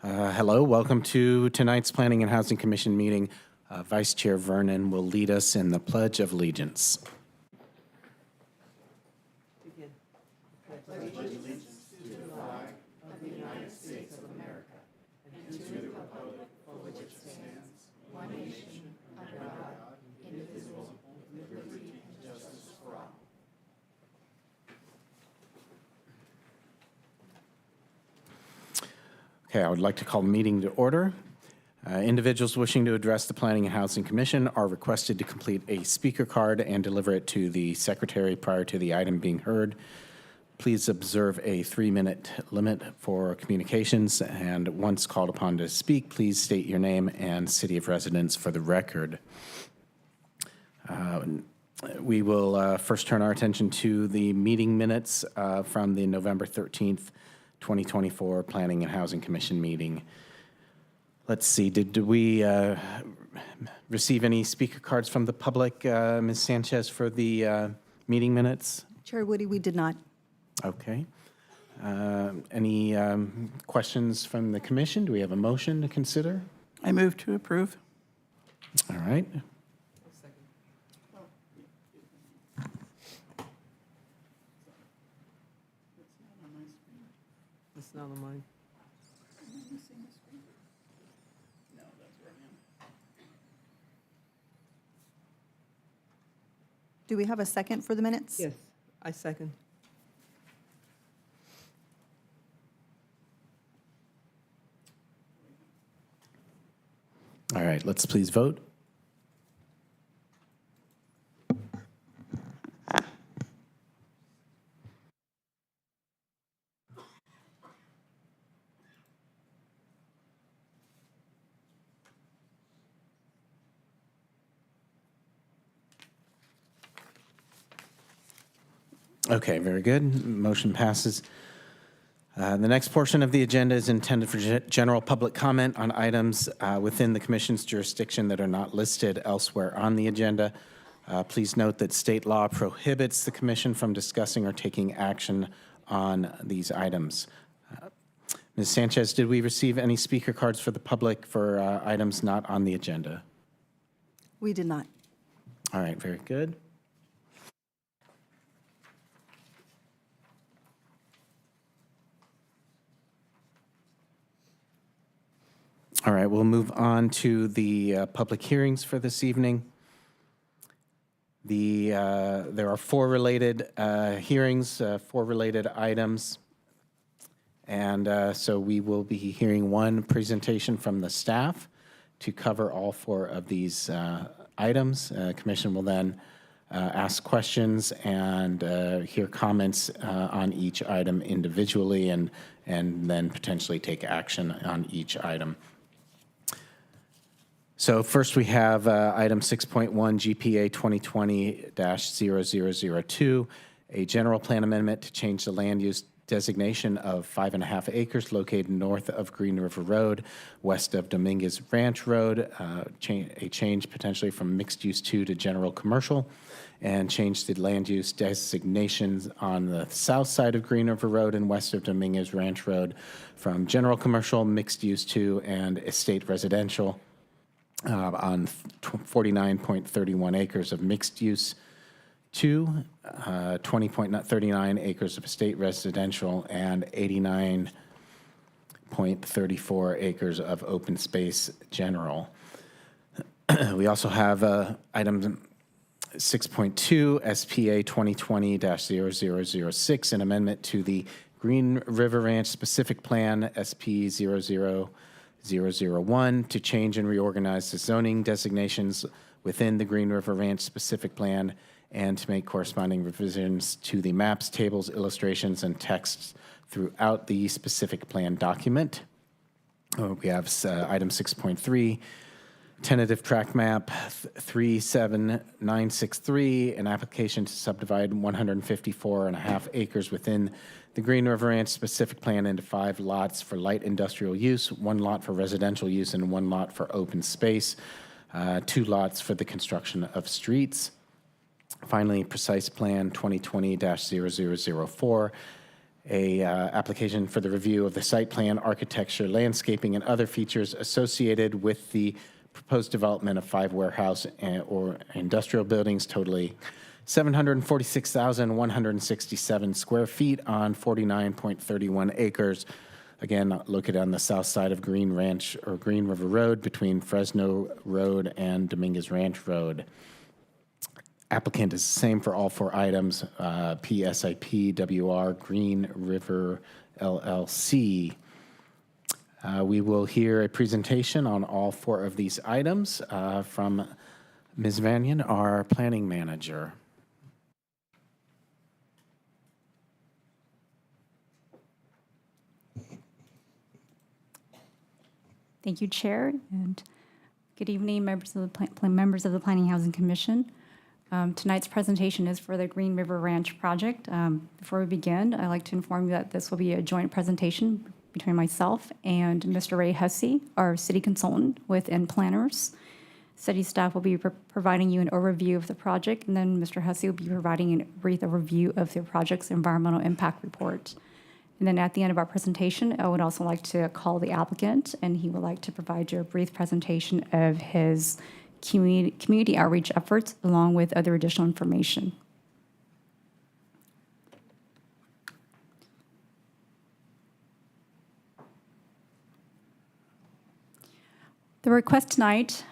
Hello, welcome to tonight's Planning and Housing Commission meeting. Vice Chair Vernon will lead us in the Pledge of Allegiance. Okay, I would like to call the meeting to order. Individuals wishing to address the Planning and Housing Commission are requested to complete a speaker card and deliver it to the secretary prior to the item being heard. Please observe a 3-minute limit for communications, and once called upon to speak, please state your name and city of residence for the record. We will first turn our attention to the meeting minutes from the November 13th, 2024 Planning and Housing Commission meeting. Let's see, did we receive any speaker cards from the public, Ms. Sanchez, for the meeting minutes? Chair Woody, we did not. Okay. Any questions from the commission? Do we have a motion to consider? I move to approve. All right. It's not on mine. Do we have a second for the minutes? Yes, I second. All right, let's please vote. Okay, very good. Motion passes. The next portion of the agenda is intended for general public comment on items within the commission's jurisdiction that are not listed elsewhere on the agenda. Please note that state law prohibits the commission from discussing or taking action on these items. Ms. Sanchez, did we receive any speaker cards for the public for items not on the agenda? We did not. All right, very good. All right, we'll move on to the public hearings for this evening. There are 4 related hearings, 4 related items. And so we will be hearing one presentation from the staff to cover all 4 of these items. Commission will then ask questions and hear comments on each item individually and then potentially take action on each item. So first we have item 6.1 GPA 2020-0002, a general plan amendment to change the land use designation of 5.5 acres located north of Green River Road, west of Dominguez Ranch Road, a change potentially from mixed use 2 to general commercial, and change the land use designations on the south side of Green River Road and west of Dominguez Ranch Road from general commercial, mixed use 2, and estate residential on 49.31 acres of mixed use 2, 20.39 acres of estate residential, and 89.34 acres of open space general. We also have item 6.2 SPA 2020-0006, an amendment to the Green River Ranch Specific Plan SP 00001 to change and reorganize the zoning designations within the Green River Ranch Specific Plan and to make corresponding revisions to the maps, tables, illustrations, and texts throughout the specific plan document. We have item 6.3, tentative tract map 37963, an application to subdivide 154.5 acres within the Green River Ranch specific plan into 5 lots for light industrial use, 1 lot for residential use, and 1 lot for open space, 2 lots for the construction of streets. Finally, precise plan 2020-0004, application for the review of the site plan, architecture, landscaping, and other features associated with the proposed development of 5 warehouse or industrial buildings totaling 746,167 square feet on 49.31 acres. Again, located on the south side of Green Ranch or Green River Road between Fresno Road and Dominguez Ranch Road. Applicant is the same for all 4 items, PSIP WR Green River LLC. We will hear a presentation on all 4 of these items from Ms. Vanyan, our planning manager. Thank you, Chair, and good evening, members of the Planning Housing Commission. Tonight's presentation is for the Green River Ranch project. Before we begin, I'd like to inform you that this will be a joint presentation between myself and Mr. Ray Hussey, our city consultant with N Planners. City staff will be providing you an overview of the project, and then Mr. Hussey will be providing a brief overview of the project's environmental impact report. And then at the end of our presentation, I would also like to call the applicant, and he would like to provide you a brief presentation of his community outreach efforts, along with other additional information. The request tonight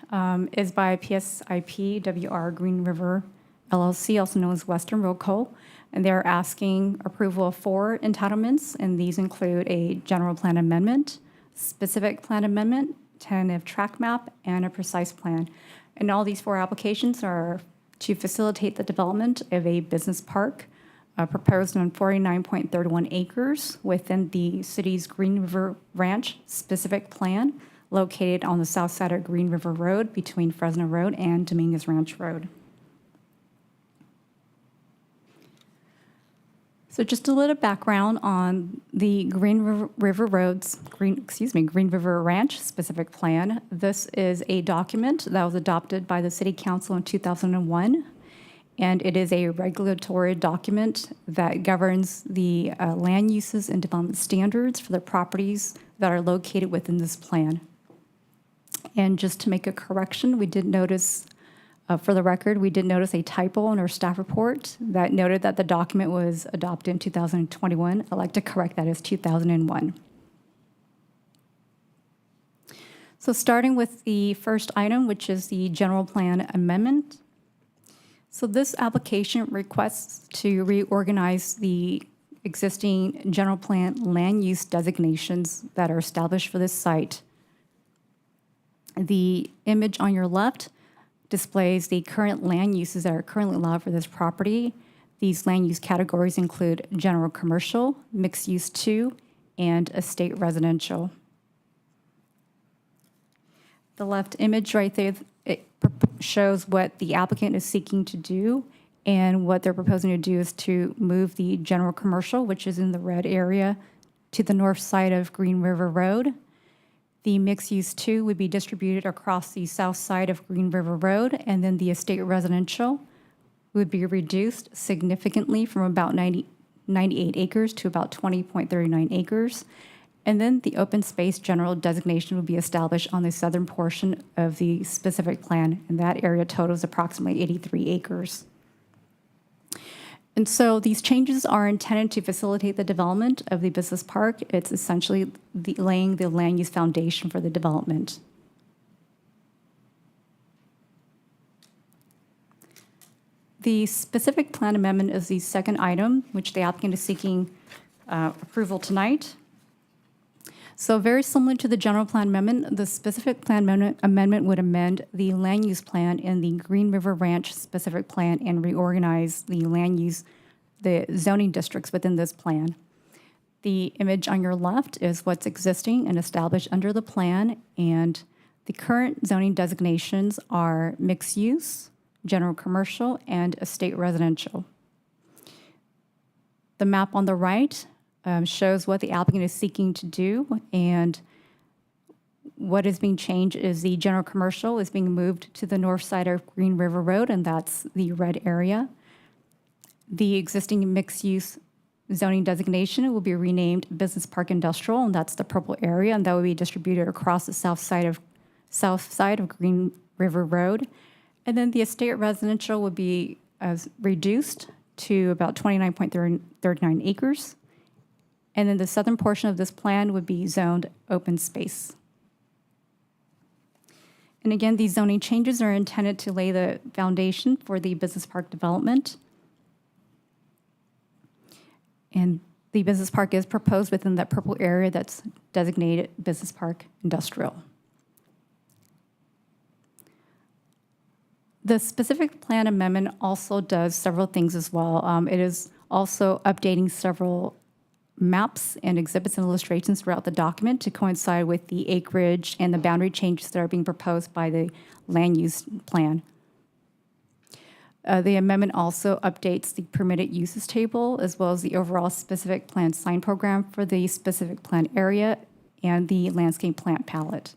is by PSIP WR Green River LLC, also known as Western Road Co., and they're asking approval of 4 entitlements, and these include a general plan amendment, specific plan amendment, tentative track map, and a precise plan. And all these 4 applications are to facilitate the development of a business park proposed on 49.31 acres within the city's Green River Ranch specific plan, located on the south side of Green River Road between Fresno Road and Dominguez Ranch Road. So just a little background on the Green River Ranch specific plan. This is a document that was adopted by the City Council in 2001, and it is a regulatory document that governs the land uses and development standards for the properties that are located within this plan. And just to make a correction, we did notice, for the record, we did notice a typo in our staff report that noted that the document was adopted in 2021. I'd like to correct that as 2001. So starting with the first item, which is the general plan amendment. So this application requests to reorganize the existing general plan land use designations that are established for this site. The image on your left displays the current land uses that are currently allowed for this property. These land use categories include general commercial, mixed use 2, and estate residential. The left image right there, it shows what the applicant is seeking to do, and what they're proposing to do is to move the general commercial, which is in the red area, to the north side of Green River Road. The mixed-use 2 would be distributed across the south side of Green River Road, and then the estate residential would be reduced significantly from about 98 acres to about 20.39 acres. And then the open space general designation would be established on the southern portion of the specific plan, and that area totals approximately 83 acres. And so these changes are intended to facilitate the development of the business park. It's essentially laying the land use foundation for the development. The specific plan amendment is the second item, which the applicant is seeking approval tonight. So very similar to the general plan amendment, the specific plan amendment would amend the land use plan in the Green River Ranch specific plan and reorganize the land use, the zoning districts within this plan. The image on your left is what's existing and established under the plan, and the current zoning designations are mixed use, general commercial, and estate residential. The map on the right shows what the applicant is seeking to do, and what is being changed is the general commercial is being moved to the north side of Green River Road, and that's the red area. The existing mixed use zoning designation will be renamed Business Park Industrial, and that's the purple area, and that will be distributed across the south side of Green River Road. And then the estate residential would be reduced to about 29.39 acres. And then the southern portion of this plan would be zoned open space. And again, these zoning changes are intended to lay the foundation for the business park development. And the business park is proposed within that purple area that's designated Business Park Industrial. The specific plan amendment also does several things as well. It is also updating several maps and exhibits and illustrations throughout the document to coincide with the acreage and the boundary changes that are being proposed by the land use plan. The amendment also updates the permitted uses table as well as the overall specific plan sign program for the specific plan area and the landscape plant palette.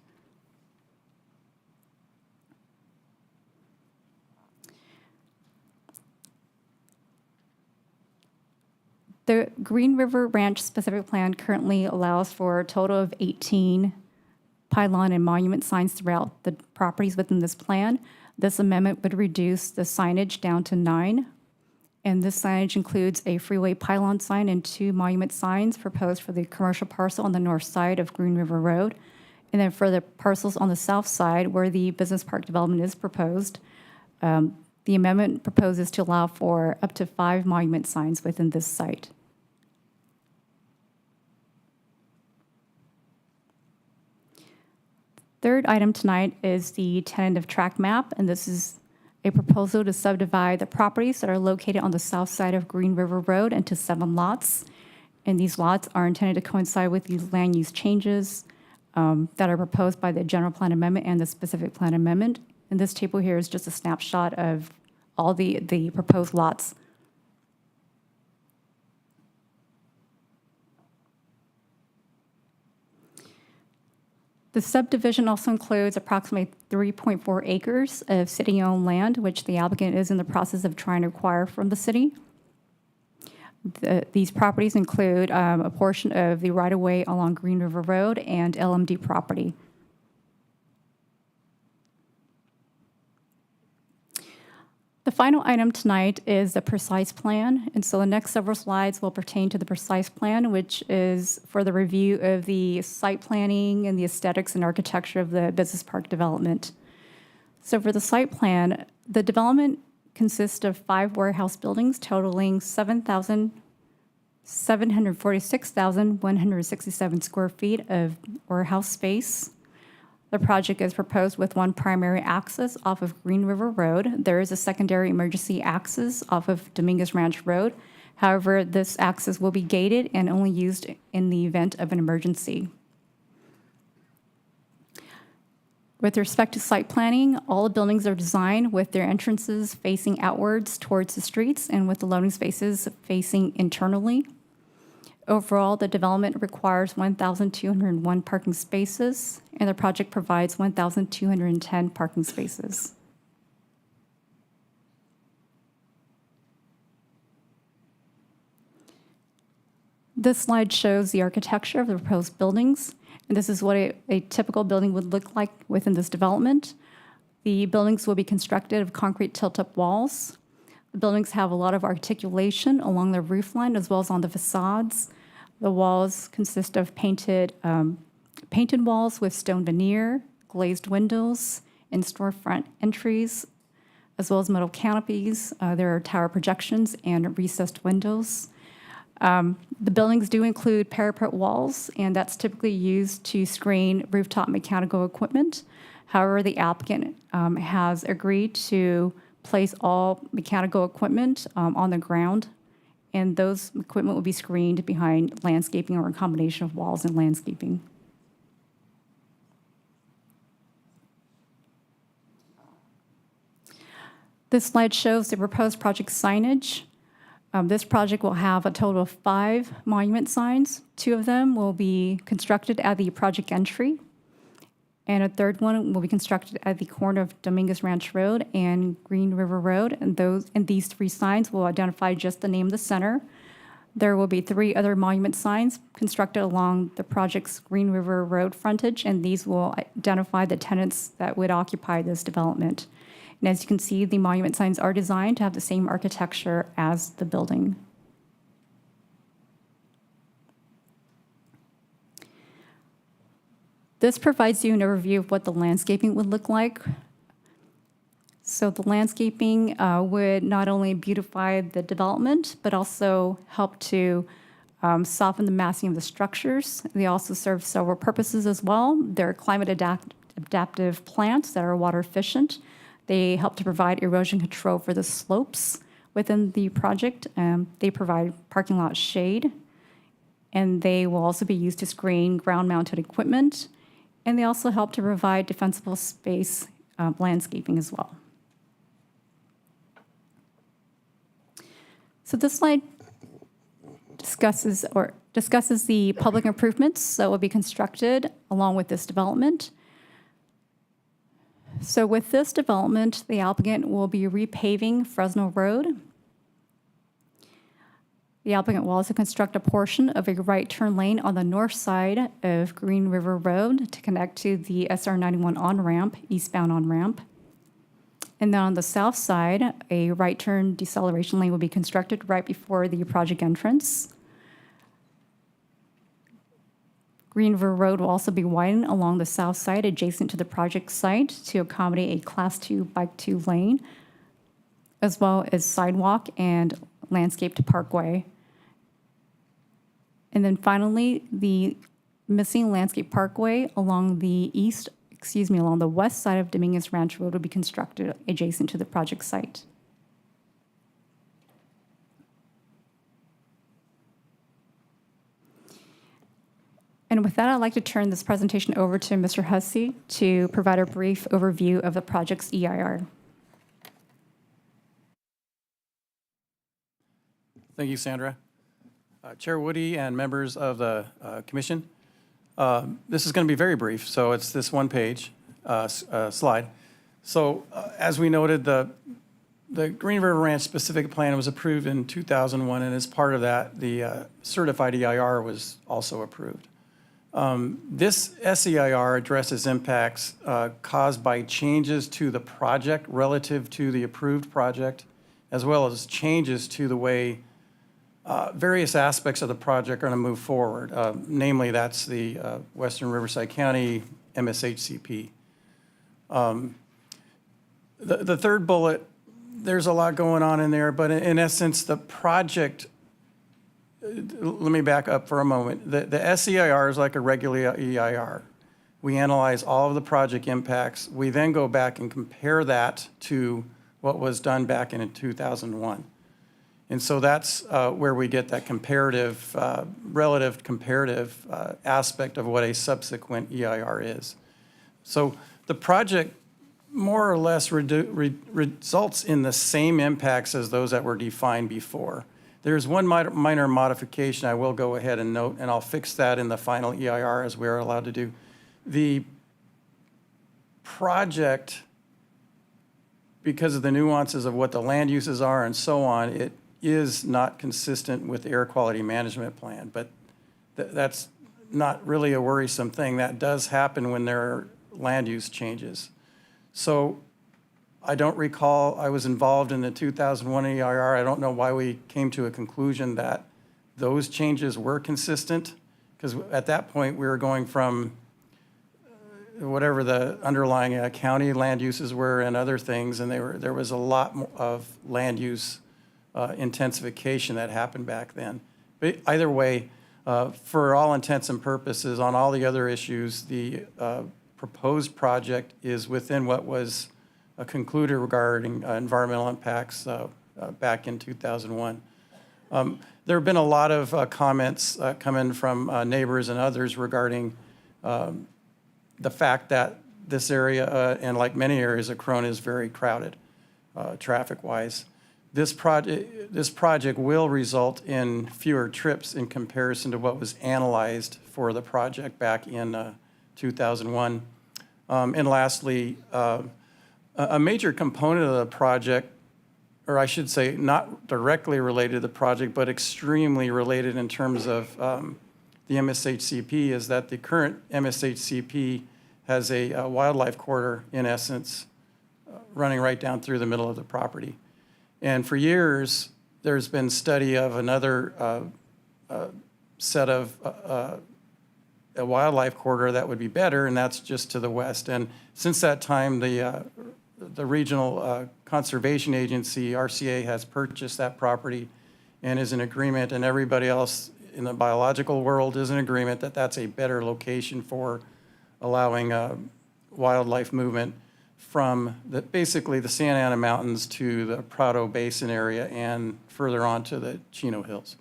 The Green River Ranch specific plan currently allows for a total of 18 pylon and monument signs throughout the properties within this plan. This amendment would reduce the signage down to 9. And this signage includes a freeway pylon sign and 2 monument signs proposed for the commercial parcel on the north side of Green River Road. And then for the parcels on the south side where the business park development is proposed, the amendment proposes to allow for up to 5 monument signs within this site. Third item tonight is the tentative tract map, and this is a proposal to subdivide the properties that are located on the south side of Green River Road into 7 lots. And these lots are intended to coincide with the land use changes that are proposed by the general plan amendment and the specific plan amendment. And this table here is just a snapshot of all the proposed lots. The subdivision also includes approximately 3.4 acres of city-owned land, which the applicant is in the process of trying to acquire from the city. These properties include a portion of the right-of-way along Green River Road and LMD property. The final item tonight is the precise plan, and so the next several slides will pertain to the precise plan, which is for the review of the site planning and the aesthetics and architecture of the business park development. So for the site plan, the development consists of 5 warehouse buildings totaling 746,167 square feet of warehouse space. The project is proposed with 1 primary access off of Green River Road. There is a secondary emergency access off of Dominguez Ranch Road. However, this access will be gated and only used in the event of an emergency. With respect to site planning, all the buildings are designed with their entrances facing outwards towards the streets and with the loading spaces facing internally. Overall, the development requires 1,201 parking spaces, and the project provides 1,210 parking spaces. This slide shows the architecture of the proposed buildings, and this is what a typical building would look like within this development. The buildings will be constructed of concrete tilt-up walls. The buildings have a lot of articulation along the roofline as well as on the facades. The walls consist of painted walls with stone veneer, glazed windows, and storefront entries, as well as metal canopies. There are tower projections and recessed windows. The buildings do include parapet walls, and that's typically used to screen rooftop mechanical equipment. However, the applicant has agreed to place all mechanical equipment on the ground, and those equipment will be screened behind landscaping or a combination of walls and landscaping. This slide shows the proposed project signage. This project will have a total of 5 monument signs. 2 of them will be constructed at the project entry, and a third one will be constructed at the corner of Dominguez Ranch Road and Green River Road. And these 3 signs will identify just the name of the center. There will be 3 other monument signs constructed along the project's Green River Road frontage, and these will identify the tenants that would occupy this development. And as you can see, the monument signs are designed to have the same architecture as the building. This provides you an overview of what the landscaping would look like. So the landscaping would not only beautify the development, but also help to soften the massing of the structures. They also serve several purposes as well. They're climate adaptive plants that are water efficient. They help to provide erosion control for the slopes within the project. They provide parking lot shade, and they will also be used to screen ground-mounted equipment. And they also help to provide defensible space landscaping as well. So this slide discusses the public improvements that will be constructed along with this development. So with this development, the applicant will be repaving Fresno Road. The applicant will also construct a portion of a right turn lane on the north side of Green River Road to connect to the SR 91 on-ramp, eastbound on-ramp. And then on the south side, a right turn deceleration lane will be constructed right before the project entrance. Green River Road will also be widened along the south side adjacent to the project site to accommodate a Class 2 Bike 2 lane, as well as sidewalk and landscaped parkway. And then finally, the missing landscape parkway along the west side of Dominguez Ranch Road will be constructed adjacent to the project site. And with that, I'd like to turn this presentation over to Mr. Hussey to provide a brief overview of the project's EIR. Thank you, Sandra. Chair Woody and members of the commission. This is going to be very brief, so it's this one-page slide. So as we noted, the Green River Ranch specific plan was approved in 2001, and as part of that, the certified EIR was also approved. This SEIR addresses impacts caused by changes to the project relative to the approved project, as well as changes to the way various aspects of the project are going to move forward. Namely, that's the Western Riverside County MSHCP. The third bullet, there's a lot going on in there, but in essence, the project, let me back up for a moment. The SEIR is like a regular EIR. We analyze all of the project impacts. We then go back and compare that to what was done back in 2001. And so that's where we get that comparative, relative comparative aspect of what a subsequent EIR is. So the project more or less results in the same impacts as those that were defined before. There's one minor modification I will go ahead and note, and I'll fix that in the final EIR as we're allowed to do. The project, because of the nuances of what the land uses are and so on, it is not consistent with the air quality management plan, but that's not really a worrisome thing. That does happen when there are land use changes. So I don't recall, I was involved in the 2001 EIR. I don't know why we came to a conclusion that those changes were consistent, because at that point we were going from whatever the underlying county land uses were and other things, and there was a lot more of land use intensification that happened back then. But either way, for all intents and purposes, on all the other issues, the proposed project is within what was concluded regarding environmental impacts back in 2001. There have been a lot of comments coming from neighbors and others regarding the fact that this area, and like many areas of Corona, is very crowded traffic-wise. This project will result in fewer trips in comparison to what was analyzed for the project back in 2001. And lastly, a major component of the project or I should say, not directly related to the project, but extremely related in terms of the MSHCP, is that the current MSHCP has a wildlife corridor, in essence, running right down through the middle of the property. And for years, there's been study of another set of a wildlife corridor that would be better, and that's just to the west. And since that time, the regional conservation agency, RCA, has purchased that property and is in agreement, and everybody else in the biological world is in agreement that that's a better location for allowing wildlife movement from basically the Santa Ana Mountains to the Prado Basin area and further on to the Chino Hills.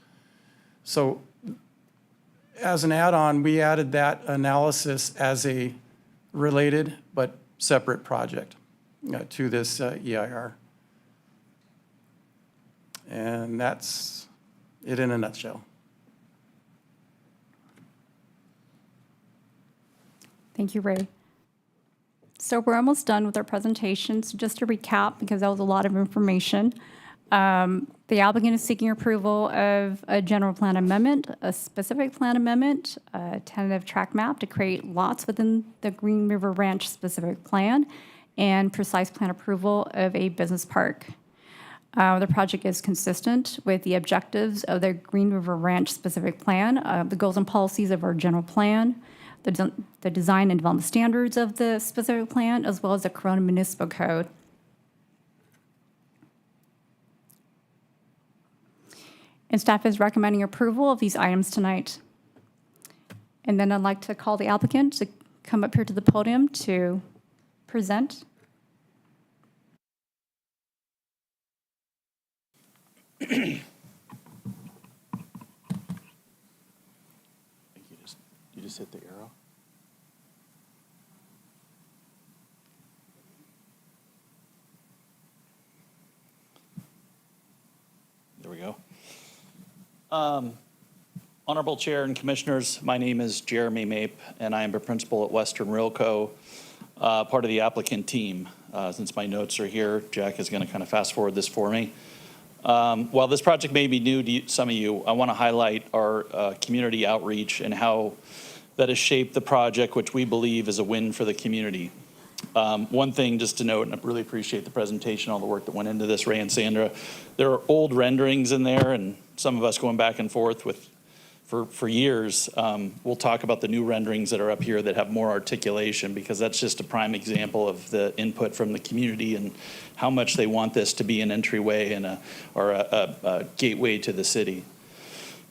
So as an add-on, we added that analysis as a related but separate project to this EIR. And that's it in a nutshell. Thank you, Ray. So we're almost done with our presentations. Just to recap, because that was a lot of information. The applicant is seeking approval of a general plan amendment, a specific plan amendment, a tentative track map to create lots within the Green River Ranch specific plan, and precise plan approval of a business park. The project is consistent with the objectives of the Green River Ranch specific plan, the goals and policies of our general plan, the design and development standards of the specific plan, as well as the Corona Municipal Code. And staff is recommending approval of these items tonight. And then I'd like to call the applicant to come up here to the podium to present. You just hit the arrow. There we go. Honorable Chair and Commissioners, my name is Jeremy Mape, and I am a principal at Western Railco, part of the applicant team. Since my notes are here, Jack is going to kind of fast forward this for me. While this project may be new to some of you, I want to highlight our community outreach and how that has shaped the project, which we believe is a win for the community. One thing just to note, and I really appreciate the presentation, all the work that went into this, Ray and Sandra. There are old renderings in there, and some of us going back and forth for years. We'll talk about the new renderings that are up here that have more articulation, because that's just a prime example of the input from the community and how much they want this to be an entryway and a gateway to the city.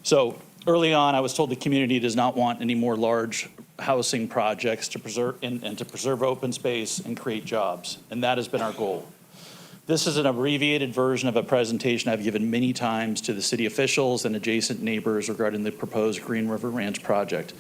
So early on, I was told the community does not want any more large housing projects to preserve and to preserve open space and create jobs, and that has been our goal. This is an abbreviated version of a presentation I've given many times to the city officials and adjacent neighbors regarding the proposed Green River Ranch project.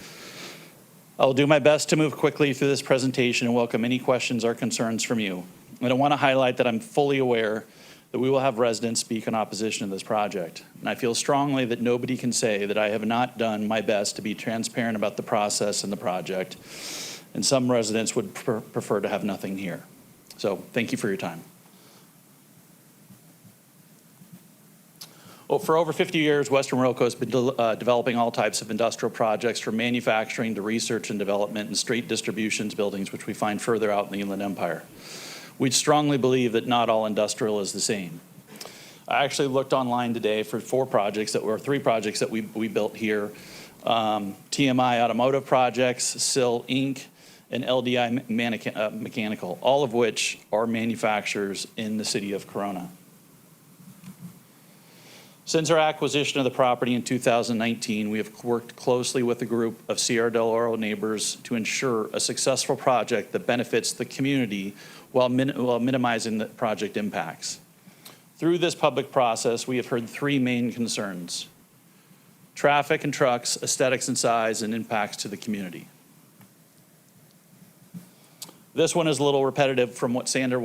I'll do my best to move quickly through this presentation and welcome any questions or concerns from you. And I want to highlight that I'm fully aware that we will have residents speak in opposition to this project. And I feel strongly that nobody can say that I have not done my best to be transparent about the process and the project. And some residents would prefer to have nothing here. So thank you for your time. Well, for over 50 years, Western Railco has been developing all types of industrial projects, from manufacturing to research and development and straight distributions buildings, which we find further out in the Inland Empire. We strongly believe that not all industrial is the same. I actually looked online today for three projects that we built here. TMI Automotive Projects, SIL Inc., and LDI Mechanical, all of which are manufacturers in the city of Corona. Since our acquisition of the property in 2019, we have worked closely with a group of Sierra del Oro neighbors to ensure a successful project that benefits the community while minimizing the project impacts. Through this public process, we have heard three main concerns: traffic and trucks, aesthetics and size, and impacts to the community. This one is a little repetitive from what Sandra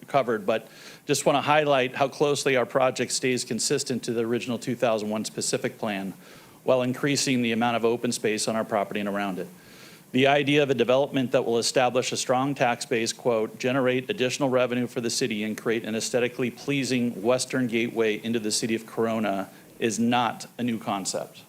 covered, but just want to highlight how closely our project stays consistent to the original 2001 specific plan while increasing the amount of open space on our property and around it. The idea of a development that will establish a strong tax base, quote, generate additional revenue for the city and create an aesthetically pleasing western gateway into the city of Corona is not a new concept.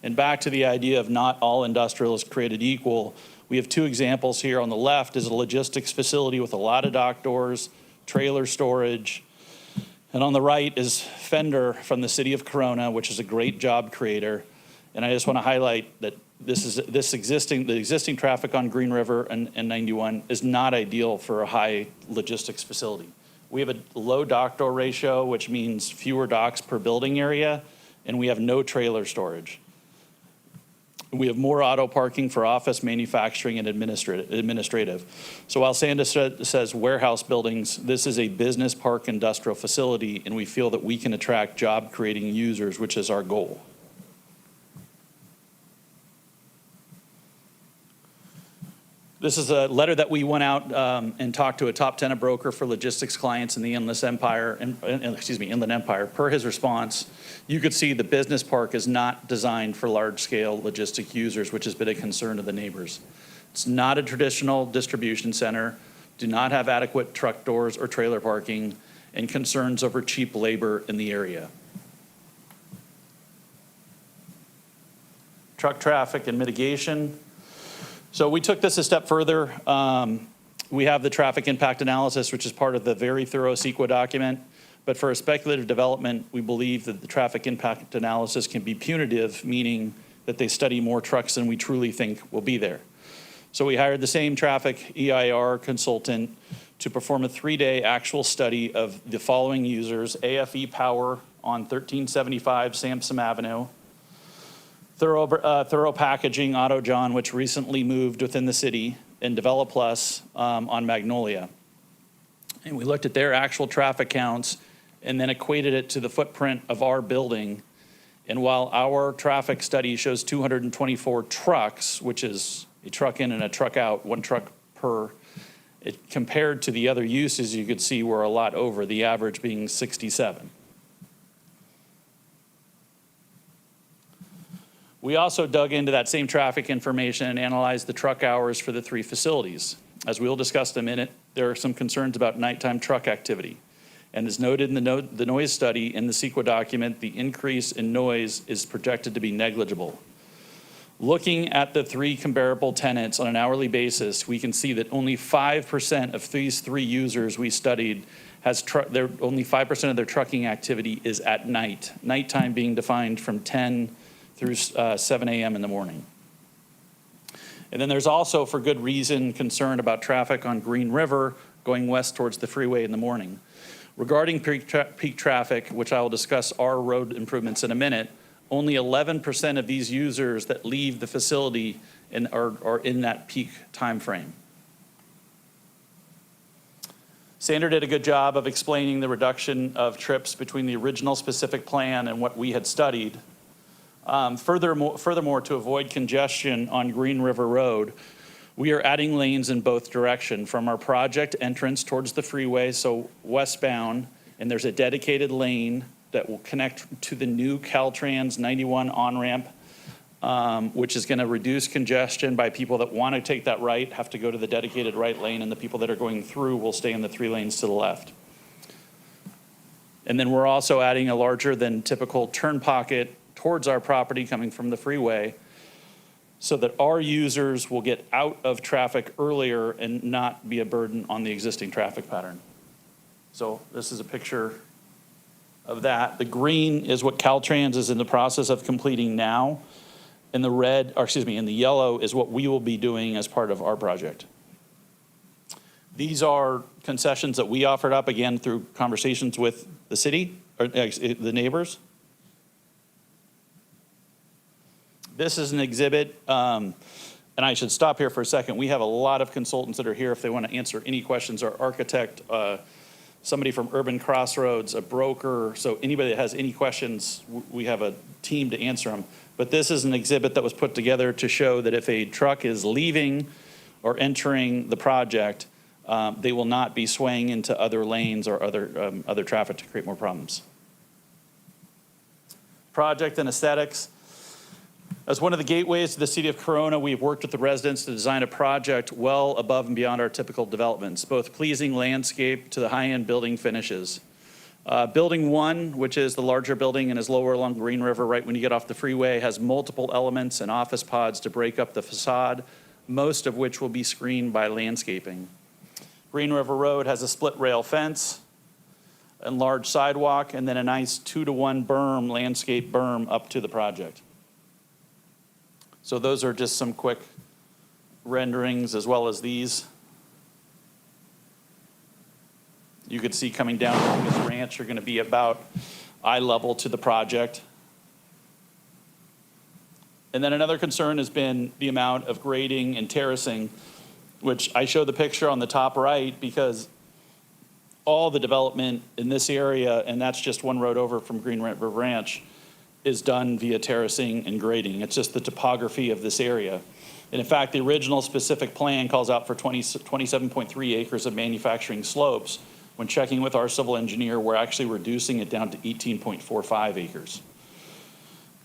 And back to the idea of not all industrial is created equal, we have two examples here. On the left is a logistics facility with a lot of dock doors, trailer storage. And on the right is Fender from the city of Corona, which is a great job creator. And I just want to highlight that the existing traffic on Green River and 91 is not ideal for a high logistics facility. We have a low dock door ratio, which means fewer docks per building area, and we have no trailer storage. We have more auto parking for office, manufacturing, and administrative. So while Sanda says warehouse buildings, this is a business park industrial facility, and we feel that we can attract job-creating users, which is our goal. This is a letter that we went out and talked to a top 10 broker for logistics clients in the Inland Empire. Per his response, you could see the business park is not designed for large-scale logistic users, which has been a concern of the neighbors. It's not a traditional distribution center, do not have adequate truck doors or trailer parking, and concerns over cheap labor in the area. Truck traffic and mitigation. So we took this a step further. We have the traffic impact analysis, which is part of the very thorough CEQA document. But for a speculative development, we believe that the traffic impact analysis can be punitive, meaning that they study more trucks than we truly think will be there. So we hired the same traffic EIR consultant to perform a 3-day actual study of the following users: AFE Power on 1375 Sampson Avenue, Thorough Packaging, Auto John, which recently moved within the city, and Develop Plus on Magnolia. And we looked at their actual traffic counts and then equated it to the footprint of our building. And while our traffic study shows 224 trucks, which is a truck in and a truck out, one truck per, it compared to the other uses, you could see we're a lot over, the average being 67. We also dug into that same traffic information and analyzed the truck hours for the 3 facilities. As we'll discuss in a minute, there are some concerns about nighttime truck activity. And as noted in the noise study in the CEQA document, the increase in noise is projected to be negligible. Looking at the 3 comparable tenants on an hourly basis, we can see that only 5% of these 3 users we studied only 5% of their trucking activity is at night. Nighttime being defined from 10 through 7 a.m. in the morning. And then there's also, for good reason, concern about traffic on Green River going west towards the freeway in the morning. Regarding peak traffic, which I will discuss our road improvements in a minute, only 11% of these users that leave the facility are in that peak time frame. Sandra did a good job of explaining the reduction of trips between the original specific plan and what we had studied. Furthermore, to avoid congestion on Green River Road, we are adding lanes in both directions from our project entrance towards the freeway, so westbound, and there's a dedicated lane that will connect to the new Caltrans 91 on-ramp, which is going to reduce congestion by people that want to take that right, have to go to the dedicated right lane, and the people that are going through will stay in the 3 lanes to the left. And then we're also adding a larger than typical turn pocket towards our property coming from the freeway so that our users will get out of traffic earlier and not be a burden on the existing traffic pattern. So this is a picture of that. The green is what Caltrans is in the process of completing now, and the the yellow is what we will be doing as part of our project. These are concessions that we offered up, again, through conversations with the city, or the neighbors. This is an exhibit, and I should stop here for a second. We have a lot of consultants that are here if they want to answer any questions. Our architect, somebody from Urban Crossroads, a broker. So anybody that has any questions, we have a team to answer them. But this is an exhibit that was put together to show that if a truck is leaving or entering the project, they will not be swaying into other lanes or other traffic to create more problems. Project and aesthetics. As one of the gateways to the city of Corona, we've worked with the residents to design a project well above and beyond our typical developments, both pleasing landscape to the high-end building finishes. Building 1, which is the larger building and is lower along Green River right when you get off the freeway, has multiple elements and office pods to break up the facade, most of which will be screened by landscaping. Green River Road has a split rail fence and large sidewalk, and then a nice 2-to-1 berm, landscape berm up to the project. So those are just some quick renderings as well as these. You could see coming down from this ranch, you're going to be about eye level to the project. And then another concern has been the amount of grading and terracing, which I show the picture on the top right because all the development in this area, and that's just one road over from Green River Ranch, is done via terracing and grading. It's just the topography of this area. And in fact, the original specific plan calls out for 27.3 acres of manufacturing slopes. When checking with our civil engineer, we're actually reducing it down to 18.45 acres.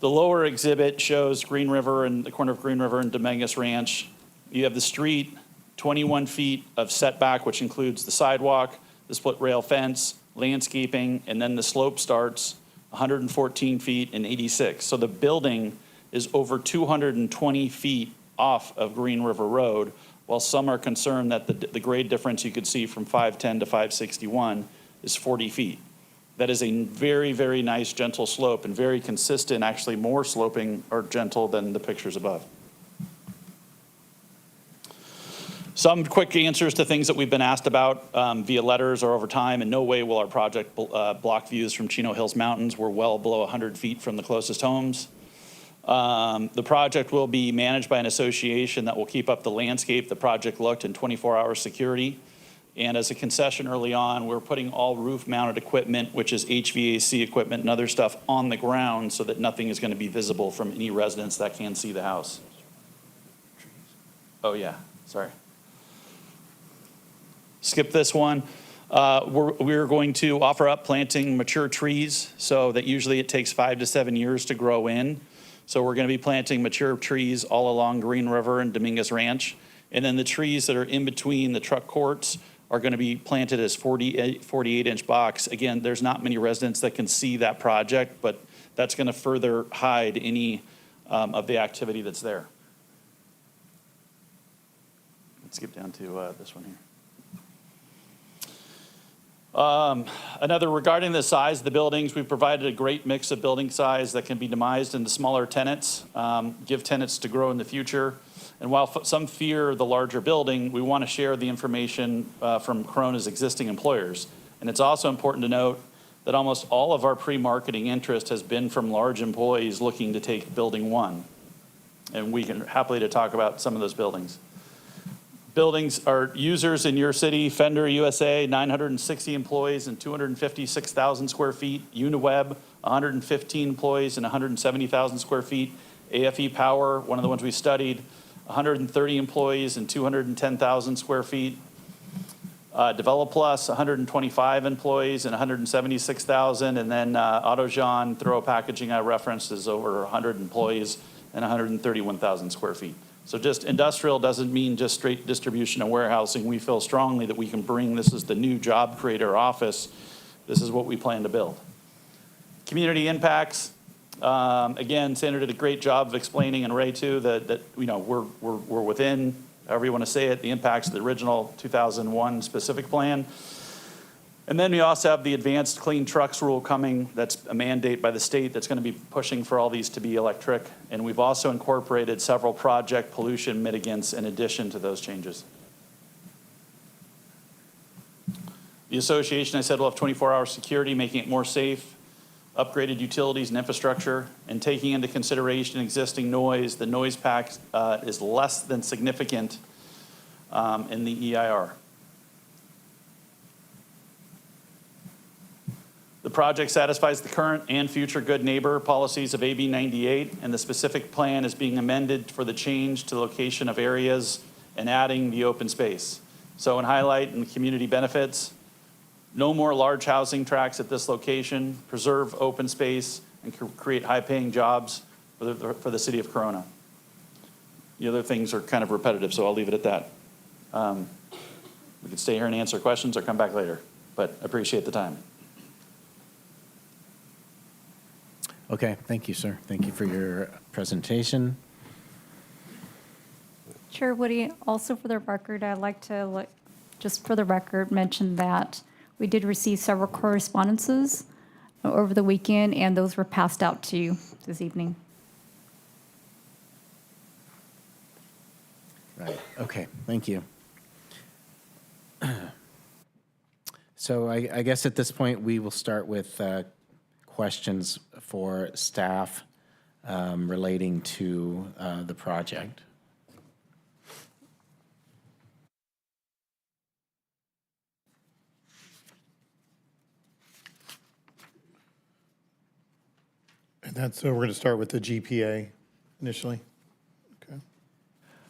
The lower exhibit shows Green River and the corner of Green River and Dominguez Ranch. You have the street, 21 feet of setback, which includes the sidewalk, the split rail fence, landscaping, and then the slope starts 114 feet and 86. So the building is over 220 feet off of Green River Road, while some are concerned that the grade difference you could see from 510 to 561 is 40 feet. That is a very, very nice gentle slope and very consistent, actually more sloping or gentle than the pictures above. Some quick answers to things that we've been asked about via letters or over time. In no way will our project block views from Chino Hills Mountains. We're well below 100 feet from the closest homes. The project will be managed by an association that will keep up the landscape. The project looked in 24-hour security. And as a concession early on, we're putting all roof-mounted equipment, which is HVAC equipment and other stuff, on the ground so that nothing is going to be visible from any residents that can see the house. Oh, yeah, sorry. Skip this one. We're going to offer up planting mature trees, so that usually it takes 5 to 7 years to grow in. So we're going to be planting mature trees all along Green River and Dominguez Ranch. And then the trees that are in between the truck courts are going to be planted as 48-inch box. Again, there's not many residents that can see that project, but that's going to further hide any of the activity that's there. Let's skip down to this one here. Another regarding the size of the buildings, we've provided a great mix of building size that can be demised into smaller tenants, give tenants to grow in the future. And while some fear the larger building, we want to share the information from Corona's existing employers. And it's also important to note that almost all of our pre-marketing interest has been from large employees looking to take building 1. And we can happily to talk about some of those buildings. Buildings are users in your city: Fender USA, 960 employees and 256,000 square feet. Uniweb, 115 employees and 170,000 square feet. AFE Power, one of the ones we studied, 130 employees and 210,000 square feet. DevelopPlus, 125 employees and 176,000. And then AutoJean, Thorough Packaging I referenced, is over 100 employees and 131,000 square feet. So just industrial doesn't mean just straight distribution and warehousing. We feel strongly that we can bring, this is the new job creator office. This is what we plan to build. Community impacts. Again, Sandra did a great job of explaining, and Ray too, that you know, we're within, however you want to say it, the impacts of the original 2001 specific plan. And then we also have the advanced clean trucks rule coming. That's a mandate by the state that's going to be pushing for all these to be electric. And we've also incorporated several project pollution mitigants in addition to those changes. The association, I said, will have 24-hour security, making it more safe, upgraded utilities and infrastructure, and taking into consideration existing noise. The noise pack is less than significant in the EIR. The project satisfies the current and future good neighbor policies of AB 98, and the specific plan is being amended for the change to the location of areas and adding the open space. So in highlight and community benefits, no more large housing tracts at this location, preserve open space and create high-paying jobs, for the city of Corona. The other things are kind of repetitive, so I'll leave it at that. We can stay here and answer questions or come back later, but appreciate the time. Okay, thank you, sir. Thank you for your presentation. Chair Woody, also for the record, I'd like to, just for the record, mention that we did receive several correspondences over the weekend, and those were passed out to you this evening. Right, okay, thank you. So I guess at this point, we will start with questions for staff relating to the project. And that's, so we're going to start with the GPA initially? Okay.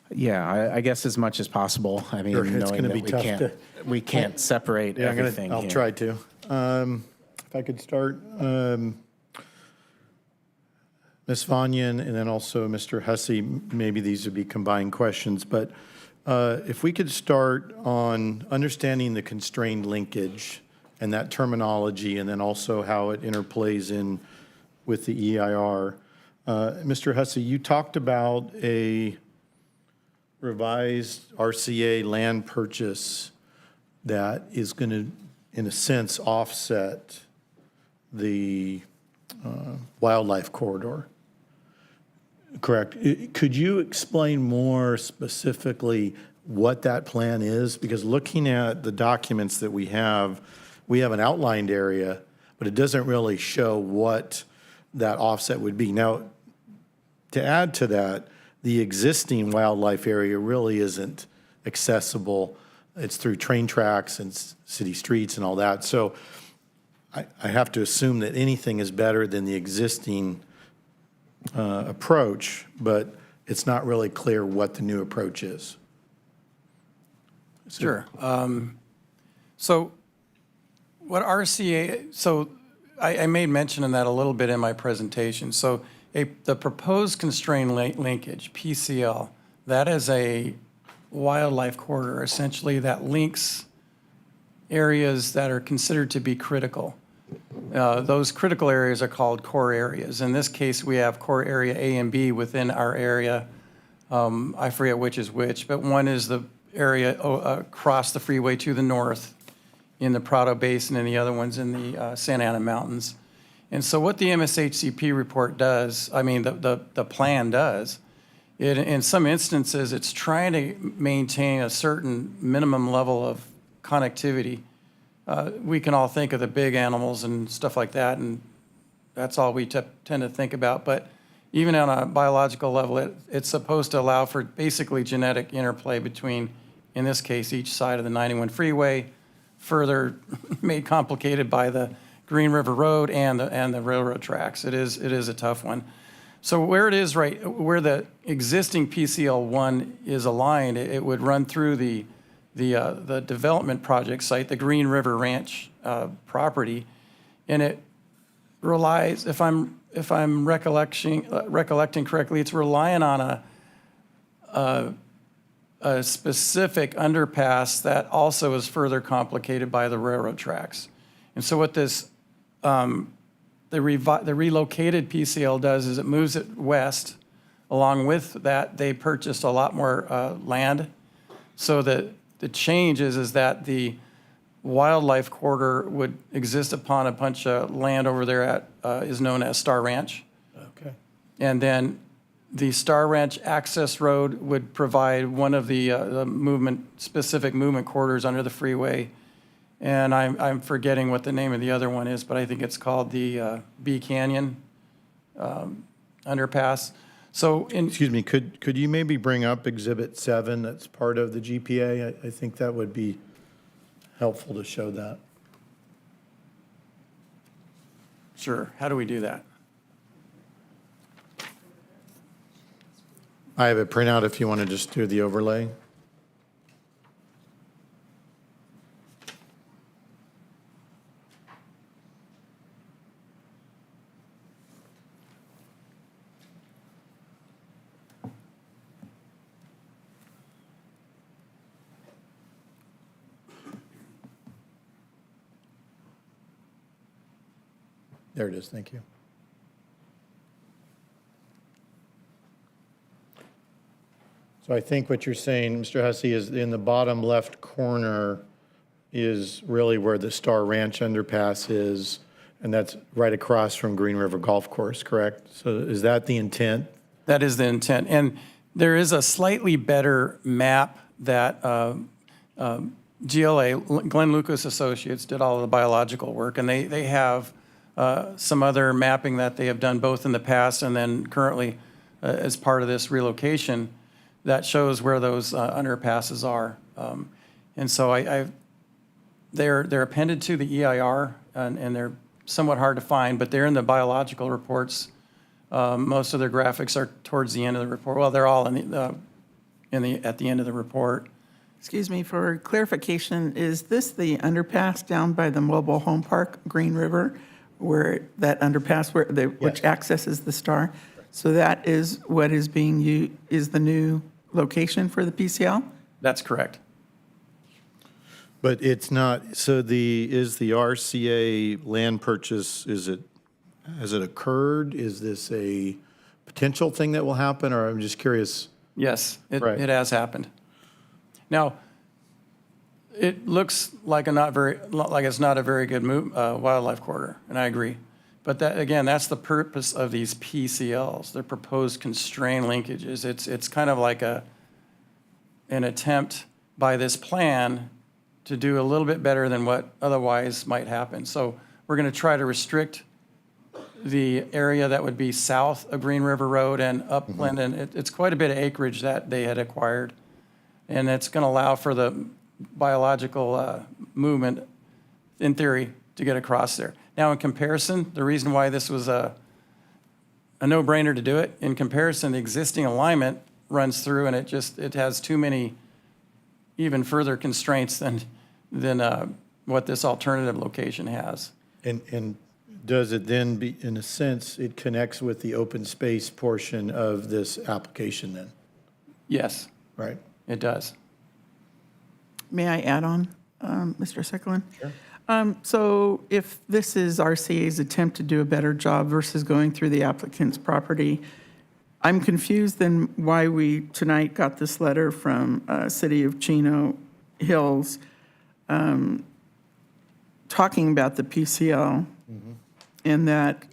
Yeah, I guess as much as possible. I mean, Sure, it's knowing gonna that be we tough can't, we can't separate Yeah, everything I'll here. try to. If I could start, Ms. Vanyan and then also Mr. Hussey, maybe these would be combined questions, but if we could start on understanding the constrained linkage and that terminology, and then also how it interplays in with the EIR. Mr. Hussey, you talked about a revised RCA land purchase that is going to, in a sense, offset the wildlife corridor. Correct. Could you explain more specifically what that plan is? Because looking at the documents that we have an outlined area, but it doesn't really show what that offset would be. Now, to add to that, the existing wildlife area really isn't accessible. It's through train tracks and city streets and all that. So I have to assume that anything is better than the existing approach, but it's not really clear what the new approach is. Sure. So what RCA, so I made mention of that a little bit in my presentation. So the proposed constrained linkage, PCL, that is a wildlife corridor, essentially, that links areas that are considered to be critical. Those critical areas are called core areas. In this case, we have core area A and B within our area. I forget which is which, but one is the area across the freeway to the north in the Prado Basin, and the other one's in the Santa Ana Mountains. And so what the MSHCP report does, I mean, the plan does, in some instances, it's trying to maintain a certain minimum level of connectivity. We can all think of the big animals and stuff like that, and that's all we tend to think about. But even on a biological level, it's supposed to allow for basically genetic interplay between, in this case, each side of the 91 freeway, further made complicated by the Green River Road and the railroad tracks. It is a tough one. So where it is where the existing PCL1 is aligned, it would run through the development project site, the Green River Ranch property, and it relies, if I'm recollecting correctly, it's relying on a specific underpass that also is further complicated by the railroad tracks. And so what this the relocated PCL does is it moves it west. Along with that, they purchased a lot more land. So the change is that the wildlife corridor would exist upon a bunch of land over there at is known as Star Ranch. Okay. And then the Star Ranch access road would provide one of the specific movement corridors under the freeway. And I'm forgetting what the name of the other one is, but I think it's called the Bee Canyon underpass. So Excuse me, could you maybe bring up Exhibit 7 that's part of the GPA? I think that would be helpful to show that. Sure, how do we do that? I have it printout if you want to just do the overlay. There it is, thank you. So I think what you're saying, Mr. Hussey, is in the bottom left corner is really where the Star Ranch underpass is, and that's right across from Green River Golf Course, correct? So is that the intent? That is the intent. And there is a slightly better map that GLA, Glenn Lucas Associates, did all of the biological work, and they have some other mapping that they have done both in the past and then currently as part of this relocation that shows where those underpasses are. And so they're appended to the EIR, and they're somewhat hard to find, but they're in the biological reports. Most of their graphics are towards the end of the report. Well, they're all at the end of the report. Excuse me, for clarification, is this the underpass down by the mobile home park, Green River, where that underpass which accesses the Star? So that is what is being used, is the new location for the PCL? That's correct. But it's not, so is the RCA land purchase, has it occurred? Is this a potential thing that will happen, or I'm just curious? Yes, Right. it has happened. Now, it looks like it's not a very good wildlife corridor, and I agree. But that, again, that's the purpose of these PCLs. They're proposed constrained linkages. It's kind of like an attempt by this plan to do a little bit better than what otherwise might happen. So we're going to try to restrict the area that would be south of Green River Road and upland, and it's quite a bit of acreage that they had acquired. And it's going to allow for the biological movement, in theory, to get across there. Now, in comparison, the reason why this was a no-brainer to do it, in comparison, the existing alignment runs through, and it has too many even further constraints than what this alternative location has. And does it then be, in a sense, it connects with the open space portion of this application then, Yes, right? it does. May I add on, Mr. Seckelin? Sure. So if this is RCA's attempt to do a better job versus going through the applicant's property, I'm confused then why we tonight got this letter from City of Chino Hills talking about the PCL, and that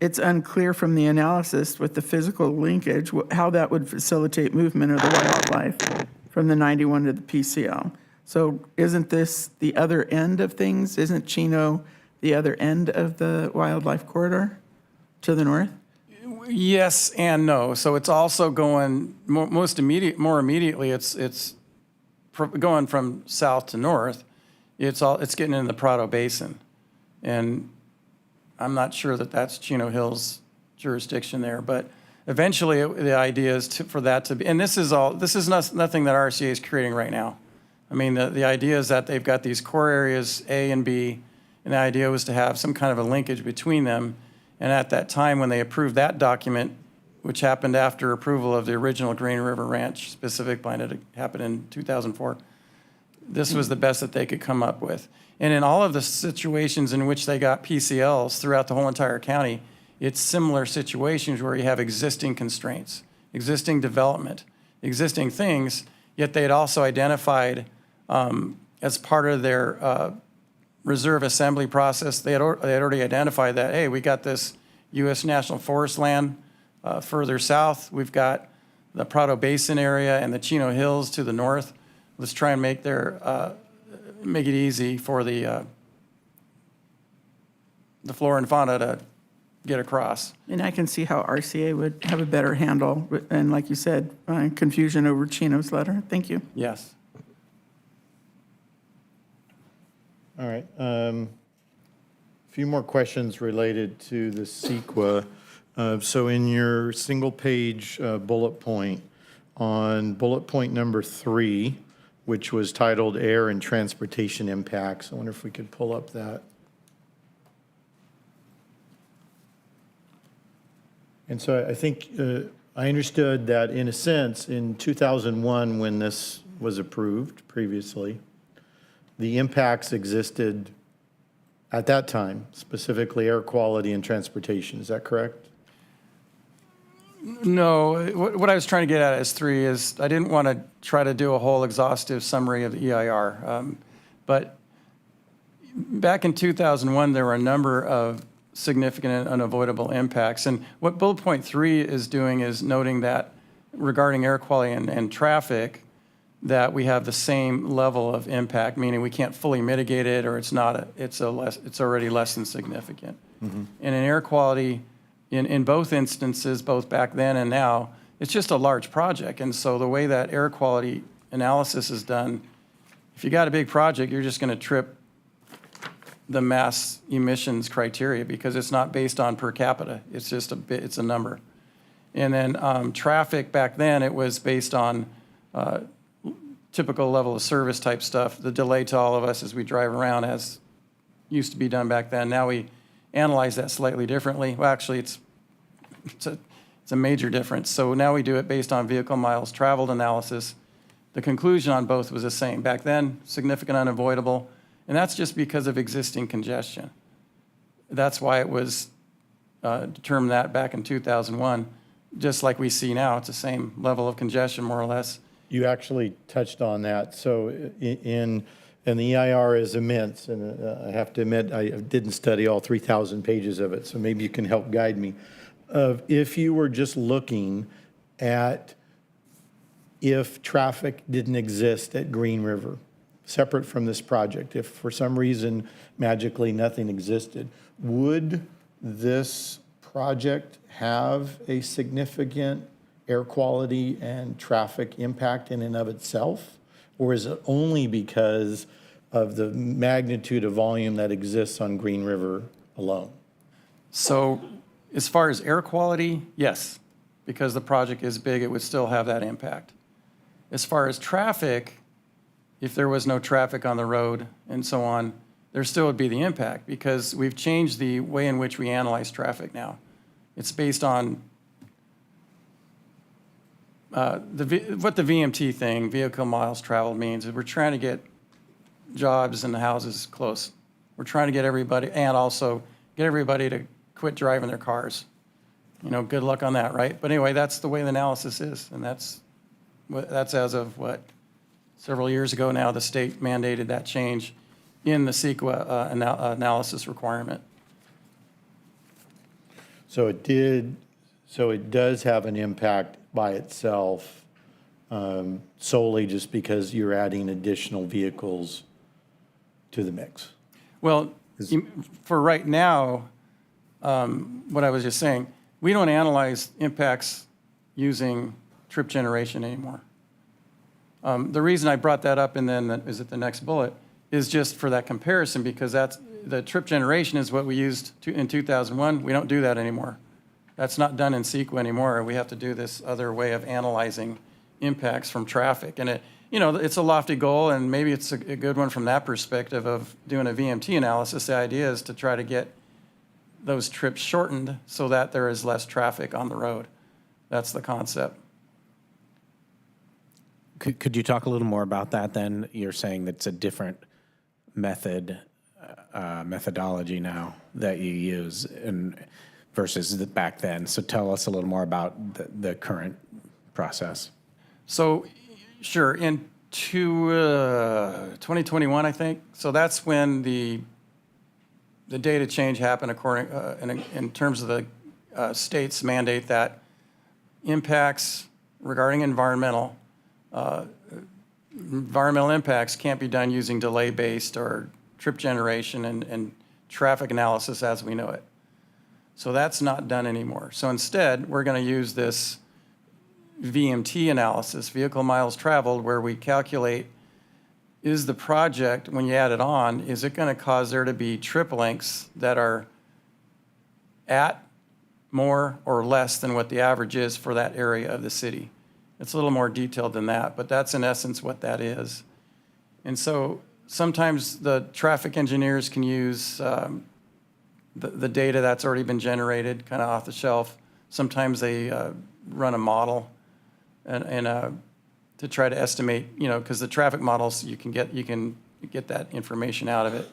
it's unclear from the analysis with the physical linkage how that would facilitate movement of the wildlife from the 91 to the PCL. So isn't this the other end of things? Isn't Chino the other end of the wildlife corridor to the north? Yes and no. So it's also going more immediately. It's going from south to north. It's getting into the Prado Basin, and I'm not sure that that's Chino Hills jurisdiction there. But eventually, the idea is for that to be. And this is nothing that RCA is creating right now. I mean, the idea is that they've got these core areas A and B, and the idea was to have some kind of a linkage between them. And at that time, when they approved that document, which happened after approval of the original Green River Ranch specific plan, it happened in 2004, this was the best that they could come up with. And in all of the situations in which they got PCLs throughout the whole entire county, it's similar situations where you have existing constraints, existing development, existing things, yet they had also identified as part of their reserve assembly process, they had already identified that, hey, we got this U.S. National Forest land further south. We've got the Prado Basin area and the Chino Hills to the north. Let's try and make it easy for the flora and fauna to get across. And I can see how RCA would have a better handle, and like you said, confusion over Chino's letter. Thank you. Yes. All right. A few more questions related to the CEQA. So in your single-page bullet point, on bullet point number 3, which was titled Air and Transportation Impacts, I wonder if we could pull up that. And so I think I understood that, in a sense, in 2001, when this was approved previously, the impacts existed at that time, specifically air quality and transportation. Is that correct? No, what I was trying to get at as 3 is I didn't want to try to do a whole exhaustive summary of the EIR. But back in 2001, there were a number of significant and unavoidable impacts. And what bullet point 3 is doing is noting that regarding air quality and traffic, that we have the same level of impact, meaning we can't fully mitigate it, or it's already less than significant. And in air quality, in both instances, both back then and now, it's just a large project. And so the way that air quality analysis is done, if you got a big project, you're just going to trip the mass emissions criteria because it's not based on per capita. It's just it's a number. And then traffic back then, it was based on typical level of service type stuff. The delay to all of us as we drive around as used to be done back then. Now we analyze that slightly differently. Well, actually, it's a major difference. So now we do it based on vehicle miles traveled analysis. The conclusion on both was the same. Back then, significant unavoidable, and that's just because of existing congestion. That's why it was determined that back in 2001. Just like we see now, it's the same level of congestion, more or less. You actually touched on that. So and the EIR is immense, and I have to admit, I didn't study all 3,000 pages of it, so maybe you can help guide me. If you were just looking at if traffic didn't exist at Green River, separate from this project, if for some reason magically nothing existed, would this project have a significant air quality and traffic impact in and of itself? Or is it only because of the magnitude of volume that exists on Green River alone? So as far as air quality, yes, because the project is big, it would still have that impact. As far as traffic, if there was no traffic on the road and so on, there still would be the impact because we've changed the way in which we analyze traffic now. It's based on what the VMT thing, vehicle miles traveled, means is we're trying to get jobs and houses close. We're trying to get everybody, and also get everybody to quit driving their cars. You know, good luck on that, right? But anyway, that's the way the analysis is, and that's as of several years ago now, the state mandated that change in the CEQA analysis requirement. So it does have an impact by itself, solely just because you're adding additional vehicles to the mix. Well, for right now, what I was just saying, we don't analyze impacts using trip generation anymore. The reason I brought that up, and then is it the next bullet, is just for that comparison, because that's the trip generation is what we used in 2001. We don't do that anymore. That's not done in CEQA anymore. We have to do this other way of analyzing impacts from traffic. And it's a lofty goal, and maybe it's a good one from that perspective of doing a VMT analysis. The idea is to try to get those trips shortened so that there is less traffic on the road. That's the concept. Could you talk a little more about that then? You're saying that's a different methodology now that you use versus back then. So tell us a little more about the current process. So, sure, in 2021, I think. So that's when the data change happened according in terms of the state's mandate that impacts regarding environmental impacts can't be done using delay-based or trip generation and traffic analysis as we know it. So that's not done anymore. So instead, we're going to use this VMT analysis, vehicle miles traveled, where we calculate, is the project, when you add it on, is it going to cause there to be trip lengths that are at more or less than what the average is for that area of the city? It's a little more detailed than that, but that's in essence what that is. And so sometimes the traffic engineers can use the data that's already been generated kind of off the shelf. Sometimes they run a model and to try to estimate, because the traffic models, you can get that information out of it.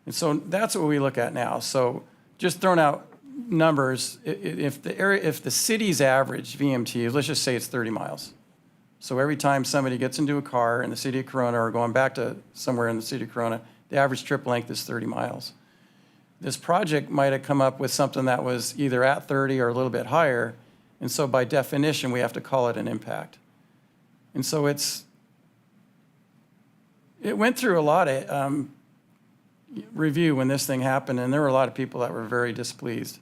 And so that's what we look at now. So just throwing out numbers, if the city's average VMT, let's just say it's 30 miles. So every time somebody gets into a car in the city of Corona or going back to somewhere in the city of Corona, the average trip length is 30 miles. This project might have come up with something that was either at 30 or a little bit higher, and so by definition, we have to call it an impact. And so it went through a lot of review when this thing happened, and there were a lot of people that were very displeased.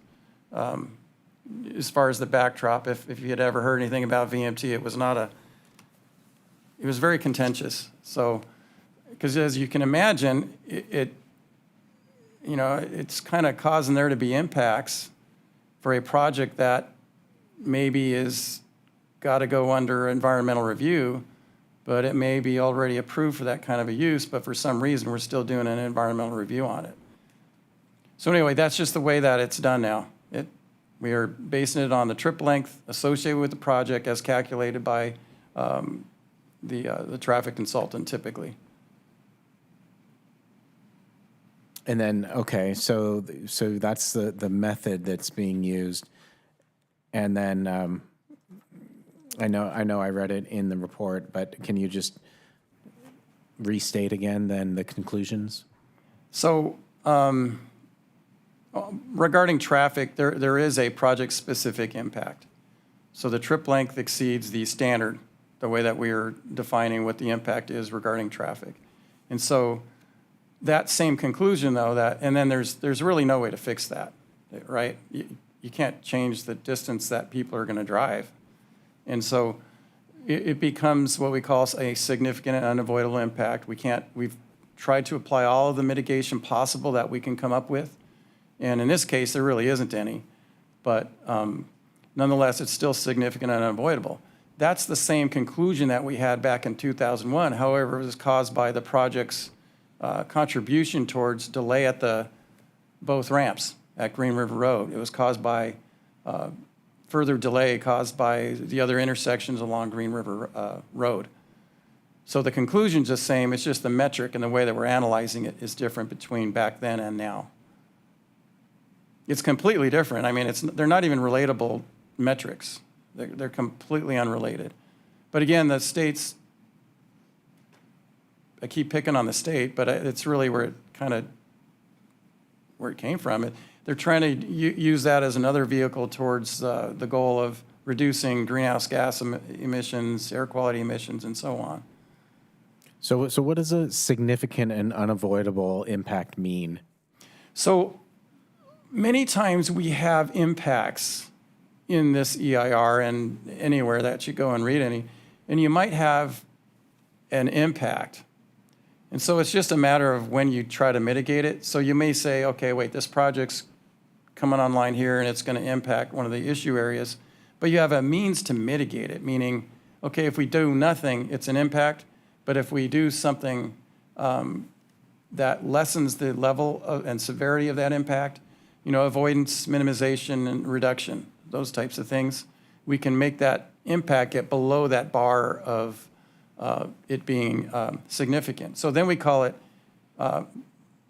As far as the backdrop, if you had ever heard anything about VMT, it was very contentious. So, because as you can imagine, it's kind of causing there to be impacts for a project that maybe is got to go under environmental review, but it may be already approved for that kind of a use, but for some reason, we're still doing an environmental review on it. So anyway, that's just the way that it's done now. We are basing it on the trip length associated with the project as calculated by the traffic consultant typically. And then, okay, so that's the method that's being used. And then, I know I read it in the report, but can you just restate again then the conclusions? So regarding traffic, there is a project-specific impact. So the trip length exceeds the standard, the way that we are defining what the impact is regarding traffic. And so that same conclusion, though, and then there's really no way to fix that, right? You can't change the distance that people are going to drive. And so it becomes what we call a significant and unavoidable impact. We've tried to apply all of the mitigation possible that we can come up with. And in this case, there really isn't any. But nonetheless, it's still significant and unavoidable. That's the same conclusion that we had back in 2001. However, it was caused by the project's contribution towards delay at both ramps at Green River Road. It was caused by further delay caused by the other intersections along Green River Road. So the conclusion's the same, it's just the metric and the way that we're analyzing it is different between back then and now. It's completely different. I mean, they're not even relatable metrics. They're completely unrelated. But again, the states, I keep picking on the state, but it's really where it came from. They're trying to use that as another vehicle towards the goal of reducing greenhouse gas emissions, air quality emissions, and so on. So what does a significant and unavoidable impact mean? So many times we have impacts in this EIR and anywhere that you go and read any, and you might have an impact. And so it's just a matter of when you try to mitigate it. So you may say, okay, wait, this project's coming online here and it's going to impact one of the issue areas, but you have a means to mitigate it, meaning, okay, if we do nothing, it's an impact, but if we do something that lessens the level and severity of that impact, avoidance, minimization, and reduction, those types of things, we can make that impact get below that bar of it being significant. So then we call it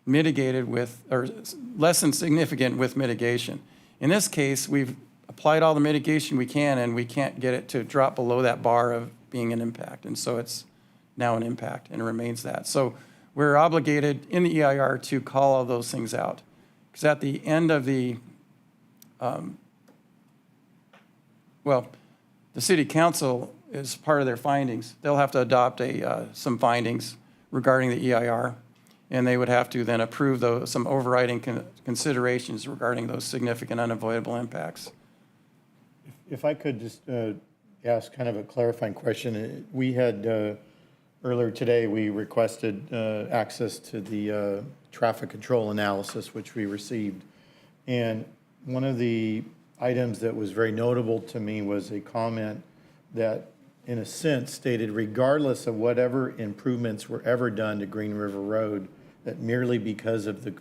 mitigated with, or less than significant with mitigation. In this case, we've applied all the mitigation we can, and we can't get it to drop below that bar of being an impact. And so it's now an impact and it remains that. So we're obligated in the EIR to call all those things out. Because at the end of the city council, as part of their findings, they'll have to adopt some findings regarding the EIR, and they would have to then approve some overriding considerations regarding those significant unavoidable impacts. If I could just ask kind of a clarifying question. We had, earlier today, we requested access to the traffic control analysis, which we received. And one of the items that was very notable to me was a comment that, in a sense, stated regardless of whatever improvements were ever done to Green River Road, that merely because of the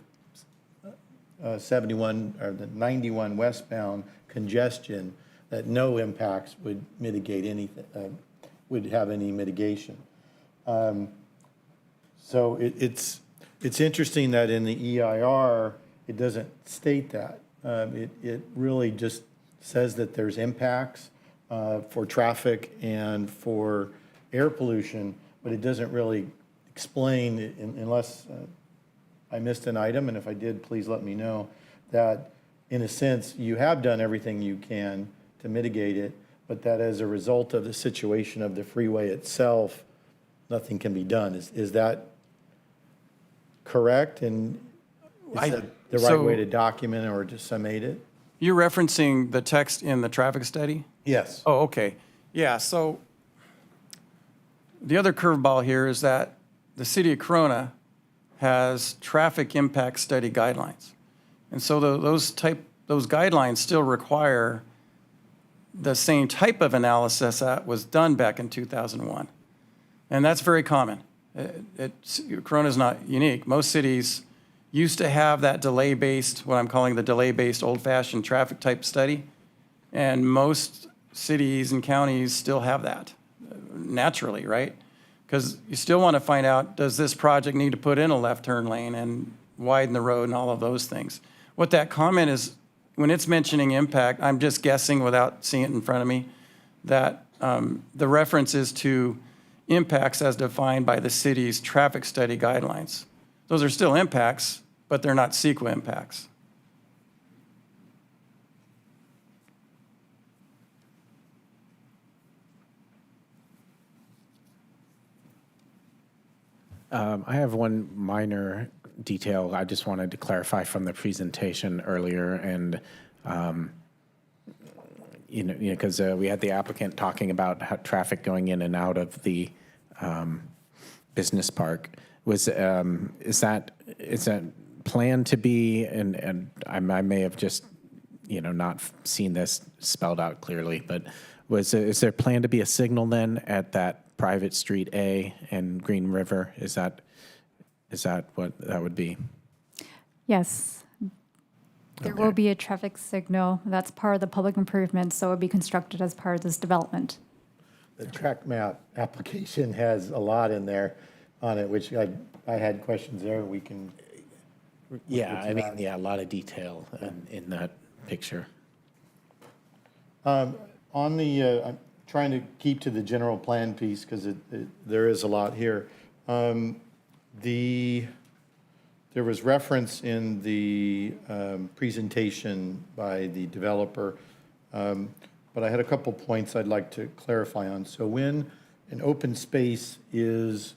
71 or the 91 westbound congestion, that no impacts would mitigate anything, would have any mitigation. So it's It's interesting that in the EIR, it doesn't state that. It really just says that there's impacts for traffic and for air pollution, but it doesn't really explain, unless I missed an item, and if I did, please let me know, that in a sense, you have done everything you can to mitigate it, but that as a result of the situation of the freeway itself, nothing can be done. Is that correct? And is that the right so- way to document or to summate it? You're referencing the text in the traffic study? Yes. Oh, okay. Yeah, so the other curveball here is that the city of Corona has traffic impact study guidelines. And so those guidelines still require the same type of analysis that was done back in 2001. And that's very common. Corona's not unique. Most cities used to have that delay-based, what I'm calling the delay-based old-fashioned traffic type study. And most cities and counties still have that naturally, right? Because you still want to find out, does this project need to put in a left turn lane and widen the road and all of those things? What that comment is, when it's mentioning impact, I'm just guessing without seeing it in front of me, that the reference is to impacts as defined by the city's traffic study guidelines. Those are still impacts, but they're not CEQA impacts. I have one minor detail I just wanted to clarify from the presentation earlier, and because we had the applicant talking about how traffic going in and out of the business park. Is that planned to be? And I may have just not seen this spelled out clearly, but is there planned to be a signal then at that private street A and Green River? Is that what that would be? Yes. There will be a traffic signal. That's part of the public improvement, so it would be constructed as part of this development. The track map application has a lot in there on it, which I had questions there. We can. Yeah, I mean, a lot of detail in that picture. On the, I'm trying to keep to the general plan piece because there is a lot here. There was reference in the presentation by the developer, but I had a couple points I'd like to clarify on. So when an open space is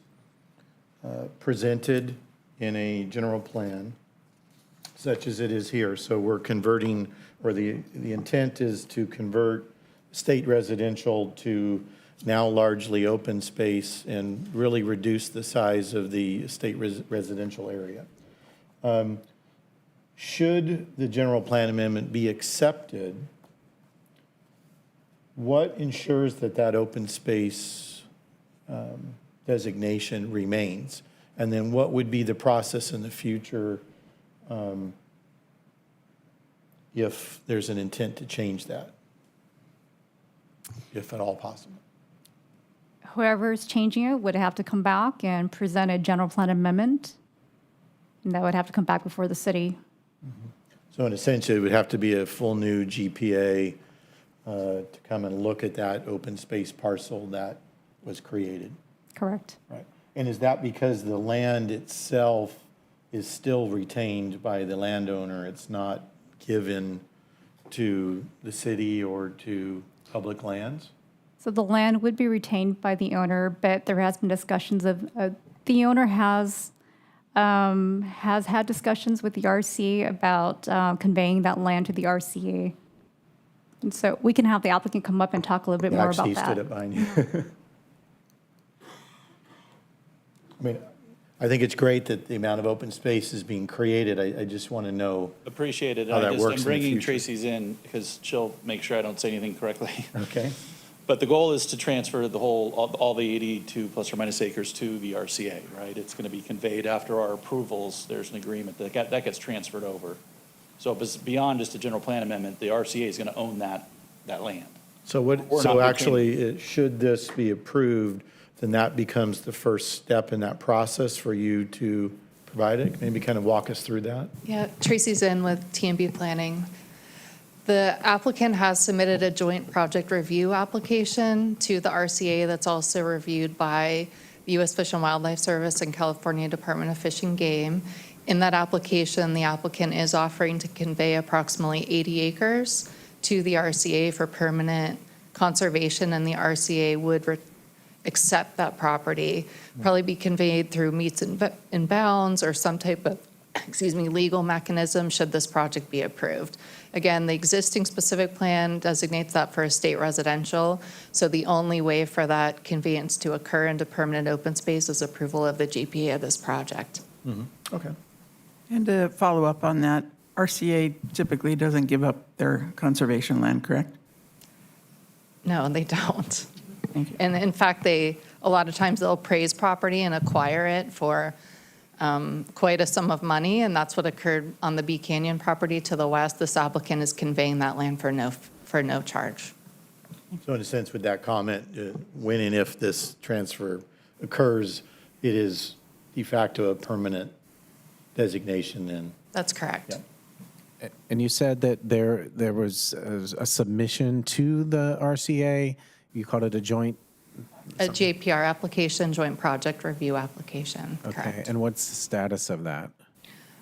presented in a general plan, such as it is here, so we're converting, or the intent is to convert state residential to now largely open space and really reduce the size of the state residential area. Should the general plan amendment be accepted, what ensures that that open space designation remains? And then what would be the process in the future if there's an intent to change that, if at all possible? Whoever's changing it would have to come back and present a general plan amendment, and that would have to come back before the city. So in essentially, it would have to be a full new GPA to come and look at that open space parcel that was created. Correct. Right. And is that because the land itself is still retained by the landowner? It's not given to the city or to public lands? So the land would be retained by the owner, but there has been discussions of, the owner has had discussions with the RC about conveying that land to the RCA. And so we can have the applicant come up and talk a little bit more about Actually stood that. up behind you. I mean, I think it's great that the amount of open space is being created. I just want to know. Appreciate it. How that works in I'm the bringing future. Tracy's in because she'll make sure I don't say anything correctly. Okay. But the goal is to transfer the whole, all the 82 plus or minus acres to the RCA, right? It's going to be conveyed after our approvals. There's an agreement that gets transferred over. So if it's beyond just a general plan amendment, the RCA is going to own that land. So We're so not actually, should this be approved, then that becomes the first step in that process for you to provide it? Maybe kind of walk us through that? Yeah, Tracy Zinn with TMB Planning. The applicant has submitted a joint project review application to the RCA that's also reviewed by the U.S. Fish and Wildlife Service and California Department of Fish and Game. In that application, the applicant is offering to convey approximately 80 acres to the RCA for permanent conservation, and the RCA would accept that property, probably be conveyed through meets and bounds or some type of, legal mechanism should this project be approved. Again, the existing specific plan designates that for a state residential, so the only way for that conveyance to occur into permanent open space is approval of the GPA of this project. Okay. And to follow up on that, RCA typically doesn't give up their conservation land, correct? No, they don't. Thank you. And in fact, a lot of times they'll appraise property and acquire it for quite a sum of money, and that's what occurred on the Bee Canyon property to the west. This applicant is conveying that land for no charge. So in a sense, with that comment, when and if this transfer occurs, it is de facto a permanent designation then? That's correct. Yeah. And you said that there was a submission to the RCA. You called it a joint? A JPR application, joint project review application, Okay, correct. and what's the status of that?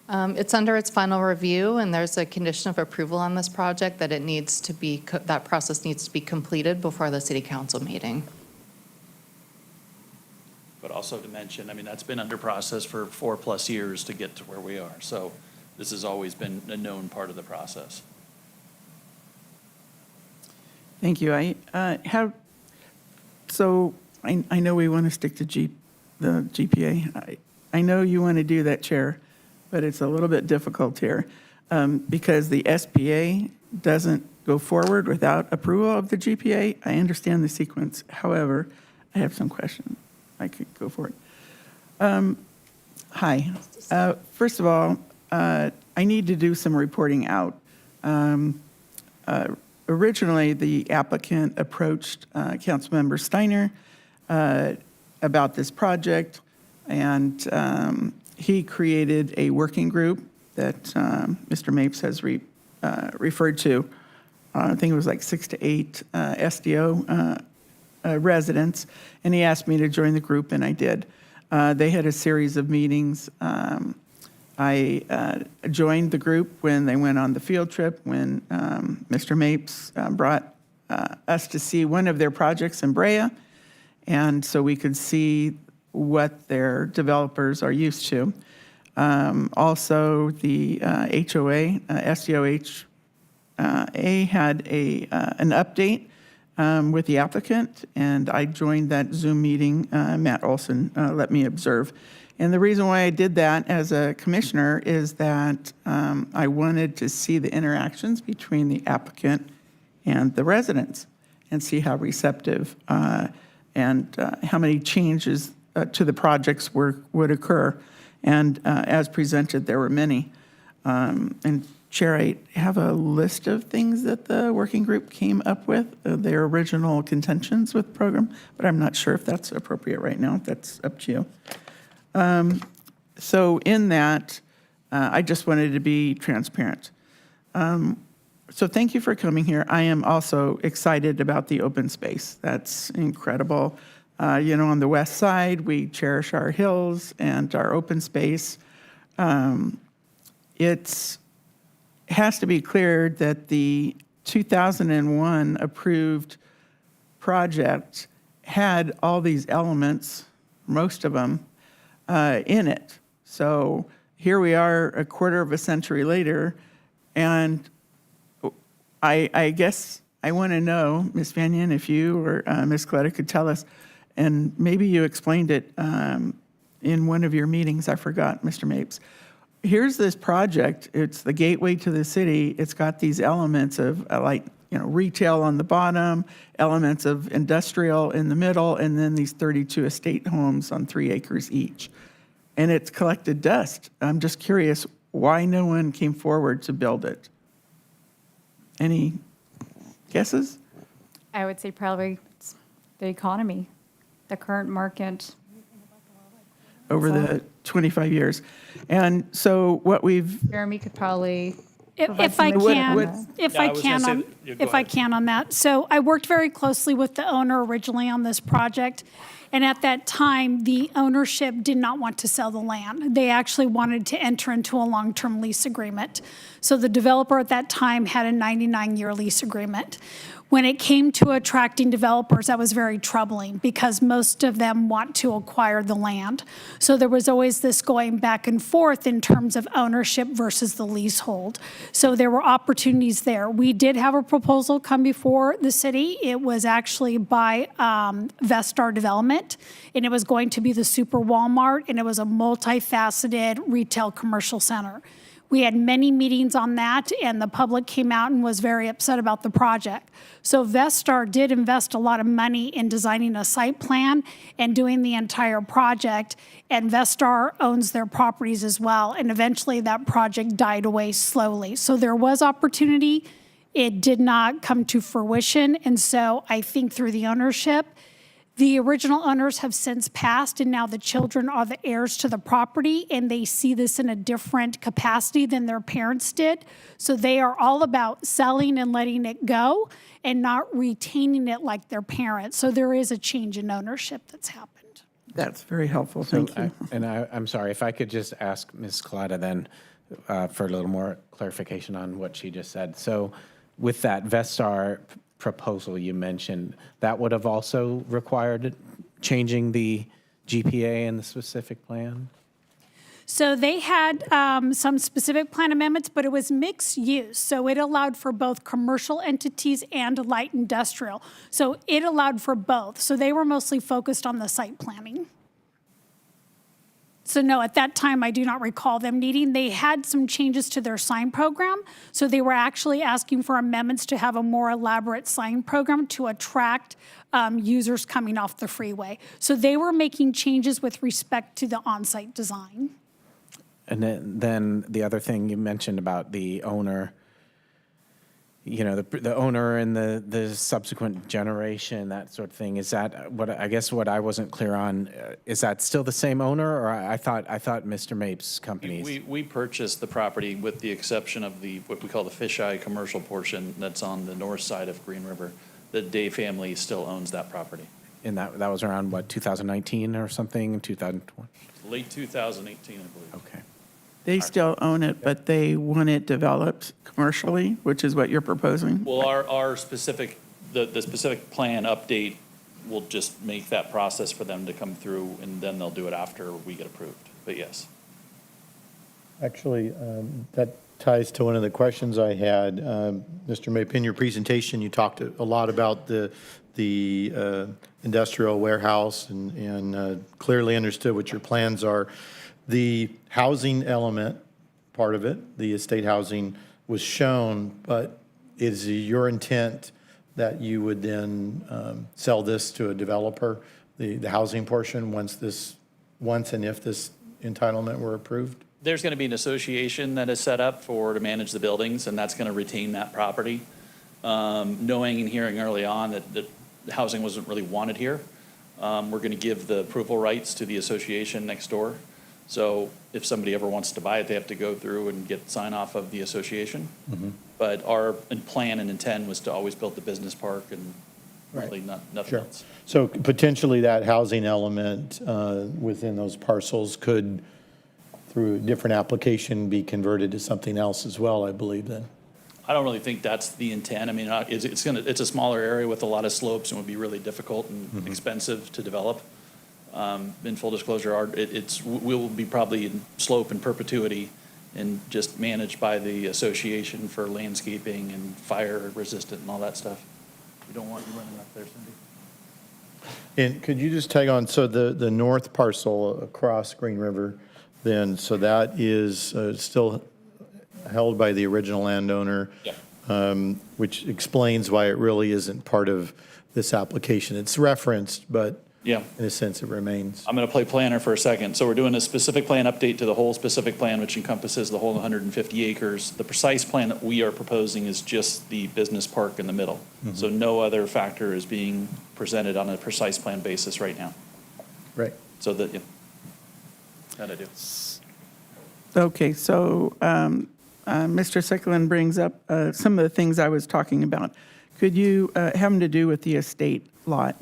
It's under its final review, and there's a condition of approval on this project that it needs to be, that process needs to be completed before the city council meeting. But also to mention, I mean, that's been under process for 4+ years to get to where we are. So this has always been a known part of the process. Thank you. I know we want to stick to the GPA. I know you want to do that, Chair, but it's a little bit difficult here because the SPA doesn't go forward without approval of the GPA. I understand the sequence. However, I have some questions. I could go for it. Hi. First of all, I need to do some reporting out. Originally, the applicant approached Councilmember Steiner about this project, and he created a working group that Mr. Mapes has referred to. I think it was like 6 to 8 SDO residents, and he asked me to join the group, and I did. They had a series of meetings. I joined the group when they went on the field trip, when Mr. Mapes brought us to see one of their projects in Brea, and so we could see what their developers are used to. Also, the HOA, SDOH, had an update with the applicant, and I joined that Zoom meeting. Matt Olson let me observe. And the reason why I did that as a commissioner is that I wanted to see the interactions between the applicant and the residents and see how receptive and how many changes to the projects would occur. And as presented, there were many. And Chair, I have a list of things that the working group came up with, their original contentions with the program, but I'm not sure if that's appropriate right now. That's up to you. So in that, I just wanted to be transparent. So thank you for coming here. I am also excited about the open space. That's incredible. On the west side, we cherish our hills and our open space. It has to be cleared that the 2001 approved project had all these elements, most of them, in it. So here we are a quarter of a century later, and I guess I want to know, Ms. Vanyan, if you or Ms. Coletta could tell us, and maybe you explained it in one of your meetings, I forgot, Mr. Mapes. Here's this project, it's the gateway to the city. It's got these elements of retail on the bottom, elements of industrial in the middle, and then these 32 estate homes on 3 acres each. And it's collected dust. I'm just curious why no one came forward to build it. Any guesses? I would say probably it's the economy, the current market. over the 25 years. And so what we've, Jeremy could probably, If I Would- can, would- if Yeah, I I was can, gonna on- say that- yeah, go if I ahead. can on that. So I worked very closely with the owner originally on this project. And at that time, the ownership did not want to sell the land. They actually wanted to enter into a long-term lease agreement. So the developer at that time had a 99-year lease agreement. When it came to attracting developers, that was very troubling because most of them want to acquire the land. So there was always this going back and forth in terms of ownership versus the leasehold. So there were opportunities there. We did have a proposal come before the city. It was actually by Vestar Development, and it was going to be the Super Walmart, and it was a multifaceted retail commercial center. We had many meetings on that, and the public came out and was very upset about the project. So Vestar did invest a lot of money in designing a site plan and doing the entire project, and Vestar owns their properties as well, and eventually that project died away slowly. So there was opportunity. It did not come to fruition, and so I think through the ownership, the original owners have since passed, and now the children are the heirs to the property, and they see this in a different capacity than their parents did. So they are all about selling and letting it go and not retaining it like their parents. So there is a change in ownership that's happened. that's very helpful, So thank you. I'm sorry, if I could just ask Ms. Collada then for a little more clarification on what she just said. So with that Vestar proposal you mentioned, that would have also required changing the GPA and the specific plan? So they had some specific plan amendments, but it was mixed use. So it allowed for both commercial entities and light industrial. So it allowed for both. So they were mostly focused on the site planning. So no, at that time, I do not recall them needing. They had some changes to their sign program. So they were actually asking for amendments to have a more elaborate sign program to attract users coming off the freeway. So they were making changes with respect to the on-site design. And then the other thing you mentioned about the owner, you know, the owner and the subsequent generation, that sort of thing. Is that what, I guess what I wasn't clear on, is that still the same owner? Or I thought Mr. Mapes' company. We purchased the property with the exception of what we call the fisheye commercial portion that's on the north side of Green River. The Day family still owns that property. And that was around, what, 2019 or something, 2020? Late 2018, I believe. Okay. They still own it, but they want it developed commercially, which is what you're proposing? Well, our specific, the specific plan update will just make that process for them to come through, and then they'll do it after we get approved. But yes. Actually, that ties to one of the questions I had. Mr. Mape, in your presentation, you talked a lot about the industrial warehouse and clearly understood what your plans are. The housing element, part of it, the estate housing was shown, but is your intent that you would then sell this to a developer, the housing portion, once and if this entitlement were approved? There's going to be an association that is set up to manage the buildings, and that's going to retain that property. Knowing and hearing early on that housing wasn't really wanted here, we're going to give the approval rights to the association next door. So if somebody ever wants to buy it, they have to go through and get sign off of the association. But our plan and intent was to always build the business park and really nothing Sure. else. So potentially that housing element within those parcels could, through a different application, be converted to something else as well, I believe then. I don't really think that's the intent. I mean, it's a smaller area with a lot of slopes and would be really difficult and expensive to develop. In full disclosure, we'll be probably in slope in perpetuity and just managed by the association for landscaping and fire resistant and all that stuff. We don't want you running up there, Cindy. And could you just tag on, so the north parcel across Green River, then, so that is still held by the original landowner? Yeah. Which explains why it really isn't part of this application. It's referenced, but Yeah. in a sense, it remains. I'm going to play planner for a second. So we're doing a specific plan update to the whole specific plan, which encompasses the whole 150 acres. The precise plan that we are proposing is just the business park in the middle. So no other factor is being presented on a precise plan basis right now. Right. So that, yeah. That I do. Okay, so Mr. Sicklin brings up some of the things I was talking about. Could you, having to do with the estate lot,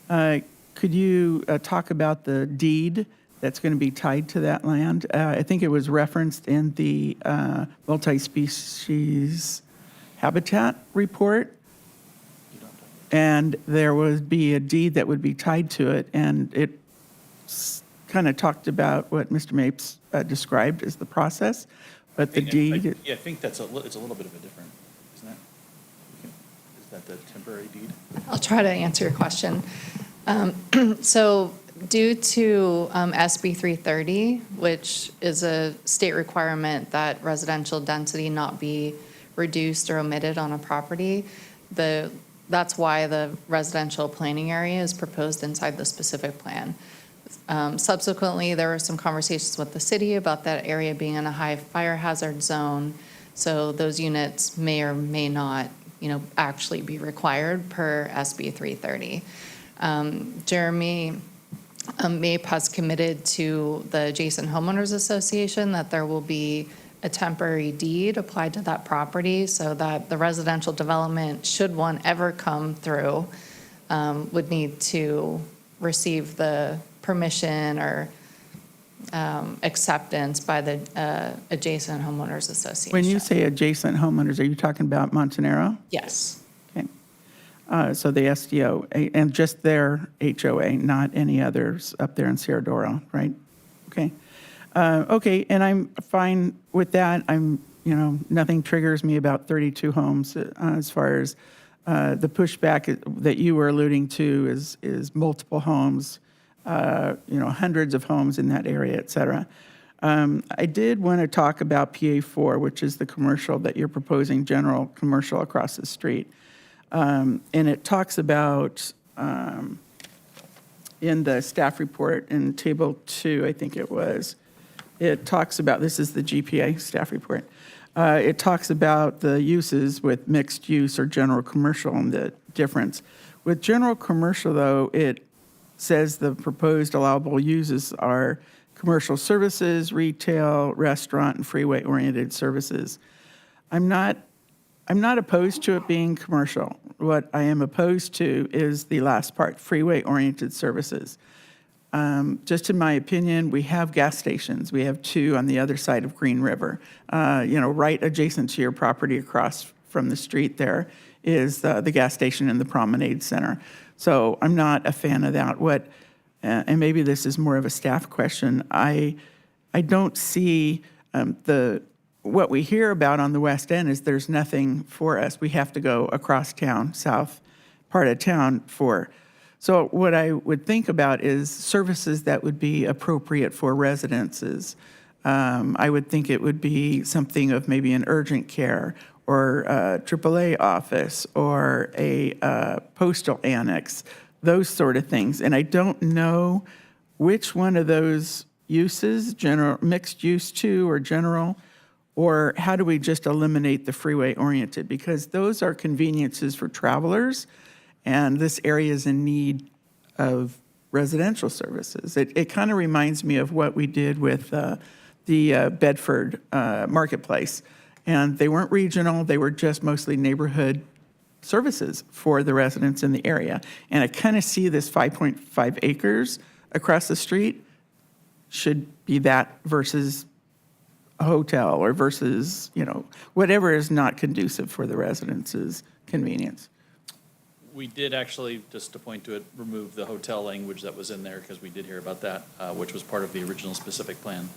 could you talk about the deed that's going to be tied to that land? I think it was referenced in the multi-species habitat report. And there would be a deed that would be tied to it, and it kind of talked about what Mr. Mapes described as the process, but the deed, Yeah, I think it's a little bit of a different, isn't it? Is that the temporary deed? I'll try to answer your question. So due to SB 330, which is a state requirement that residential density not be reduced or omitted on a property, that's why the residential planning area is proposed inside the specific plan. Subsequently, there were some conversations with the city about that area being in a high fire hazard zone. So those units may or may not, actually be required per SB 330. Jeremy Mape has committed to the Adjacent Homeowners Association that there will be a temporary deed applied to that property so that the residential development, should one ever come through, would need to receive the permission or acceptance by the Adjacent Homeowners Association. when you say adjacent homeowners, are you talking about Montanaro? Yes. Okay. So the SDO, and just their HOA, not any others up there in Cerro Doro, right? Okay. Okay, and I'm fine with that. Nothing triggers me about 32 homes as far as the pushback that you were alluding to is multiple homes, hundreds of homes in that area, et cetera. I did want to talk about PA4, which is the commercial that you're proposing, general commercial across the street. And it talks about, in the staff report in table 2, I think it was, it talks about, this is the GPA staff report, it talks about the uses with mixed use or general commercial and the difference. With general commercial, though, it says the proposed allowable uses are commercial services, retail, restaurant, and freeway-oriented services. I'm not opposed to it being commercial. What I am opposed to is the last part, freeway-oriented services. Just in my opinion, we have gas stations. We have 2 on the other side of Green River. Right adjacent to your property across from the street there is the gas station and the Promenade Center. So I'm not a fan of that. And maybe this is more of a staff question, I don't see what we hear about on the west end is there's nothing for us. We have to go across town, south part of town for. So what I would think about is services that would be appropriate for residences. I would think it would be something of maybe an urgent care or a AAA office or a postal annex, those sort of things. And I don't know which one of those uses, general, mixed use 2 or general, or how do we just eliminate the freeway-oriented? Because those are conveniences for travelers, and this area is in need of residential services. It kind of reminds me of what we did with the Bedford Marketplace. And they weren't regional, they were just mostly neighborhood services for the residents in the area. And I kind of see this 5.5 acres across the street should be that versus a hotel or versus, whatever is not conducive for the residents' convenience. We did actually, just to point to it, remove the hotel language that was in there because we did hear about that, which was part of the original specific plan.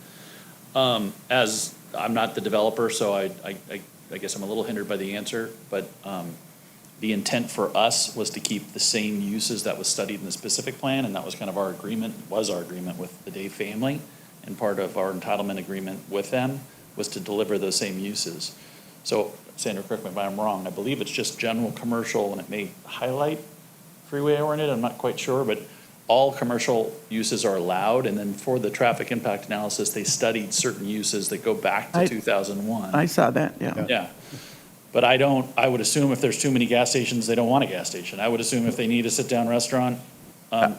As I'm not the developer, so I guess I'm a little hindered by the answer, but the intent for us was to keep the same uses that was studied in the specific plan, and that was kind of our agreement with the Day family, and part of our entitlement agreement with them was to deliver those same uses. So, Sandra, correct me if I'm wrong, I believe it's just general commercial, and it may highlight freeway-oriented, I'm not quite sure, but all commercial uses are allowed, and then for the traffic impact analysis, they studied certain uses that go back to 2001. I saw that, yeah. Yeah, but I would assume if there's too many gas stations, they don't want a gas station. I would assume if they need a sit-down restaurant, I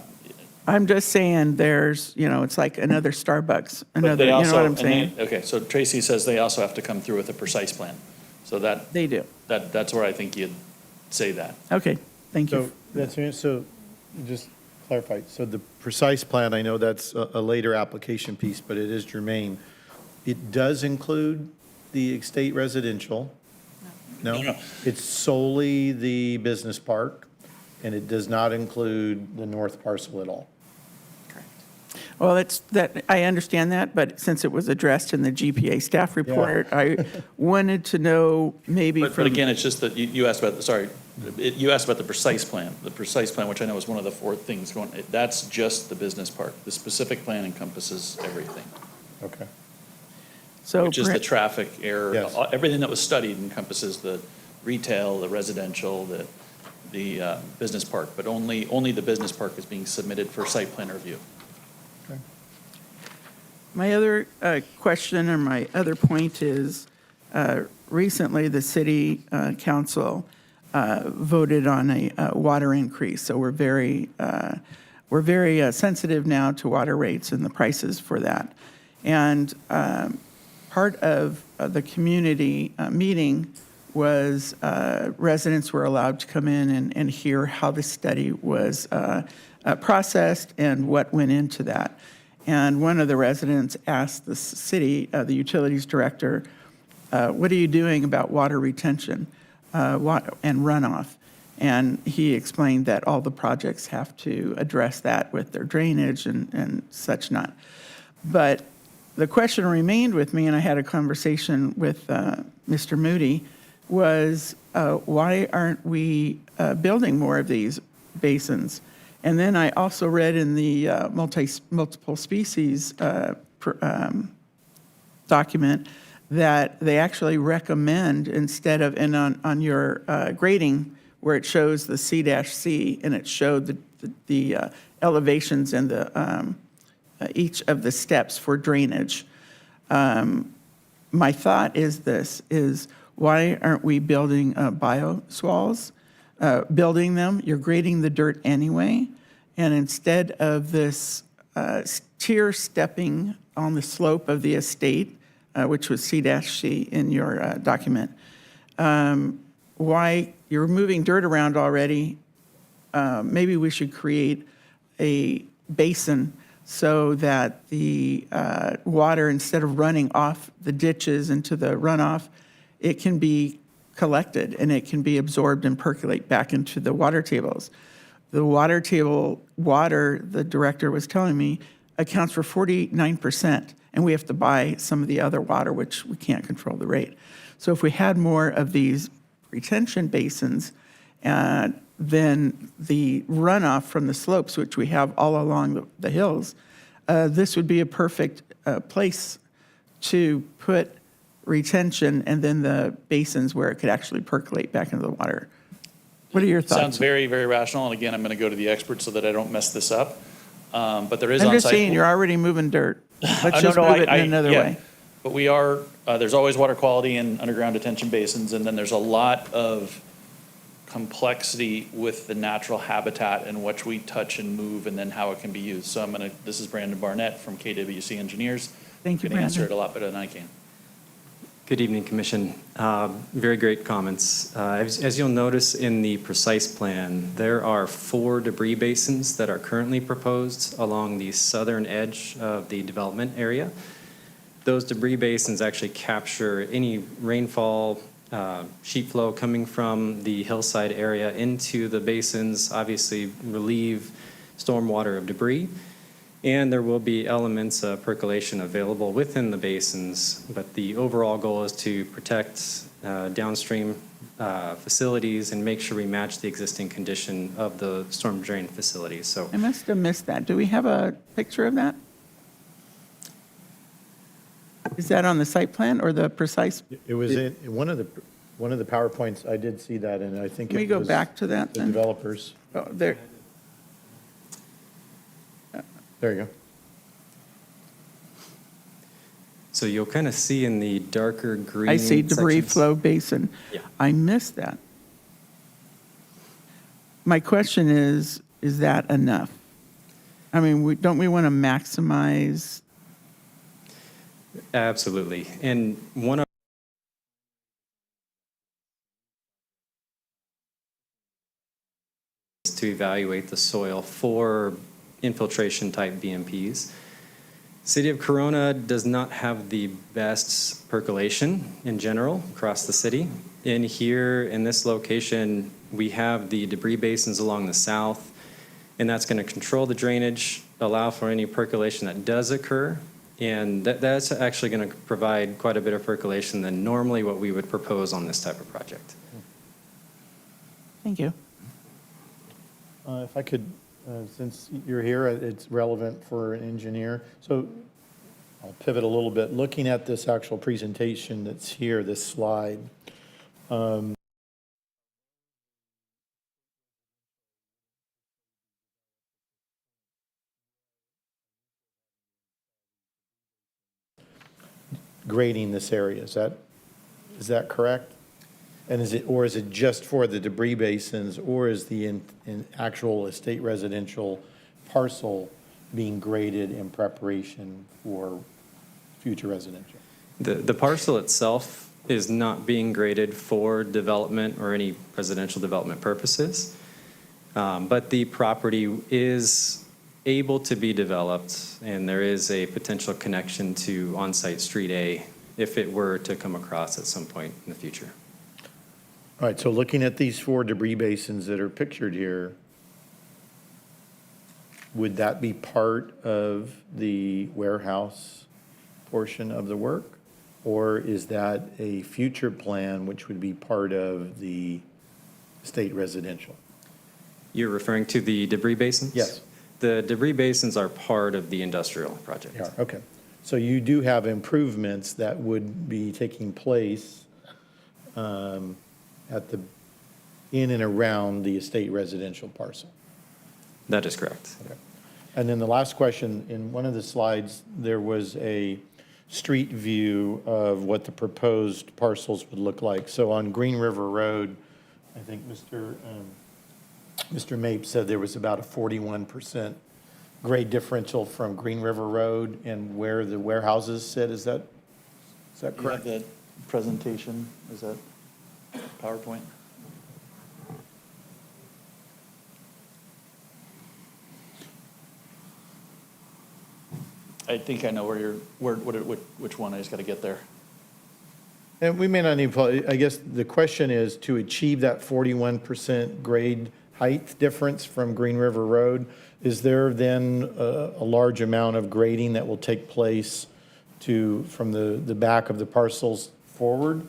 I'm just saying there's, it's like another Starbucks, But another, they you know also, what I'm and saying? okay, so Tracy says they also have to come through with a precise plan. So They do. that's where I think you'd say that. Okay, thank So you. so just clarify, so the precise plan, I know that's a later application piece, but it is germane. It does include the estate residential? No? No. It's solely the business park, and it does not include the north parcel at all? Well, I understand that, but since it was addressed in the GPA staff report, I wanted to know maybe But from. again, it's just that you asked about, you asked about the precise plan. The precise plan, which I know is one of the four things going, that's just the business park. The specific plan encompasses everything, Okay. So which is the perha- traffic error. Yes. Everything that was studied encompasses the retail, the residential, the business park, but only the business park is being submitted for site plan review. My other question or my other point is, recently, the city council voted on a water increase. So we're very sensitive now to water rates and the prices for that. And part of the community meeting was residents were allowed to come in and hear how the study was processed and what went into that. And one of the residents asked the city, the utilities director, what are you doing about water retention and runoff? And he explained that all the projects have to address that with their drainage and such not. But the question remained with me, and I had a conversation with Mr. Moody, was why aren't we building more of these basins? And then I also read in the multiple species document that they actually recommend, instead of, and on your grading where it shows the C-C and it showed the elevations and the each of the steps for drainage. My thought is this, is why aren't we building bioswales? Building them, you're grading the dirt anyway, and instead of this tier stepping on the slope of the estate, which was C-C in your document, why you're moving dirt around already, maybe we should create a basin so that the water, instead of running off the ditches into the runoff, it can be collected and it can be absorbed and percolate back into the water tables. The water table water, the director was telling me, accounts for 49%, and we have to buy some of the other water, which we can't control the rate. So if we had more of these retention basins, then the runoff from the slopes, which we have all along the hills, this would be a perfect place to put retention and then the basins where it could actually percolate back into the water. What are your thoughts? Sounds very, very rational, and again, I'm going to go to the experts so that I don't mess this up. But there is I'm on-site. just saying, you're already moving dirt. Let's No, just no, move it in another yeah. way. But we are, there's always water quality in underground detention basins, and then there's a lot of complexity with the natural habitat in which we touch and move, and then how it can be used. So this is Brandon Barnett from KWC Engineers. Thank you, Can answer it Brandon. a lot better than I can. Good evening, Commission. Very great comments. As you'll notice in the precise plan, there are 4 debris basins that are currently proposed along the southern edge of the development area. Those debris basins actually capture any rainfall, sheet flow coming from the hillside area into the basins, obviously relieve stormwater of debris. And there will be elements of percolation available within the basins, but the overall goal is to protect downstream facilities and make sure we match the existing condition of the storm drain facilities. So I must have missed that. Do we have a picture of that? Is that on the site plan or the precise? It was in one of the PowerPoints, I did see that, and I think it Let was. me go back to that The then. developers. Oh, there. There you go. So you'll kind of see in the darker green I see debris sections- flow basin. Yeah. I missed that. My question is that enough? I mean, don't we want to maximize? Absolutely. And one of is to evaluate the soil for infiltration type BMPs. City of Corona does not have the best percolation in general across the city. In here, in this location, we have the debris basins along the south, and that's going to control the drainage, allow for any percolation that does occur, and that's actually going to provide quite a bit of percolation than normally what we would propose on this type of project. Thank you. If I could, since you're here, it's relevant for an engineer. So I'll pivot a little bit. Looking at this actual presentation that's here, this slide, grading this area, is that correct? And is it just for the debris basins, or is the in actual estate residential parcel being graded in preparation for future residential? The parcel itself is not being graded for development or any residential development purposes, but the property is able to be developed, and there is a potential connection to on-site Street A if it were to come across at some point in the future. All right, so looking at these 4 debris basins that are pictured here, would that be part of the warehouse portion of the work? Or is that a future plan which would be part of the state residential? You're referring to the debris basins? Yes. The debris basins are part of the industrial project. They are, okay. So you do have improvements that would be taking place in and around the estate residential parcel? That is correct. Okay. And then the last question, in one of the slides, there was a street view of what the proposed parcels would look like. So on Green River Road, I think Mr. Mapes said there was about a 41% grade differential from Green River Road and where the warehouses sit. Is that You have correct? that presentation, is that PowerPoint? I think I know which one, I just got to get there. And we may not need, I guess the question is, to achieve that 41% grade height difference from Green River Road, is there then a large amount of grading that will take place from the back of the parcels forward?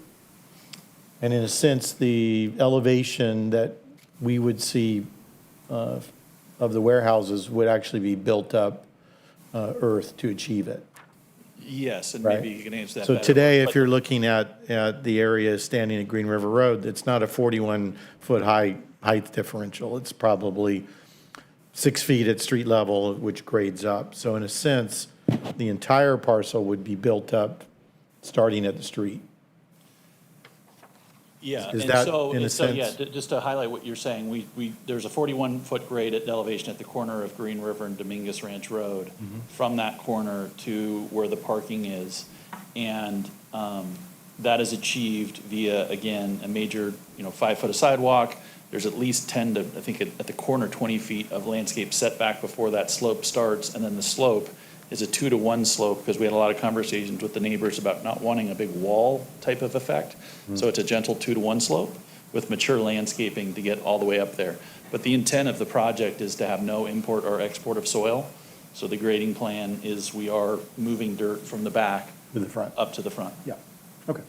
And in a sense, the elevation that we would see of the warehouses would actually be built up earth to achieve it. Yes, and Right. maybe you can answer that So better. today, if But you're looking at the area standing at Green River Road, it's not a 41-foot height differential. It's probably 6 feet at street level, which grades up. So in a sense, the entire parcel would be built up starting at the street. Yeah, Is and that, so, in a sense- just to highlight what you're saying, there's a 41-foot grade at elevation at the corner of Green River and Dominguez Ranch Road, Mm-hmm. from that corner to where the parking is. And that is achieved via, again, a major, 5-foot of sidewalk. There's at least 10 to, I think, at the corner, 20 feet of landscape setback before that slope starts. And then the slope is a 2-to-1 slope, because we had a lot of conversations with the neighbors about not wanting a big wall type of effect. So it's a gentle 2-to-1 slope with mature landscaping to get all the way up there. But the intent of the project is to have no import or export of soil. So the grading plan is we are moving dirt from the back To the front. up to the front. Yeah, okay.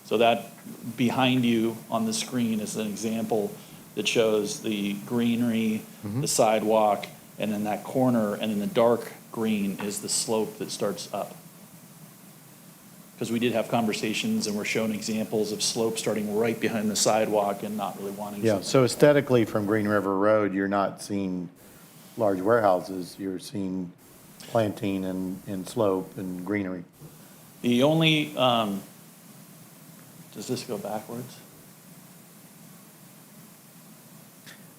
So that behind you on the screen is an example that shows the greenery, the sidewalk, and then that corner, and then the dark green is the slope that starts up. Because we did have conversations and we're showing examples of slope starting right behind the sidewalk and not really wanting. Yeah, something- so aesthetically, from Green River Road, you're not seeing large warehouses. You're seeing planting and slope and greenery. The only, does this go backwards?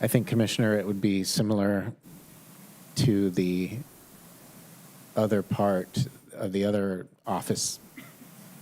I think, Commissioner, it would be similar to the other part of the other office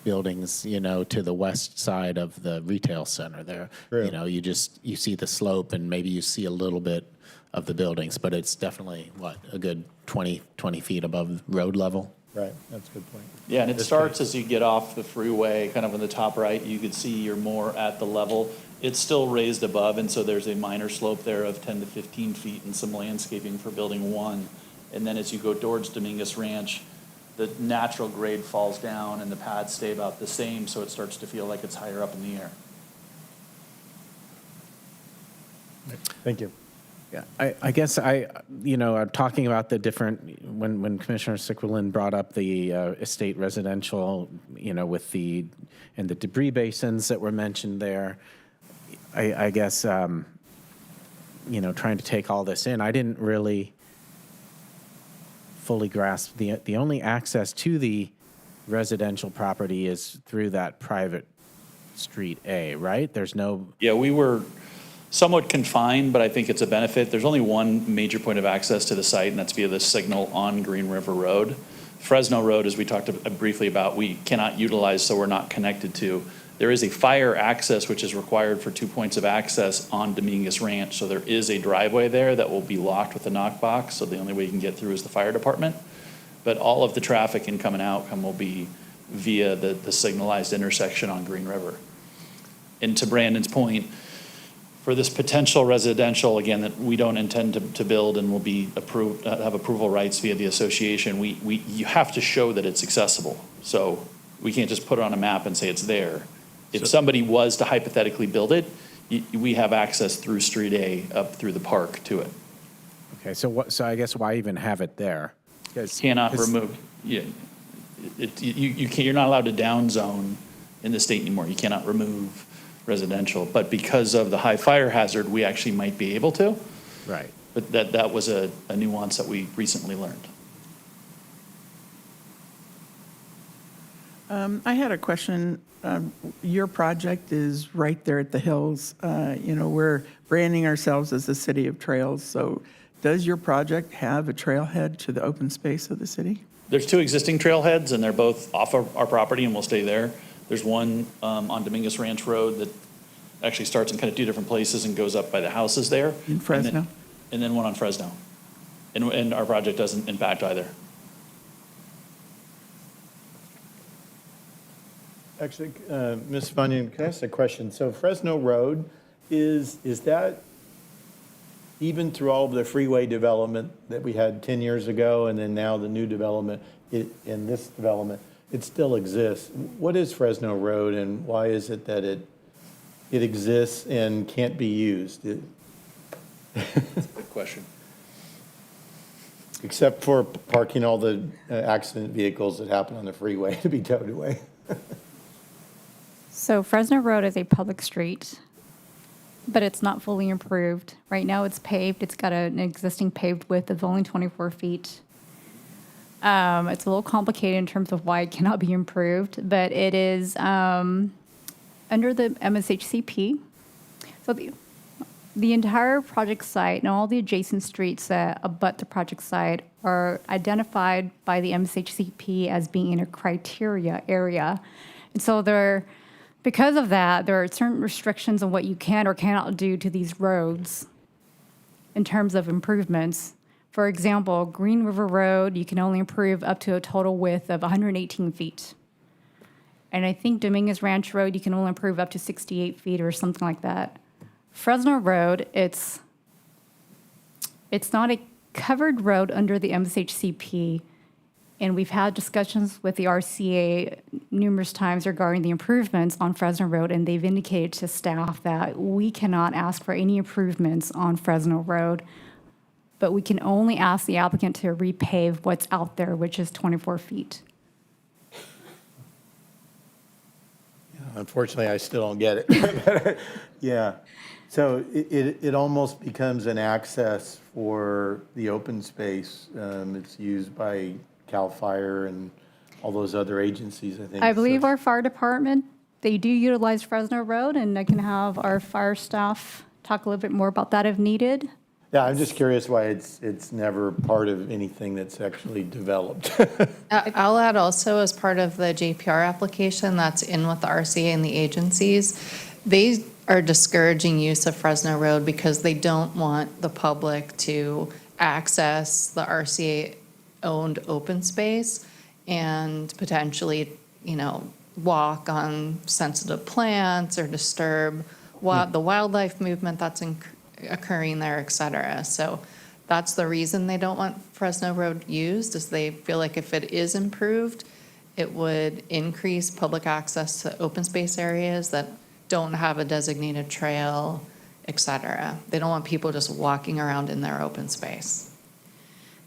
buildings, you know, to the west side of the retail center there. True. You know, you see the slope and maybe you see a little bit of the buildings, but it's definitely, a good 20 feet above road level? Right, that's a good point. Yeah, and it starts as you get off the freeway, kind of on the top right, you can see you're more at the level. It's still raised above, and so there's a minor slope there of 10 to 15 feet and some landscaping for building one. And then as you go towards Dominguez Ranch, the natural grade falls down and the pads stay about the same, so it starts to feel like it's higher up in the air. Thank you. Yeah, I guess I'm talking about the different, when Commissioner Siquelin brought up the estate residential, you know, with and the debris basins that were mentioned there, I guess, trying to take all this in, I didn't really fully grasp the only access to the residential property is through that private street A, right? There's no, Yeah, we were somewhat confined, but I think it's a benefit. There's only one major point of access to the site, and that's via the signal on Green River Road. Fresno Road, as we talked briefly about, we cannot utilize, so we're not connected to. There is a fire access, which is required for 2 points of access on Dominguez Ranch, so there is a driveway there that will be locked with a knockbox, so the only way you can get through is the fire department. But all of the traffic income and outcome will be via the signalized intersection on Green River. And to Brandon's point, for this potential residential, again, that we don't intend to build and will be approved, have approval rights via the association, you have to show that it's accessible. So we can't just put it on a map and say it's there. If somebody was to hypothetically build it, we have access through Street A up through the park to it. okay, so I guess why even have it there? Cannot remove, you're not allowed to downzone in the state anymore. You cannot remove residential, but because of the high fire hazard, we actually might be able to. Right. But that was a nuance that we recently learned. I had a question. Your project is right there at the hills. We're branding ourselves as the city of trails. So does your project have a trailhead to the open space of the city? There's two existing trailheads, and they're both off of our property and will stay there. There's one on Dominguez Ranch Road that actually starts in kind of two different places and goes up by the houses there. In Fresno? And then one on Fresno. And our project doesn't impact either. Actually, Ms. Funyon, can I ask a question? So Fresno Road, is that even through all of the freeway development that we had 10 years ago and then now the new development, in this development, it still exists? What is Fresno Road and why is it that it exists and can't be used? Good question. Except for parking all the accident vehicles that happen on the freeway to be towed away. So Fresno Road is a public street, but it's not fully improved. Right now it's paved. It's got an existing paved width of only 24 feet. It's a little complicated in terms of why it cannot be improved, but it is under the MSHCP. So the entire project site and all the adjacent streets that abut the project site are identified by the MSHCP as being in a criteria area. And so because of that, there are certain restrictions on what you can or cannot do to these roads in terms of improvements. For example, Green River Road, you can only improve up to a total width of 118 feet. And I think Dominguez Ranch Road, you can only improve up to 68 feet or something like that. Fresno Road, it's not a covered road under the MSHCP, and we've had discussions with the RCA numerous times regarding the improvements on Fresno Road, and they've indicated to staff that we cannot ask for any improvements on Fresno Road, but we can only ask the applicant to repave what's out there, which is 24 feet. Unfortunately, I still don't get it. Yeah. So it almost becomes an access for the open space. It's used by CAL FIRE and all those other agencies, I think. I believe our fire department, they do utilize Fresno Road, and I can have our fire staff talk a little bit more about that if needed. Yeah, I'm just curious why it's never part of anything that's actually developed. I'll add also, as part of the JPR application that's in with the RCA and the agencies, they are discouraging use of Fresno Road because they don't want the public to access the RCA-owned open space and potentially, walk on sensitive plants or disturb the wildlife movement that's occurring there, et cetera. So that's the reason they don't want Fresno Road used, is they feel like if it is improved, it would increase public access to open space areas that don't have a designated trail, et cetera. They don't want people just walking around in their open space.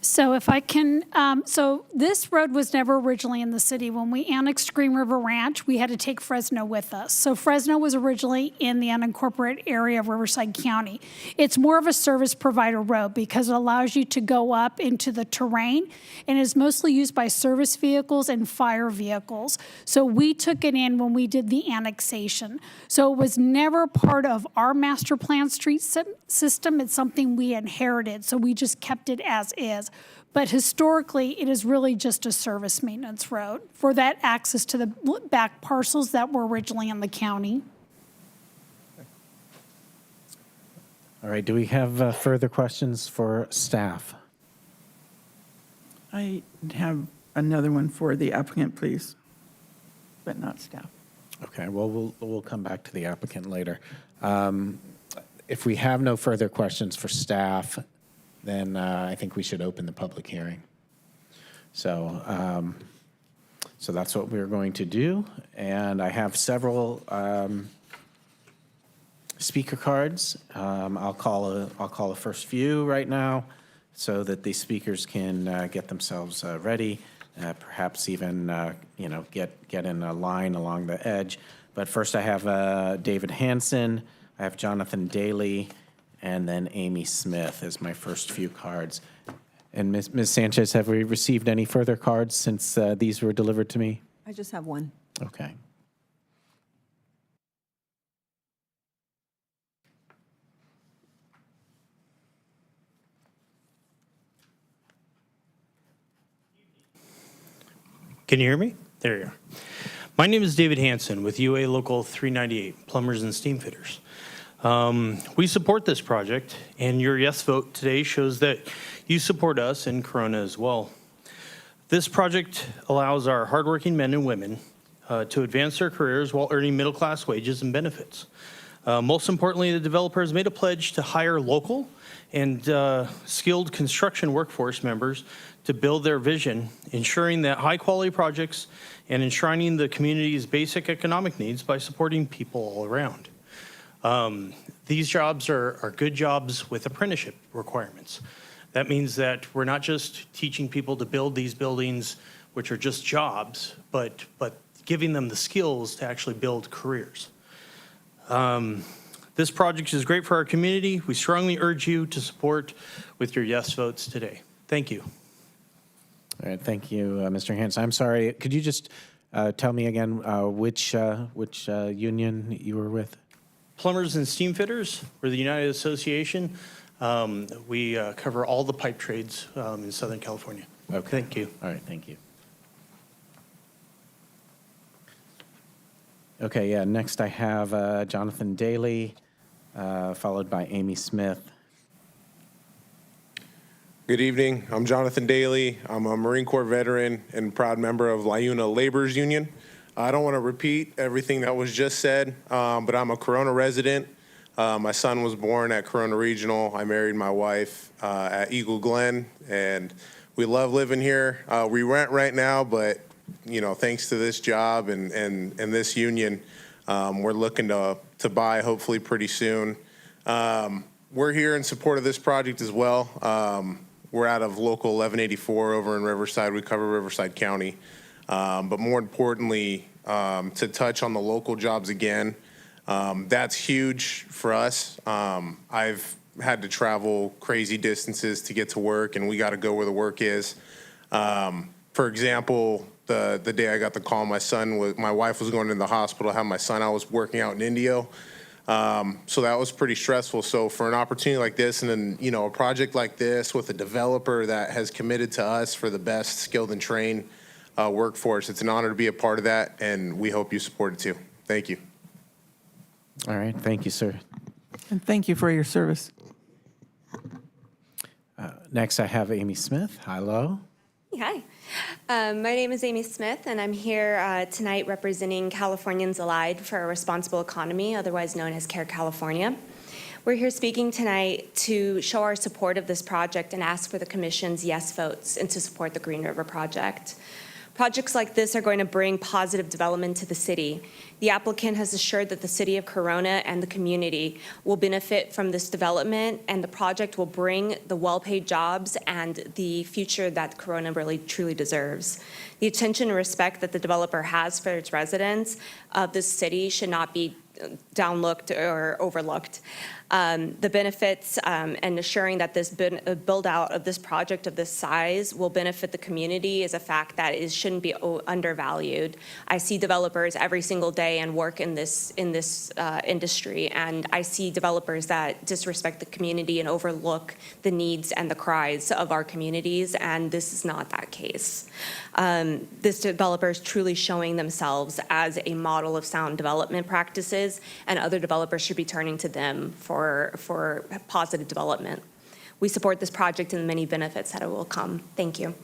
So if I can, so this road was never originally in the city. When we annexed Green River Ranch, we had to take Fresno with us. So Fresno was originally in the unincorporated area of Riverside County. It's more of a service provider road because it allows you to go up into the terrain and is mostly used by service vehicles and fire vehicles. So we took it in when we did the annexation. So it was never part of our master plan street system. It's something we inherited. So we just kept it as is. But historically, it is really just a service maintenance road for that access to the back parcels that were originally in the county. All right, do we have further questions for staff? I have another one for the applicant, please, but not staff. Okay, well, we'll come back to the applicant later. If we have no further questions for staff, then I think we should open the public hearing. So, so that's what we're going to do. And I have several speaker cards. I'll call a first few right now so that the speakers can get themselves ready, perhaps even get in a line along the edge. But first I have David Hansen, I have Jonathan Daly, and then Amy Smith as my first few cards. And Ms. Sanchez, have we received any further cards since these were delivered to me? I just have one. Okay. Can you hear me? There you are. My name is David Hansen with UA Local 398, Plumbers and Steam Fitters. We support this project, and your yes vote today shows that you support us and Corona as well. This project allows our hardworking men and women to advance their careers while earning middle-class wages and benefits. Most importantly, the developer has made a pledge to hire local and skilled construction workforce members to build their vision, ensuring that high-quality projects and enshrining the community's basic economic needs by supporting people all around. These jobs are good jobs with apprenticeship requirements. That means that we're not just teaching people to build these buildings, which are just jobs, but giving them the skills to actually build careers. This project is great for our community. We strongly urge you to support with your yes votes today. Thank you. All right, thank you, Mr. Hansen. I'm sorry, could you just tell me again which union you were with? Plumbers and Steam Fitters, we're the United Association. We cover all the pipe trades in Southern California. Okay. Thank you. All right, thank you. Okay, yeah, next I have Jonathan Daly, followed by Amy Smith. Good evening. I'm Jonathan Daly. I'm a Marine Corps veteran and proud member of LiUNA Laborers Union. I don't want to repeat everything that was just said, but I'm a Corona resident. My son was born at Corona Regional. I married my wife at Eagle Glen, and we love living here. We rent right now, but thanks to this job and this union, we're looking to buy hopefully pretty soon. We're here in support of this project as well. We're out of local 1184 over in Riverside. We cover Riverside County. But more importantly, to touch on the local jobs again, that's huge for us. I've had to travel crazy distances to get to work, and we got to go where the work is. For example, the day I got the call, my wife was going to the hospital to have my son. I was working out in Indio. So that was pretty stressful. So for an opportunity like this, and then, you know, a project like this with a developer that has committed to us for the best skilled and trained workforce, it's an honor to be a part of that, and we hope you support it too. Thank you. All right, thank you, sir. And thank you for your service. Next, I have Amy Smith. Hello. Hi, my name is Amy Smith, and I'm here tonight representing Californians Allied for a Responsible Economy, otherwise known as CARE California. We're here speaking tonight to show our support of this project and ask for the Commission's yes votes and to support the Green River project. Projects like this are going to bring positive development to the city. The applicant has assured that the city of Corona and the community will benefit from this development, and the project will bring the well-paid jobs and the future that Corona really truly deserves. The attention and respect that the developer has for its residents of this city should not be downlooked or overlooked. The benefits and assuring that this build out of this project of this size will benefit the community is a fact that shouldn't be undervalued. I see developers every single day and work in this industry, and I see developers that disrespect the community and overlook the needs and the cries of our communities, and this is not that case. This developer is truly showing themselves as a model of sound development practices, and other developers should be turning to them for positive development. We support this project and the many benefits that it will come. Thank you.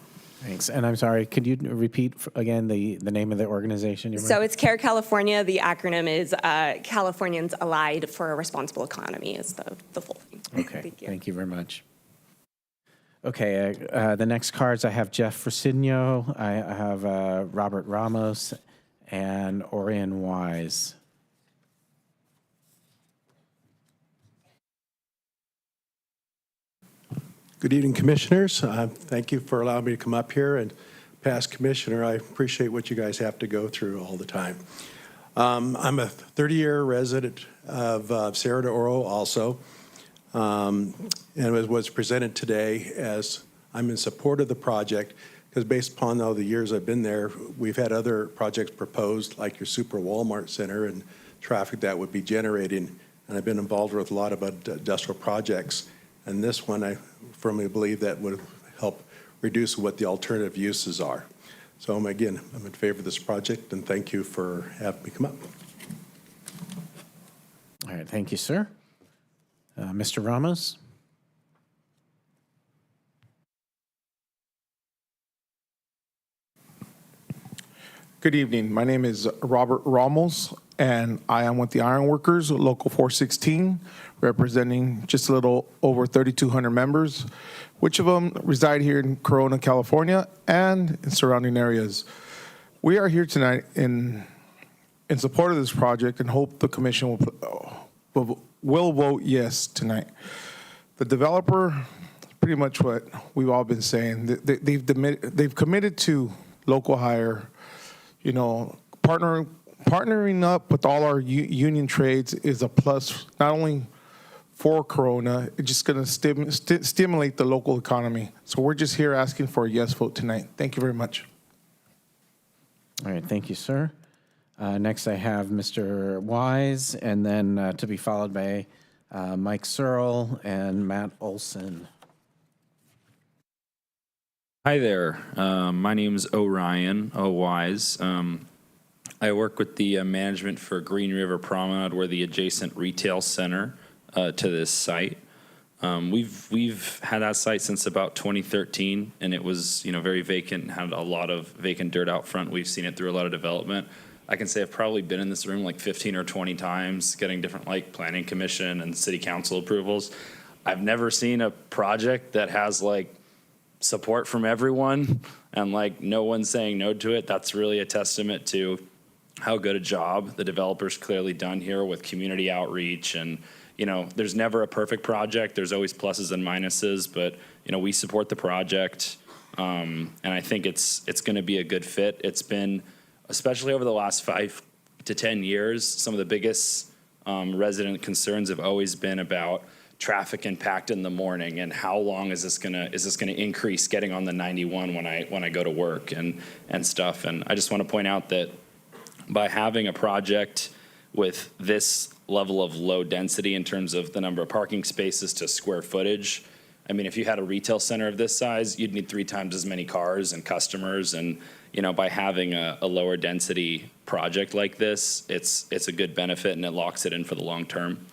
Thanks. And I'm sorry, could you repeat again the name of the organization you're So it's CARE California. The acronym is Californians Allied for a Responsible Economy is the full thing. Okay, thank you very much. Okay, the next cards, I have Jeff Frasigno, I have Robert Ramos, and Orion Wise. Good evening, Commissioners. Thank you for allowing me to come up here. And past Commissioner, I appreciate what you guys have to go through all the time. I'm a 30-year resident of Cerro de Oro also, and it was presented today as I'm in support of the project because based upon all the years I've been there, we've had other projects proposed like your Super Walmart Center and traffic that would be generating, and I've been involved with a lot of industrial projects. And this one, I firmly believe that would help reduce what the alternative uses are. So again, I'm in favor of this project, and thank you for having me come up. All right, thank you, sir. Mr. Ramos? Good evening. My name is Robert Ramos, and I am with the Ironworkers, Local 416, representing just a little over 3,200 members, which of them reside here in Corona, California, and in surrounding areas. We are here tonight in support of this project and hope the commission will vote yes tonight. The developer, pretty much what we've all been saying, they've committed to local hire. You know, partnering up with all our union trades is a plus, not only for Corona, it's just going to stimulate the local economy. So we're just here asking for a yes vote tonight. Thank you very much. All right, thank you, sir. Next, I have Mr. Wise, and then to be followed by Mike Searle and Matt Olson. Hi there. My name is Orion Wise. I work with the management for Green River Promenade. We're the adjacent retail center to this site. We've had that site since about 2013, and it was very vacant and had a lot of vacant dirt out front. We've seen it through a lot of development. I can say I've probably been in this room like 15 or 20 times, getting different like planning commission and city council approvals. I've never seen a project that has like support from everyone and like no one saying no to it. That's really a testament to how good a job the developer's clearly done here with community outreach. And there's never a perfect project. There's always pluses and minuses, but we support the project, and I think it's going to be a good fit. It's been, especially over the last 5 to 10 years, some of the biggest resident concerns have always been about traffic impact in the morning and how long is this gonna increase getting on the 91 when I go to work and stuff. And I just want to point out that by having a project with this level of low density in terms of the number of parking spaces to square footage. I mean, if you had a retail center of this size, you'd need 3 times as many cars and customers. And, you know, by having a lower density project like this, it's a good benefit and it locks it in for the long term.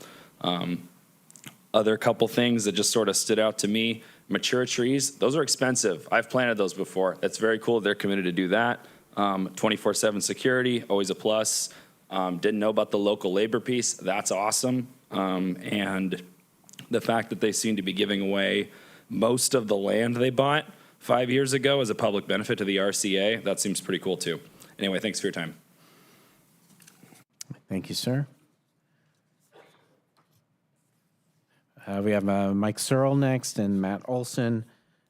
Other couple things that just sort of stood out to me, mature trees, those are expensive. I've planted those before. That's very cool. They're committed to do that. 24/7 security, always a plus. Didn't know about the local labor piece. That's awesome. And the fact that they seem to be giving away most of the land they bought 5 years ago as a public benefit to the RCA, that seems pretty cool too. Anyway, thanks for your time. Thank you, sir. We have Mike Searle next and Matt Olson,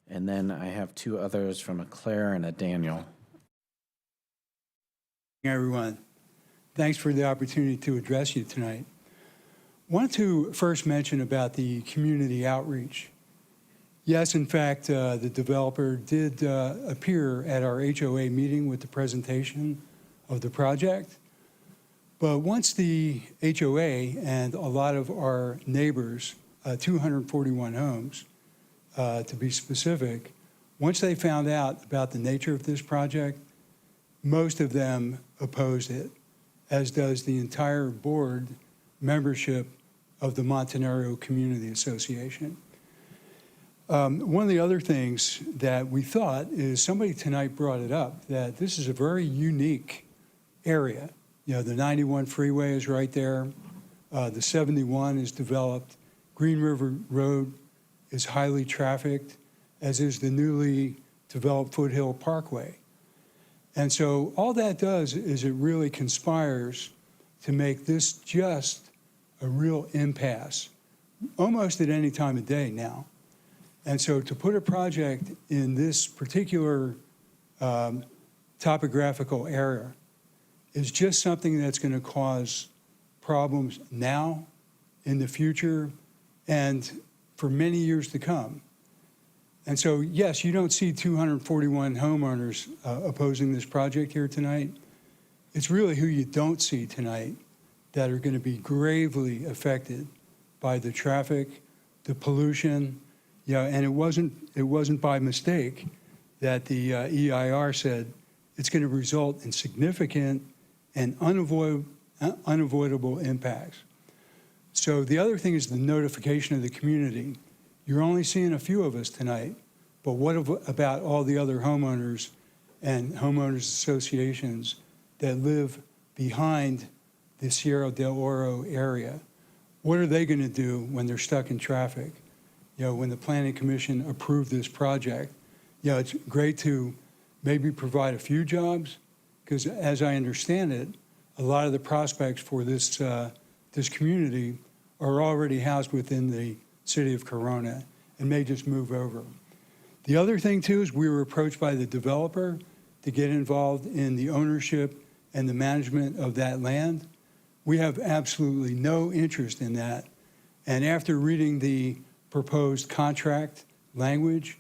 and then I have 2 others from a Claire and a Daniel. Everyone, thanks for the opportunity to address you tonight. Want to first mention about the community outreach. Yes, in fact, the developer did appear at our HOA meeting with the presentation of the project. But once the HOA and a lot of our neighbors, 241 homes to be specific, once they found out about the nature of this project, most of them opposed it, as does the entire board membership of the Montanaro Community Association. One of the other things that we thought is somebody tonight brought it up, that this is a very unique area. You know, the 91 freeway is right there. The 71 is developed. Green River Road is highly trafficked, as is the newly developed Foothill Parkway. And so all that does is it really conspires to make this just a real impasse, almost at any time of day now. And so to put a project in this particular topographical area is just something that's going to cause problems now, in the future, and for many years to come. And so, yes, you don't see 241 homeowners opposing this project here tonight. It's really who you don't see tonight that are going to be gravely affected by the traffic, the pollution, and it wasn't by mistake that the EIR said it's going to result in significant and unavoidable impacts. So the other thing is the notification of the community. You're only seeing a few of us tonight, but what about all the other homeowners and homeowners associations that live behind the Sierra del Oro area? What are they going to do when they're stuck in traffic? When the Planning Commission approved this project, it's great to maybe provide a few jobs, because as I understand it, a lot of the prospects for this community are already housed within the city of Corona and may just move over. The other thing too is we were approached by the developer to get involved in the ownership and the management of that land. We have absolutely no interest in that. And after reading the proposed contract language,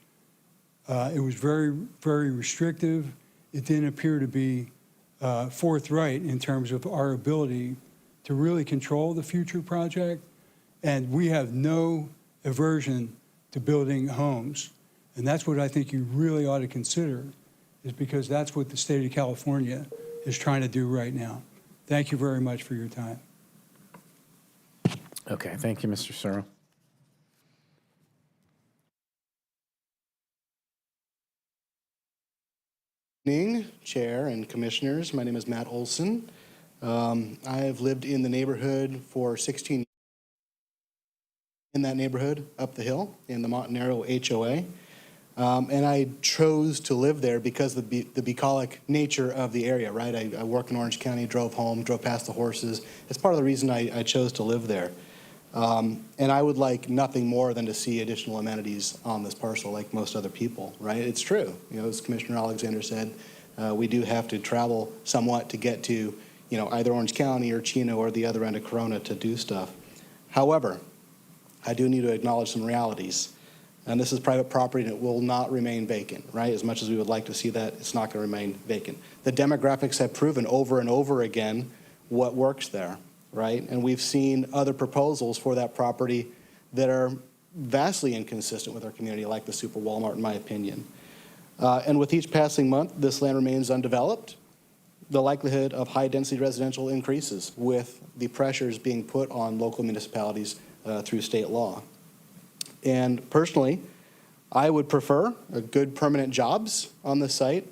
it was very, very restrictive. It didn't appear to be forthright in terms of our ability to really control the future project. And we have no aversion to building homes. And that's what I think you really ought to consider, is because that's what the state of California is trying to do right now. Thank you very much for your time. Okay, thank you, Mr. Searle. Good evening, Chair and Commissioners. My name is Matt Olson. I have lived in the neighborhood for 16 years. In that neighborhood, up the hill, in the Montanaro HOA. And I chose to live there because of the bucolic nature of the area, right? I work in Orange County, drove home, drove past the horses. It's part of the reason I chose to live there. And I would like nothing more than to see additional amenities on this parcel, like most other people, right? It's true. As Commissioner Alexander said, we do have to travel somewhat to get to, either Orange County or Chino or the other end of Corona to do stuff. However, I do need to acknowledge some realities. And this is private property and it will not remain vacant, right? As much as we would like to see that, it's not going to remain vacant. The demographics have proven over and over again what works there. right? And we've seen other proposals for that property that are vastly inconsistent with our community, like the Super Walmart, in my opinion. And with each passing month, this land remains undeveloped. The likelihood of high-density residential increases with the pressures being put on local municipalities through state law. And personally, I would prefer good permanent jobs on the site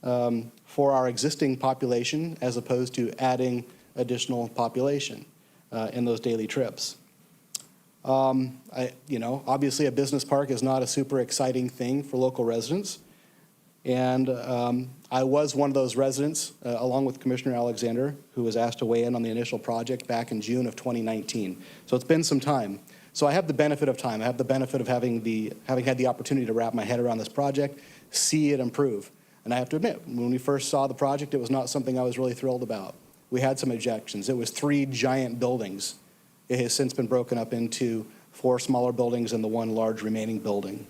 for our existing population as opposed to adding additional population in those daily trips. Obviously a business park is not a super exciting thing for local residents. And I was one of those residents, along with Commissioner Alexander, who was asked to weigh in on the initial project back in June of 2019. So it's been some time. So I have the benefit of time. I have the benefit of having had the opportunity to wrap my head around this project, see it improve. And I have to admit, when we first saw the project, it was not something I was really thrilled about. We had some objections. It was 3 giant buildings. It has since been broken up into 4 smaller buildings and the 1 large remaining building.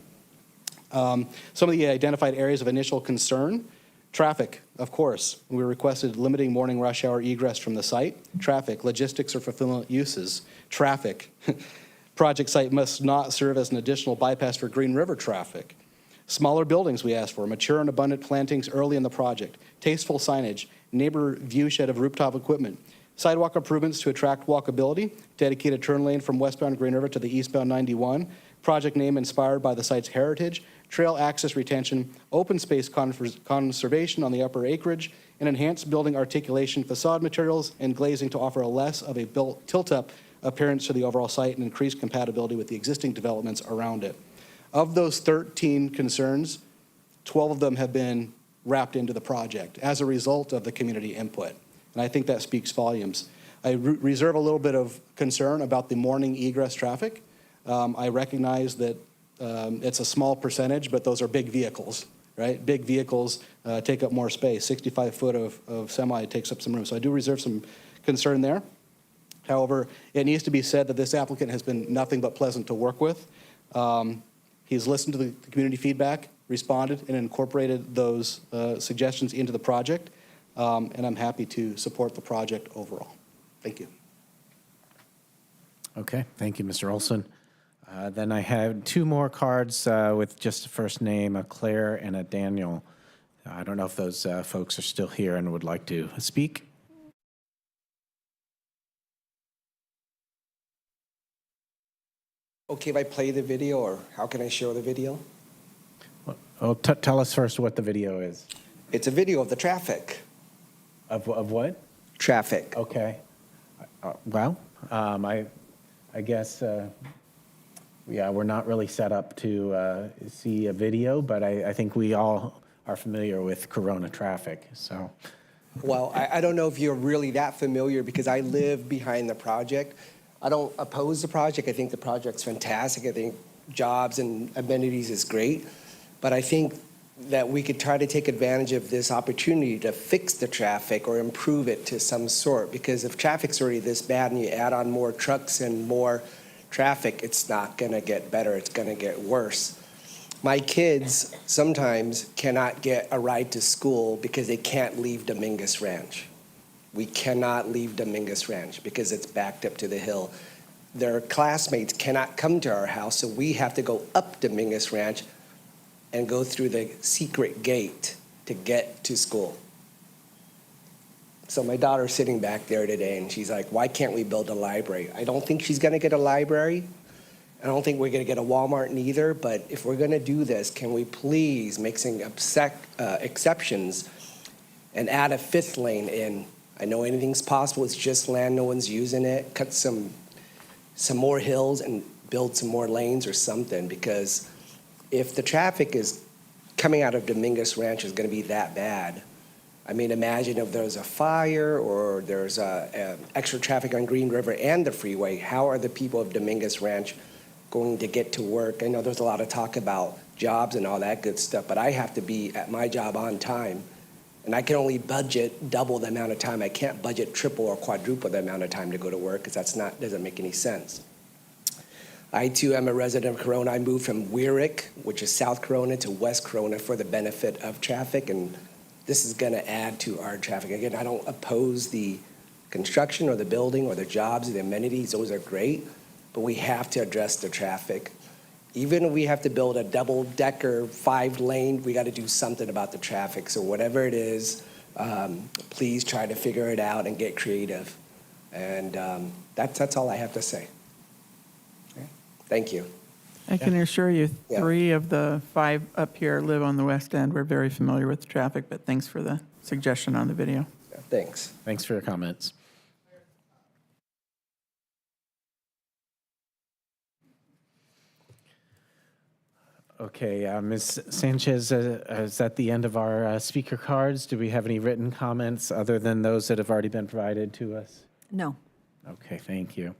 Some of the identified areas of initial concern: traffic, of course. We requested limiting morning rush hour egress from the site. Traffic, logistics or fulfillment uses. Traffic. Project site must not serve as an additional bypass for Green River traffic. Smaller buildings we asked for, mature and abundant plantings early in the project, tasteful signage, neighbor view shed of rooftop equipment, sidewalk improvements to attract walkability, dedicated turn lane from westbound Green River to the eastbound 91, project name inspired by the site's heritage, trail access retention, open space conservation on the upper acreage, and enhanced building articulation, facade materials, and glazing to offer a less of a built tilt-up appearance to the overall site and increased compatibility with the existing developments around it. Of those 13 concerns, 12 of them have been wrapped into the project as a result of the community input. And I think that speaks volumes. I reserve a little bit of concern about the morning egress traffic. I recognize that it's a small percentage, but those are big vehicles, right? Big vehicles take up more space. 65 foot of semi takes up some room. So I do reserve some concern there. However, it needs to be said that this applicant has been nothing but pleasant to work with. He's listened to the community feedback, responded, and incorporated those suggestions into the project. And I'm happy to support the project overall. Thank you. Okay, thank you, Mr. Olson. Then I have 2 more cards with just a first name, a Claire and a Daniel. I don't know if those folks are still here and would like to speak. Okay, if I play the video, or how can I show the video? Well, tell us first what the video is. It's a video of the traffic. Of what? Traffic. Okay. Well, I guess, yeah, we're not really set up to see a video, but I think we all are familiar with Corona traffic, so. Well, I don't know if you're really that familiar because I live behind the project. I don't oppose the project. I think the project's fantastic. I think jobs and amenities is great. But I think that we could try to take advantage of this opportunity to fix the traffic or improve it to some sort. Because if traffic's already this bad and you add on more trucks and more traffic, it's not going to get better. It's going to get worse. My kids sometimes cannot get a ride to school because they can't leave Dominguez Ranch. We cannot leave Dominguez Ranch because it's backed up to the hill. Their classmates cannot come to our house, so we have to go up Dominguez Ranch and go through the secret gate to get to school. So my daughter's sitting back there today, and she's like, why can't we build a library? I don't think she's going to get a library. I don't think we're going to get a Walmart neither, but if we're going to do this, can we please make some exceptions and add a 5th lane in? I know anything's possible. It's just land. No one's using it. Cut some more hills and build some more lanes or something, because if the traffic is coming out of Dominguez Ranch is going to be that bad, I mean, imagine if there's a fire or there's extra traffic on Green River and the freeway. How are the people of Dominguez Ranch going to get to work? I know there's a lot of talk about jobs and all that good stuff, but I have to be at my job on time. And I can only budget double the amount of time. I can't budget triple or quadruple the amount of time to go to work because doesn't make any sense. I, too, am a resident of Corona. I moved from Weirich, which is South Corona, to West Corona for the benefit of traffic, and this is going to add to our traffic. Again, I don't oppose the construction or the building or the jobs, the amenities, those are great, but we have to address the traffic. Even if we have to build a double-decker 5-lane, we got to do something about the traffic. So whatever it is, please try to figure it out and get creative. And that's all I have to say. Okay. Thank you. I can assure you, Yeah. 3 of the 5 up here live on the west end. We're very familiar with the traffic, but thanks for the suggestion on the video. Thanks. Thanks for your comments. Okay, Ms. Sanchez, is that the end of our speaker cards? Do we have any written comments other than those that have already been provided to us? No. Okay, thank you.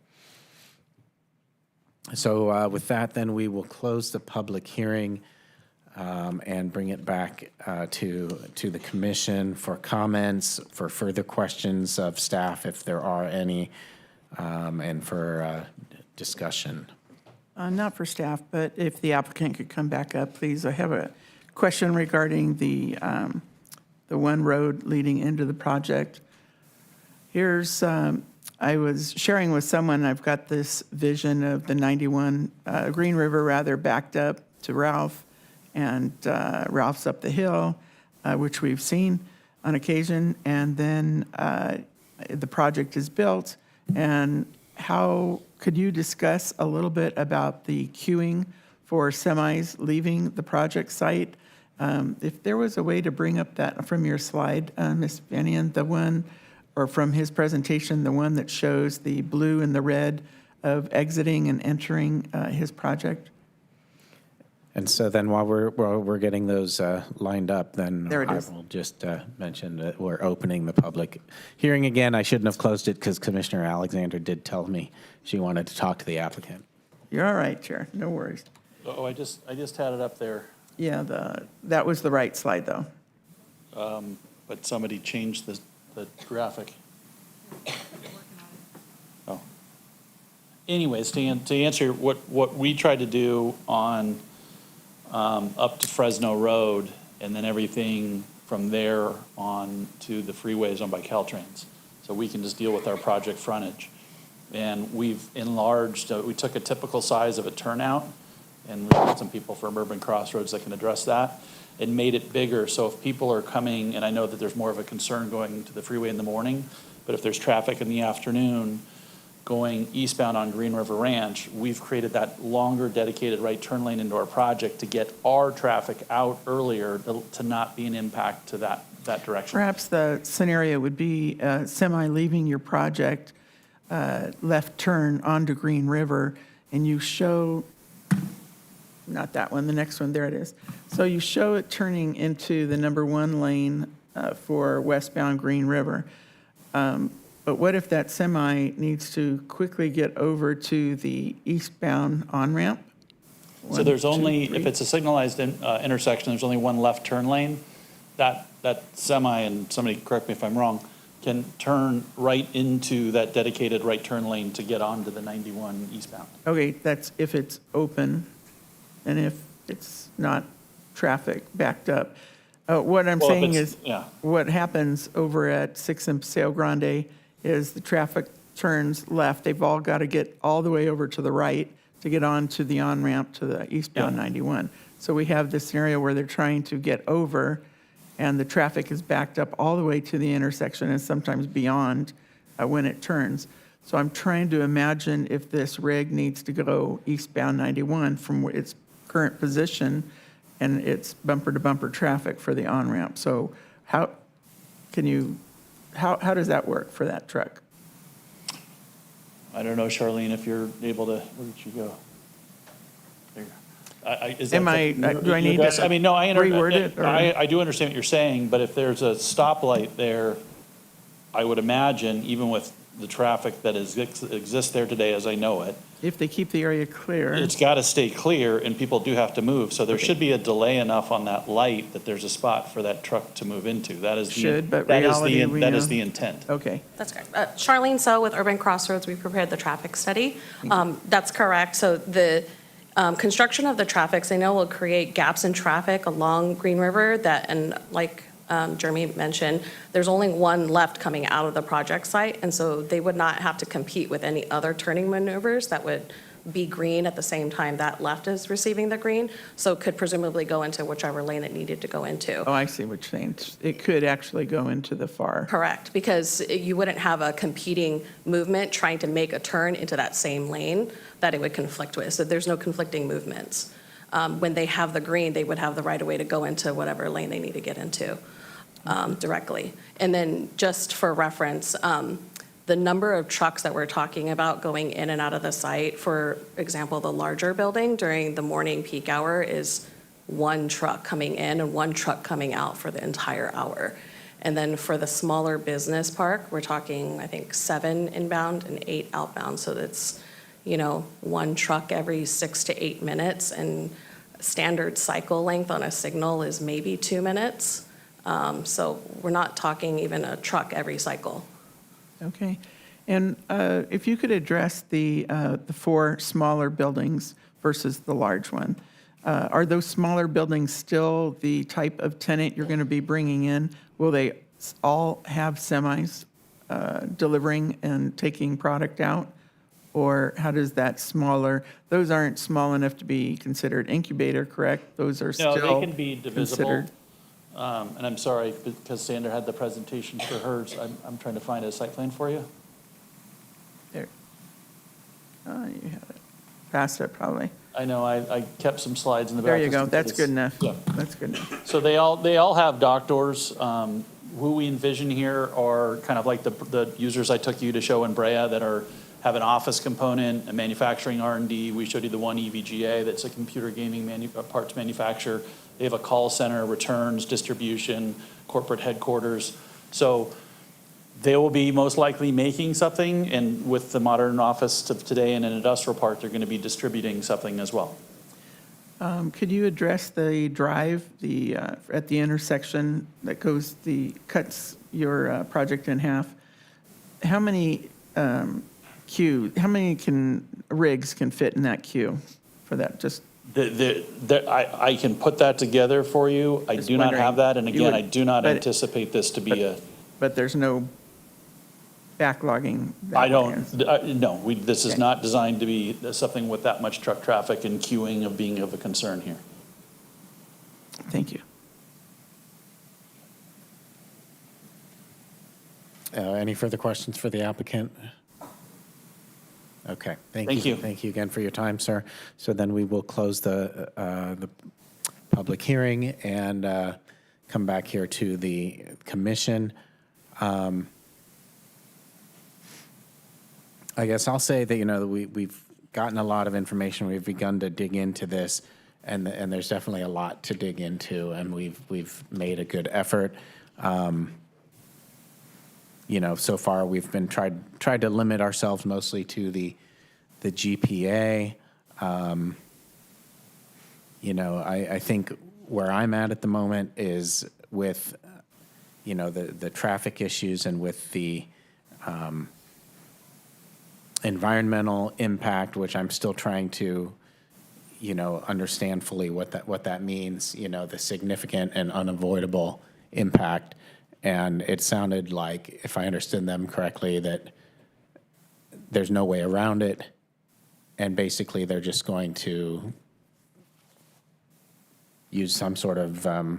So with that, then we will close the public hearing and bring it back to the commission for comments, for further questions of staff if there are any, and for discussion. Not for staff, but if the applicant could come back up, please. I have a question regarding the one road leading into the project. Here's, I was sharing with someone, I've got this vision of the 91 Green River rather backed up to Ralph, and Ralph's up the hill, which we've seen on occasion, and then the project is built. And how could you discuss a little bit about the queuing for semis leaving the project site? If there was a way to bring up that from your slide, Ms. Vanian, the one, or from his presentation, the one that shows the blue and the red of exiting and entering his project? And so then while we're getting those lined up, then There it I is. will just mention that we're opening the public hearing again. I shouldn't have closed it because Commissioner Alexander did tell me she wanted to talk to the applicant. You're all right, Chair, no worries. Oh, I just had it up there, Yeah, that was the right slide, though. but somebody changed the graphic. Oh. Anyways, to answer what we tried to do on up to Fresno Road, and then everything from there on to the freeways owned by Caltrans. So we can just deal with our project frontage. And we've enlarged, we took a typical size of a turnout, and we've got some people from Urban Crossroads that can address that, and made it bigger. So if people are coming, and I know that there's more of a concern going to the freeway in the morning, but if there's traffic in the afternoon, going eastbound on Green River Ranch, we've created that longer dedicated right turn lane into our project to get our traffic out earlier to not be an impact to that direction. Perhaps the scenario would be semi leaving your project, left turn onto Green River, and you show, not that one, the next one, there it is. So you show it turning into the number 1 lane for westbound Green River. But what if that semi needs to quickly get over to the eastbound on-ramp? So there's only, if it's a signalized intersection, there's only one left turn lane. That semi, and somebody correct me if I'm wrong, can turn right into that dedicated right turn lane to get onto the 91 eastbound. Okay, that's if it's open and if it's not traffic backed up. What I'm Well, if saying it's- is, yeah. what happens over at 6 and Paseo Grande is the traffic turns left. They've all got to get all the way over to the right to get onto the on-ramp to the eastbound 91. So we have this scenario where they're trying to get over, and the traffic is backed up all the way to the intersection and sometimes beyond when it turns. So I'm trying to imagine if this rig needs to go eastbound 91 from its current position, and it's bumper-to-bumper traffic for the on-ramp. So how does that work for that truck? I don't know, Charlene, if you're able to, where did you go? There. Is Am that I- something do I you need to address? I mean, no, reword it, or- I do understand what you're saying, but if there's a stoplight there, I would imagine, even with the traffic that exists there today as I know it, If they keep the area clear. it's got to stay clear, and people do have to move. So there should be a delay enough on that light that there's a spot for that truck to move into. That is the Should, but that is reality, we that know. is the intent. Okay. That's correct. Charlene So with Urban Crossroads, we prepared the traffic study. That's correct. So the construction of the traffics, I know, will create gaps in traffic along Green River that, and like Jeremy mentioned, there's only one left coming out of the project site, and so they would not have to compete with any other turning maneuvers that would be green at the same time that left is receiving the green, so it could presumably go into whichever lane it needed to go into. Oh, I see what you're saying. It could actually go into the far. Correct, because you wouldn't have a competing movement trying to make a turn into that same lane that it would conflict with. So there's no conflicting movements. When they have the green, they would have the right of way to go into whatever lane they need to get into directly. And then just for reference, the number of trucks that we're talking about going in and out of the site, for example, the larger building during the morning peak hour is one truck coming in and one truck coming out for the entire hour. And then for the smaller business park, we're talking, I think, 7 inbound and 8 outbound. So that's, one truck every 6 to 8 minutes, and standard cycle length on a signal is maybe 2 minutes. So we're not talking even a truck every cycle. Okay. And if you could address the 4 smaller buildings versus the large one. Are those smaller buildings still the type of tenant you're going to be bringing in? Will they all have semis delivering and taking product out? Or how does that those aren't small enough to be considered incubator, correct? Those are still No, they can be divisible. considered. And I'm sorry, because Sandra had the presentation for hers, I'm trying to find a site plan for you. There. You have it. Past it, probably. I know, I kept some slides in the back. There you just go. in That's case. good enough. Yeah. That's good enough. So they all have dock doors. Who we envision here are kind of like the users I took you to show in Brea that have an office component, a manufacturing R&D. We showed you the one EVGA that's a computer gaming parts manufacturer. They have a call center, returns, distribution, corporate headquarters. So they will be most likely making something, and with the modern office of today in an industrial park, they're going to be distributing something as well. Could you address the drive, at the intersection that cuts your project in half? How many rigs can fit in that queue for that? Just I can put that together for you. I do not have that, and again, I do not anticipate this to be But there's no backlogging? I don't, no, this is not designed to be something with that much truck traffic and queuing of being of a concern here. Thank you. Any further questions for the applicant? Okay, thank you. Thank you again for your time, sir. So then we will close the public hearing and come back here to the commission. I guess I'll say that, that we've gotten a lot of information. We've begun to dig into this, and there's definitely a lot to dig into, and we've made a good effort. So far we've been tried to limit ourselves mostly to the GPA. I think where I'm at the moment is with, the traffic issues and with the environmental impact, which I'm still trying to, understand fully what that means, the significant and unavoidable impact. And it sounded like, if I understood them correctly, that there's no way around it. And basically, they're just going to use some sort of, I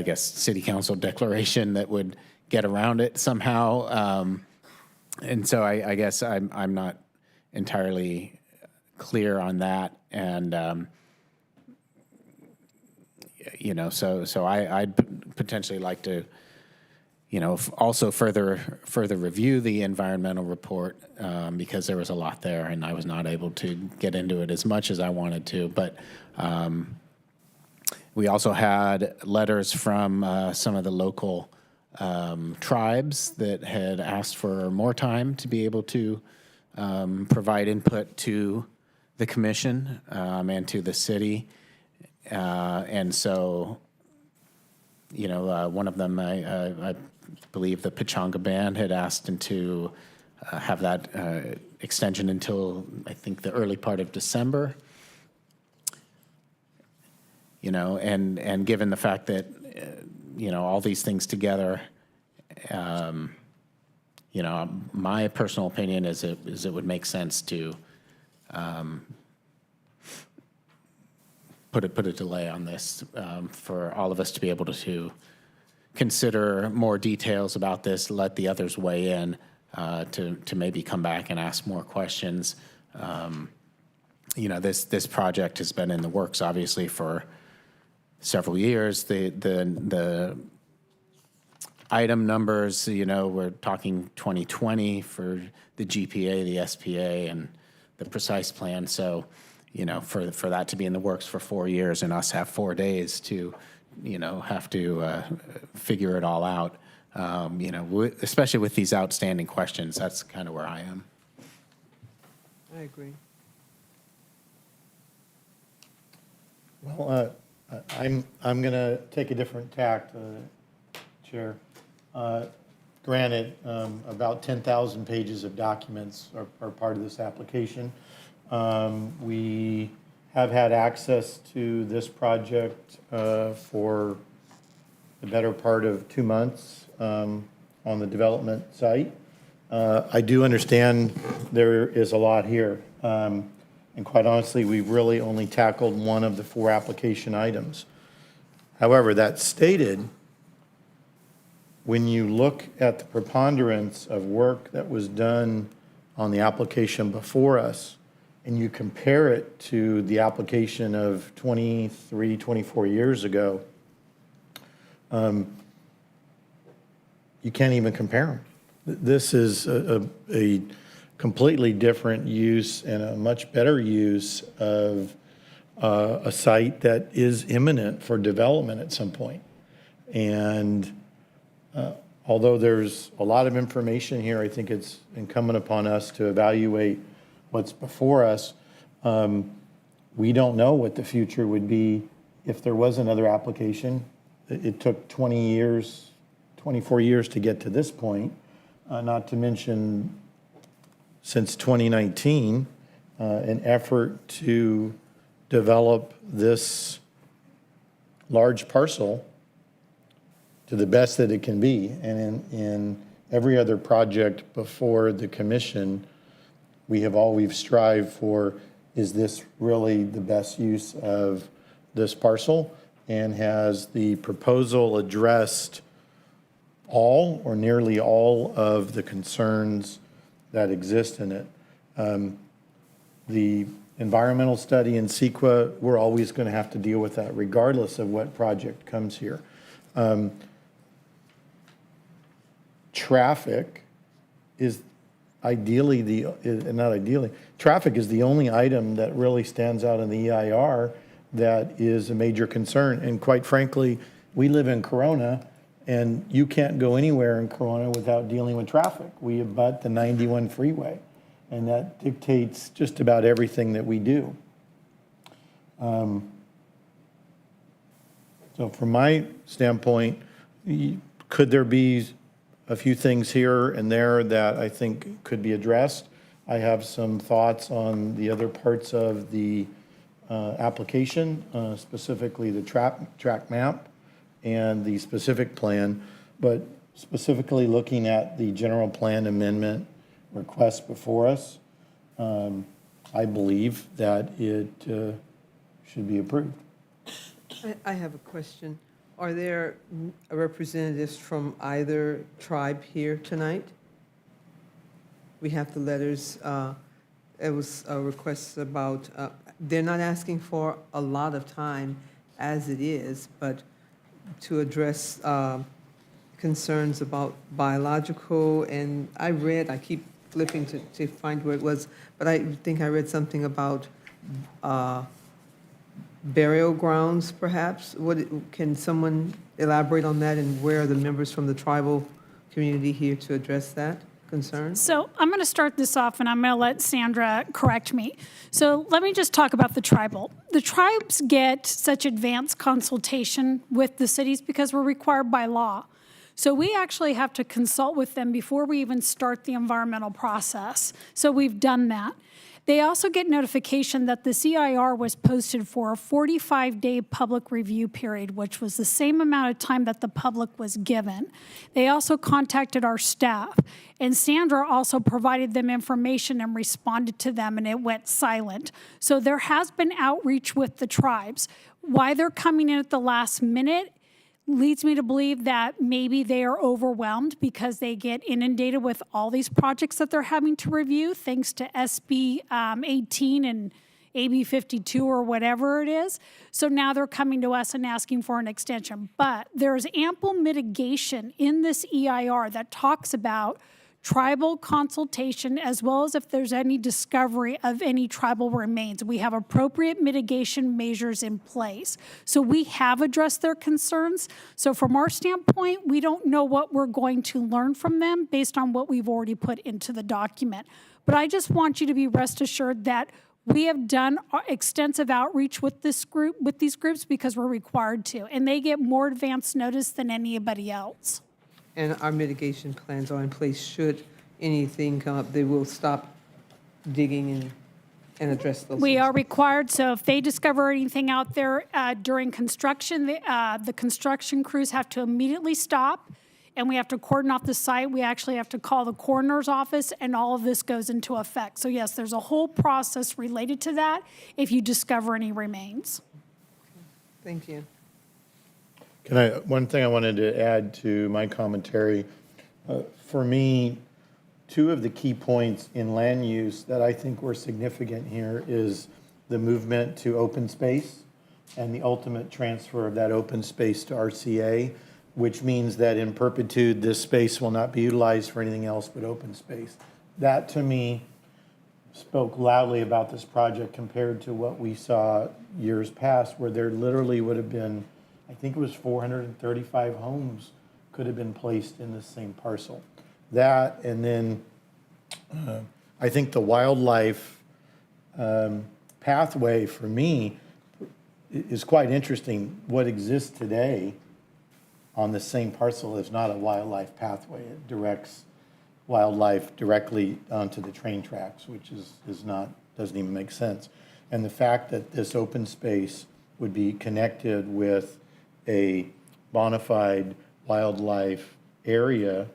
guess, city council declaration that would get around it somehow. And so I guess I'm not entirely clear on that. And, so I'd potentially like to, also further review the environmental report because there was a lot there and I was not able to get into it as much as I wanted to. But we also had letters from some of the local tribes that had asked for more time to be able to provide input to the commission and to the city. And so, one of them, I believe the Pechanga Band had asked him to have that extension until, I think, the early part of December. you know, and given the fact that, you know, all these things together, you know, my personal opinion is it would make sense to put a delay on this for all of us to be able to consider more details about this, let the others weigh in, to maybe come back and ask more questions. You know, this project has been in the works, obviously, for several years. The item numbers, you know, we're talking 2020 for the GPA, the SPA, and the precise plan. So, you know, for that to be in the works for 4 years and us have 4 days to, you know, have to figure it all out, you know, especially with these outstanding questions, that's kind of where I am. I agree. Well, I'm going to take a different tact, Chair. Granted, about 10,000 pages of documents are part of this application. We have had access to this project for the better part of 2 months on the development site. I do understand there is a lot here. And quite honestly, we've really only tackled one of the 4 application items. However, that stated, when you look at the preponderance of work that was done on the application before us, and you compare it to the application of 23, 24 years ago, you can't even compare them. This is a completely different use and a much better use of a site that is imminent for development at some point. And although there's a lot of information here, I think it's incumbent upon us to evaluate what's before us. We don't know what the future would be if there was another application. It took 20 years, 24 years to get to this point, not to mention since 2019, an effort to develop this large parcel to the best that it can be. And in every other project before the commission, we have always strived for, is this really the best use of this parcel? And has the proposal addressed all or nearly all of the concerns that exist in it? The environmental study in CEQA, we're always going to have to deal with that regardless of what project comes here. Traffic is ideally traffic is the only item that really stands out in the EIR that is a major concern. And quite frankly, we live in Corona, and you can't go anywhere in Corona without dealing with traffic. We abut the 91 freeway, and that dictates just about everything that we do. So from my standpoint, could there be a few things here and there that I think could be addressed? I have some thoughts on the other parts of the application, specifically the track map and the specific plan, but specifically looking at the general plan amendment request before us, I believe that it should be approved. I have a question. Are there representatives from either tribe here tonight? We have the letters. It was a request about, they're not asking for a lot of time as it is, but to address concerns about biological, and I keep flipping to find where it was, but I think I read something about burial grounds, perhaps. Can someone elaborate on that, and where are the members from the tribal community here to address that concern? So I'm going to start this off, and I'm going to let Sandra correct me. So let me just talk about the tribal. The tribes get such advanced consultation with the cities because we're required by law. So we actually have to consult with them before we even start the environmental process. So we've done that. They also get notification that the CIR was posted for a 45-day public review period, which was the same amount of time that the public was given. They also contacted our staff, and Sandra also provided them information and responded to them, and it went silent. So there has been outreach with the tribes. Why they're coming in at the last minute leads me to believe that maybe they are overwhelmed because they get inundated with all these projects that they're having to review, thanks to SB 18 and AB 52 or whatever it is. So now they're coming to us and asking for an extension. But there's ample mitigation in this EIR that talks about tribal consultation, as well as if there's any discovery of any tribal remains. We have appropriate mitigation measures in place. So we have addressed their concerns. So from our standpoint, we don't know what we're going to learn from them based on what we've already put into the document. But I just want you to be rest assured that we have done extensive outreach with this group, with these groups, because we're required to, and they get more advance notice than anybody else. And our mitigation plans are in place. Should anything come up, they will stop digging and address those. We are required, so if they discover anything out there during construction, the construction crews have to immediately stop, and we have to cordon off the site. We actually have to call the coroner's office, and all of this goes into effect. So yes, there's a whole process related to that if you discover any remains. Thank you. One thing I wanted to add to my commentary, for me, two of the key points in land use that I think were significant here is the movement to open space and the ultimate transfer of that open space to RCA, which means that in perpetuity, this space will not be utilized for anything else but open space. That, to me, spoke loudly about this project compared to what we saw years past, where there literally would have been, I think it was 435 homes could have been placed in the same parcel. That, and then I think the wildlife pathway for me is quite interesting. What exists today on the same parcel is not a wildlife pathway. It directs wildlife directly onto the train tracks, which is not, doesn't even make sense. And the fact that this open space would be connected with a bona fide wildlife area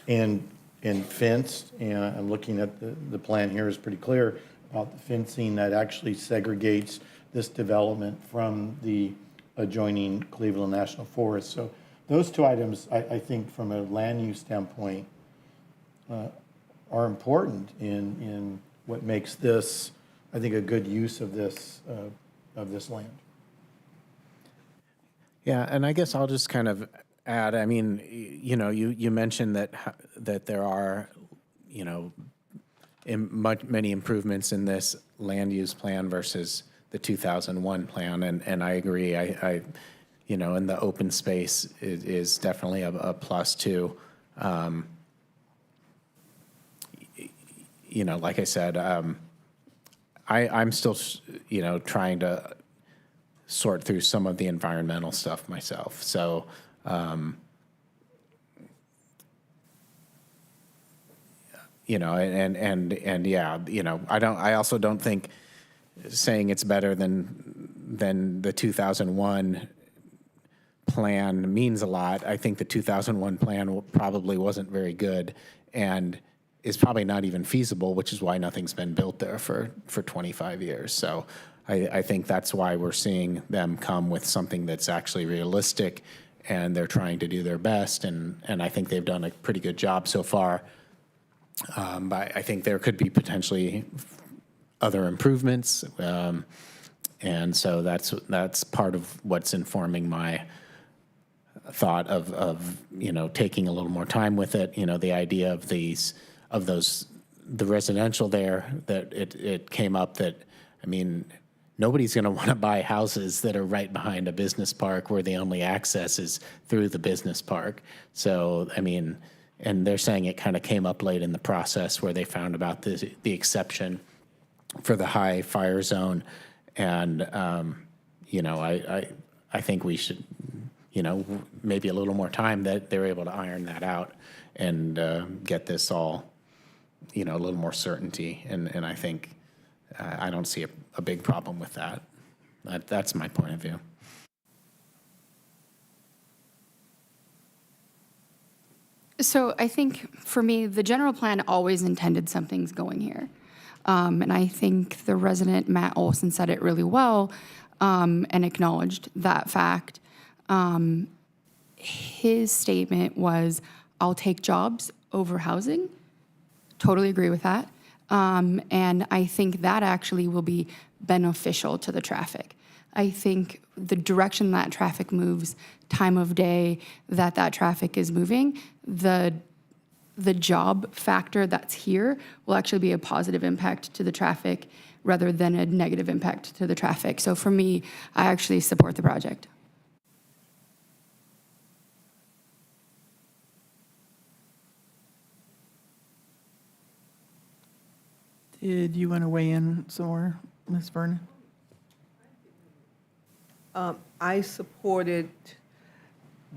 and fenced, and I'm looking at the plan here is pretty clear about the fencing that actually segregates this development from the adjoining Cleveland National Forest. So those two items, I think from a land use standpoint, are important in what makes this, I think, a good use of this land. Yeah, and I guess I'll just kind of add, I mean, you know, you mentioned that there are, you know, many improvements in this land use plan versus the 2001 plan, and I agree. I you know, and the open space is definitely a plus too. You know, like I said, I'm still, you know, trying to sort through some of the environmental stuff myself. So, you know, and yeah, you know, I also don't think saying it's better than the 2001 plan means a lot. I think the 2001 plan probably wasn't very good and is probably not even feasible, which is why nothing's been built there for 25 years. So I think that's why we're seeing them come with something that's actually realistic, and they're trying to do their best, and I think they've done a pretty good job so far. But I think there could be potentially other improvements, and so that's part of what's informing my thought of you know, taking a little more time with it. You know, the idea of the residential there, that it came up that, I mean, nobody's going to want to buy houses that are right behind a business park where the only access is through the business park. So, I mean, and they're saying it kind of came up late in the process where they found about the exception for the high fire zone. And, you know, I think we should, you know, maybe a little more time that they're able to iron that out and get this all, you know, a little more certainty. And I think I don't see a big problem with that. That's my point of view. So I think for me, the general plan always intended something's going here. And I think the resident, Matt Olson, said it really well and acknowledged that fact. His statement was, I'll take jobs over housing. Totally agree with that. And I think that actually will be beneficial to the traffic. I think the direction that traffic moves, time of day that traffic is moving, the job factor that's here will actually be a positive impact to the traffic rather than a negative impact to the traffic. So for me, I actually support the project. Did you want to weigh in some more, Ms. Vernon? I supported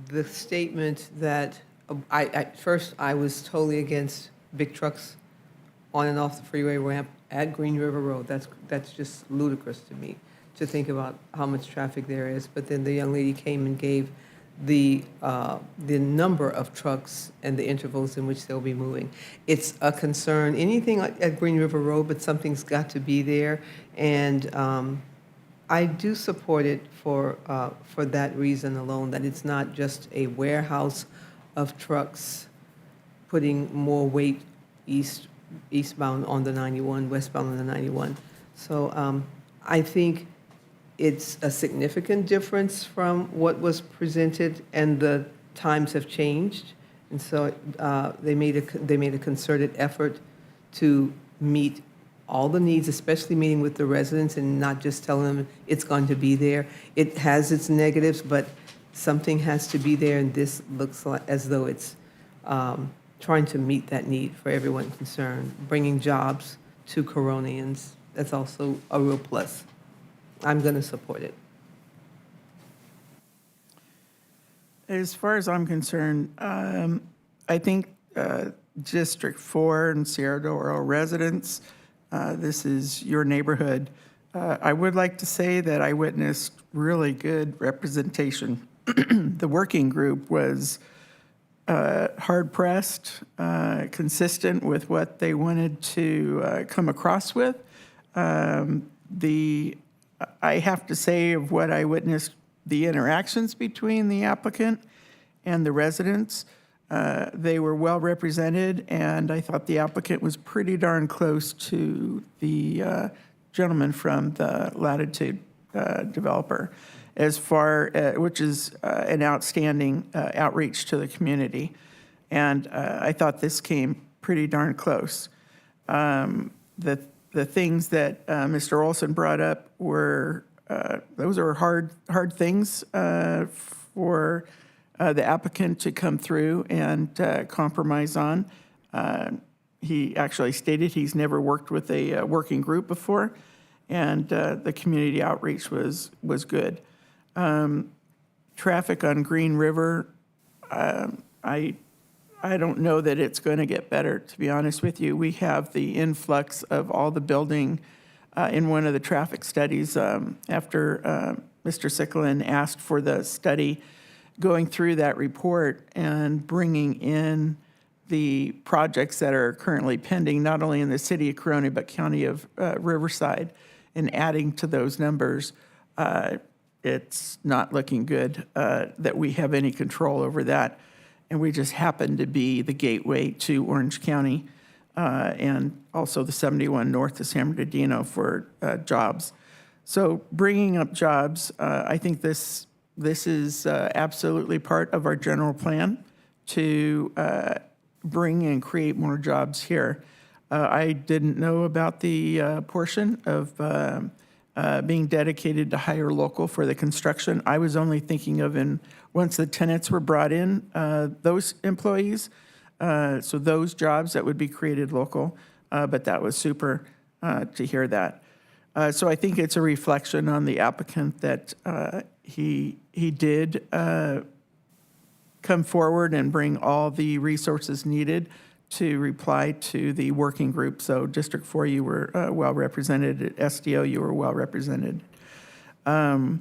the statement that, first, I was totally against big trucks on and off the freeway ramp at Green River Road. That's just ludicrous to me, to think about how much traffic there is. But then the young lady came and gave the number of trucks and the intervals in which they'll be moving. It's a concern, anything like at Green River Road, but something's got to be there. And I do support it for that reason alone, that it's not just a warehouse of trucks putting more weight eastbound on the 91, westbound on the 91. So I think it's a significant difference from what was presented, and the times have changed. And so they made a concerted effort to meet all the needs, especially meeting with the residents and not just telling them it's going to be there. It has its negatives, but something has to be there, and this looks like as though it's trying to meet that need for everyone concerned, bringing jobs to Coronians. That's also a real plus. I'm going to support it. As far as I'm concerned, I think District 4 and Sierra del Oro residents, this is your neighborhood. I would like to say that I witnessed really good representation. The working group was hard-pressed, consistent with what they wanted to come across with. I have to say, of what I witnessed, the interactions between the applicant and the residents, they were well represented, and I thought the applicant was pretty darn close to the gentleman from the Latitude developer, as far which is an outstanding outreach to the community. And I thought this came pretty darn close. The things that Mr. Olson brought up were, those are hard things for the applicant to come through and compromise on. He actually stated he's never worked with a working group before, and the community outreach was good. Traffic on Green River, I don't know that it's going to get better, to be honest with you. We have the influx of all the building in one of the traffic studies after Mr. Sicklin asked for the study, going through that report and bringing in the projects that are currently pending, not only in the city of Corona, but county of Riverside, and adding to those numbers. It's not looking good that we have any control over that. And we just happen to be the gateway to Orange County and also the 71 north to San Bernardino for jobs. So bringing up jobs, I think this is absolutely part of our general plan to bring and create more jobs here. I didn't know about the portion of being dedicated to hire local for the construction. I was only thinking of once the tenants were brought in, those employees, so those jobs that would be created local, but that was super to hear that. So I think it's a reflection on the applicant that he did come forward and bring all the resources needed to reply to the working group. So District 4, you were well represented. At SDO, you were well represented. I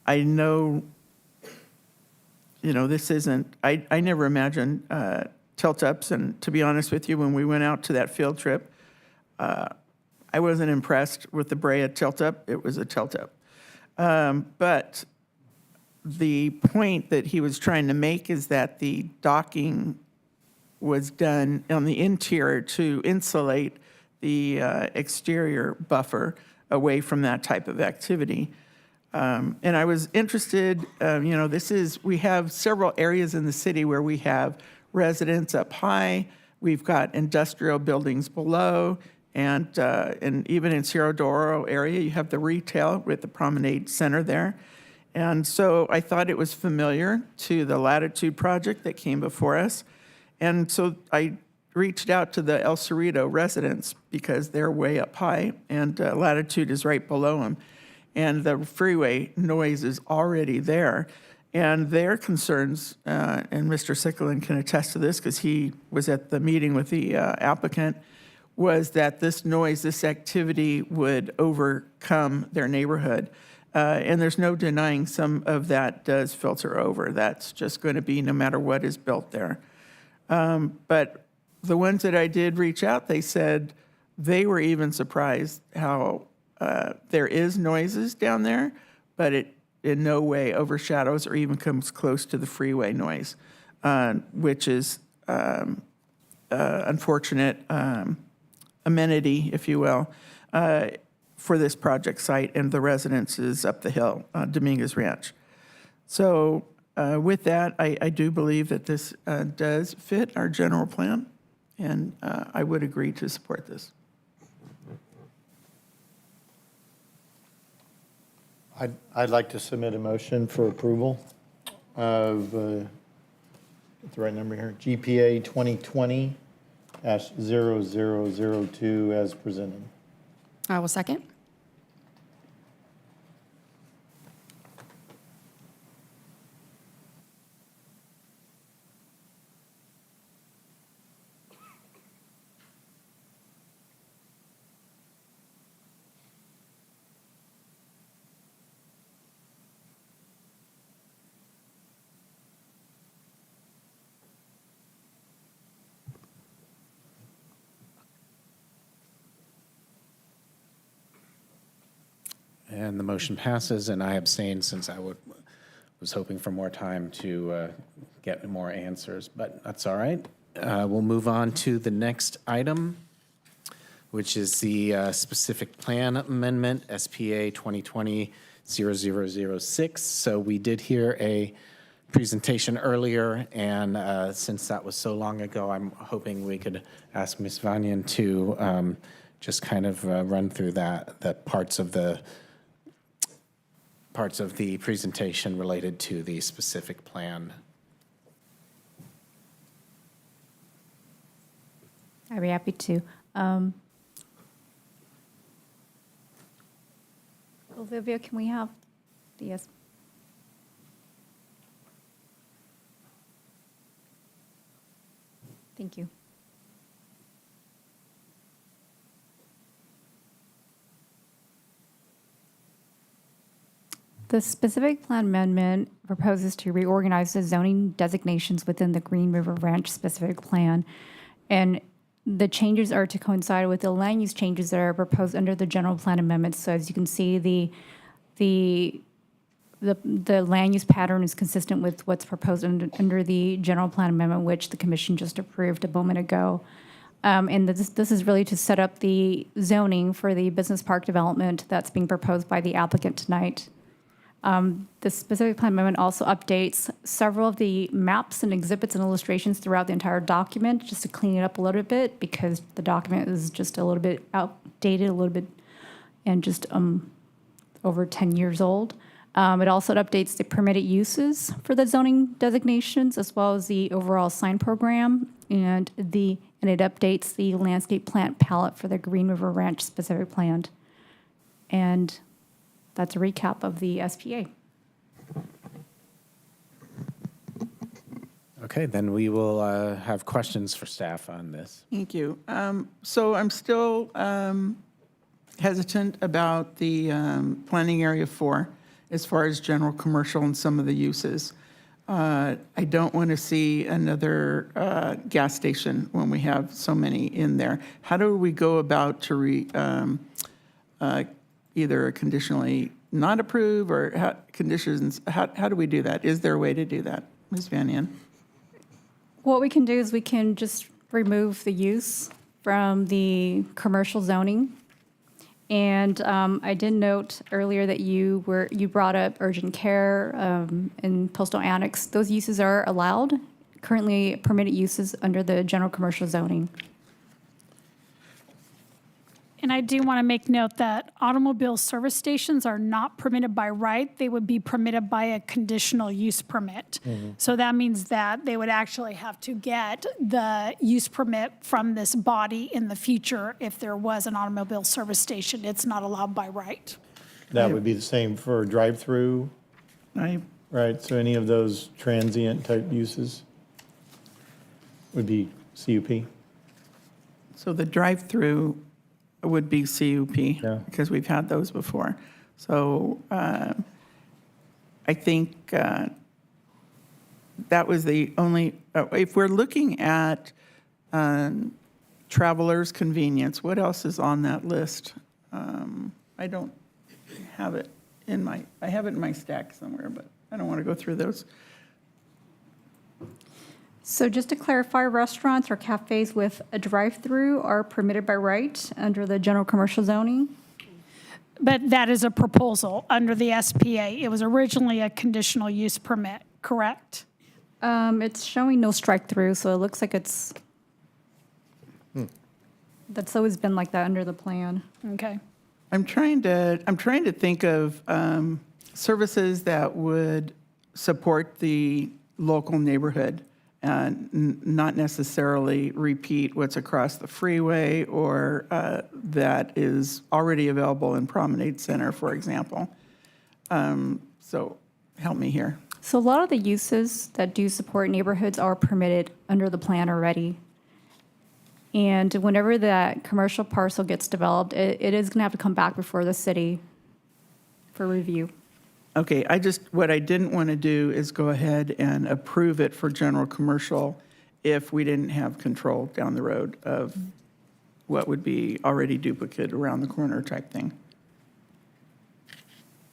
know, this isn't, I never imagined tilt-ups, and to be honest with you, when we went out to that field trip, I wasn't impressed with the Brea tilt-up. It was a tilt-up. But the point that he was trying to make is that the docking was done on the interior to insulate the exterior buffer away from that type of activity. And I was interested, we have several areas in the city where we have residents up high, we've got industrial buildings below, and even in Cerro Doro area, you have the retail with the Promenade Center there. And so I thought it was familiar to the Latitude project that came before us. And so I reached out to the El Cerrito residents because they're way up high, and Latitude is right below them. And the freeway noise is already there. And their concerns, and Mr. Sicklin can attest to this because he was at the meeting with the applicant, was that this noise, this activity would overcome their neighborhood. And there's no denying some of that does filter over. That's just going to be no matter what is built there. But the ones that I did reach out, they said they were even surprised how there is noises down there, but it in no way overshadows or even comes close to the freeway noise, which is unfortunate amenity, if you will, for this project site and the residences up the hill, Dominguez Ranch. So with that, I do believe that this does fit our general plan, and I would agree to support this. I'd like to submit a motion for approval of, get the right number here, GPA 2020-0002 as presented. I will second. And the motion passes, and I abstain since I was hoping for more time to get more answers, but that's all right. We'll move on to the next item, which is the specific plan amendment, SPA 2020-0006. So we did hear a presentation earlier, and since that was so long ago, I'm hoping we could ask Ms. Vanyan to just kind of run through the parts of the presentation related to the specific plan. I'd be happy to. Olivia, can we have the yes? Thank you. The specific plan amendment proposes to reorganize the zoning designations within the Green River Ranch specific plan. And the changes are to coincide with the land use changes that are proposed under the general plan amendment. So as you can see, the land use pattern is consistent with what's proposed under the general plan amendment, which the commission just approved a moment ago. And this is really to set up the zoning for the business park development that's being proposed by the applicant tonight. The specific plan amendment also updates several of the maps and exhibits and illustrations throughout the entire document, just to clean it up a little bit, because the document is just a little bit outdated, a little bit, and just over 10 years old. It also updates the permitted uses for the zoning designations, as well as the overall sign program, and it updates the landscape plant palette for the Green River Ranch specific plan. And that's a recap of the SPA. Okay, then we will have questions for staff on this. Thank you. So I'm still hesitant about the planning area 4 as far as general commercial and some of the uses. I don't want to see another gas station when we have so many in there. How do we go about to either conditionally not approve or conditions? How do we do that? Is there a way to do that, Ms. Van Yen? What we can do is we can just remove the use from the commercial zoning. And I did note earlier that you brought up urgent care and postal annex. Those uses are allowed, currently permitted uses under the general commercial zoning. And I do want to make note that automobile service stations are not permitted by right. They would be permitted by a conditional use permit. So that means that they would actually have to get the use permit from this body in the future if there was an automobile service station. It's not allowed by right. That would be the same for drive-through, right? So any of those transient type uses would be CUP? So the drive-through would be CUP, because we've had those before. So I think that was the only, if we're looking at travelers' convenience, what else is on that list? I don't have it I have it in my stack somewhere, but I don't want to go through those. So just to clarify, restaurants or cafes with a drive-through are permitted by right under the general commercial zoning? But that is a proposal under the SPA. It was originally a conditional use permit, correct? It's showing no strike-through, so it looks like it's, that's always been like that under the plan. Okay. I'm trying to think of services that would support the local neighborhood and not necessarily repeat what's across the freeway or that is already available in Promenade Center, for example. So help me here. So a lot of the uses that do support neighborhoods are permitted under the plan already. And whenever that commercial parcel gets developed, it is going to have to come back before the city for review. Okay, what I didn't want to do is go ahead and approve it for general commercial if we didn't have control down the road of what would be already duplicate around the corner type thing.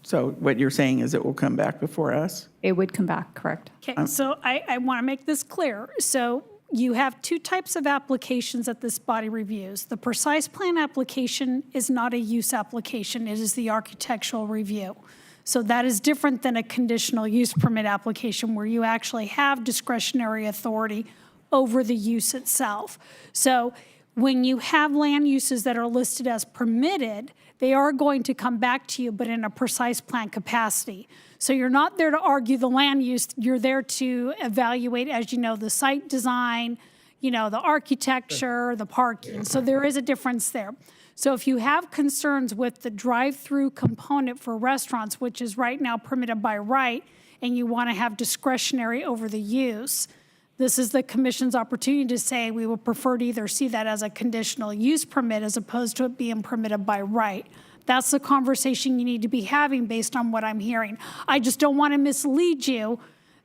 So what you're saying is it will come back before us? It would come back, correct. Okay, so I want to make this clear. So you have two types of applications that this body reviews. The precise plan application is not a use application. It is the architectural review. So that is different than a conditional use permit application where you actually have discretionary authority over the use itself. So when you have land uses that are listed as permitted, they are going to come back to you, but in a precise plan capacity. So you're not there to argue the land use, you're there to evaluate, as you know, the site design, the architecture, the parking. So there is a difference there. So if you have concerns with the drive-through component for restaurants, which is right now permitted by right, and you want to have discretionary over the use, this is the commission's opportunity to say we would prefer to either see that as a conditional use permit as opposed to it being permitted by right. That's the conversation you need to be having based on what I'm hearing. I just don't want to mislead you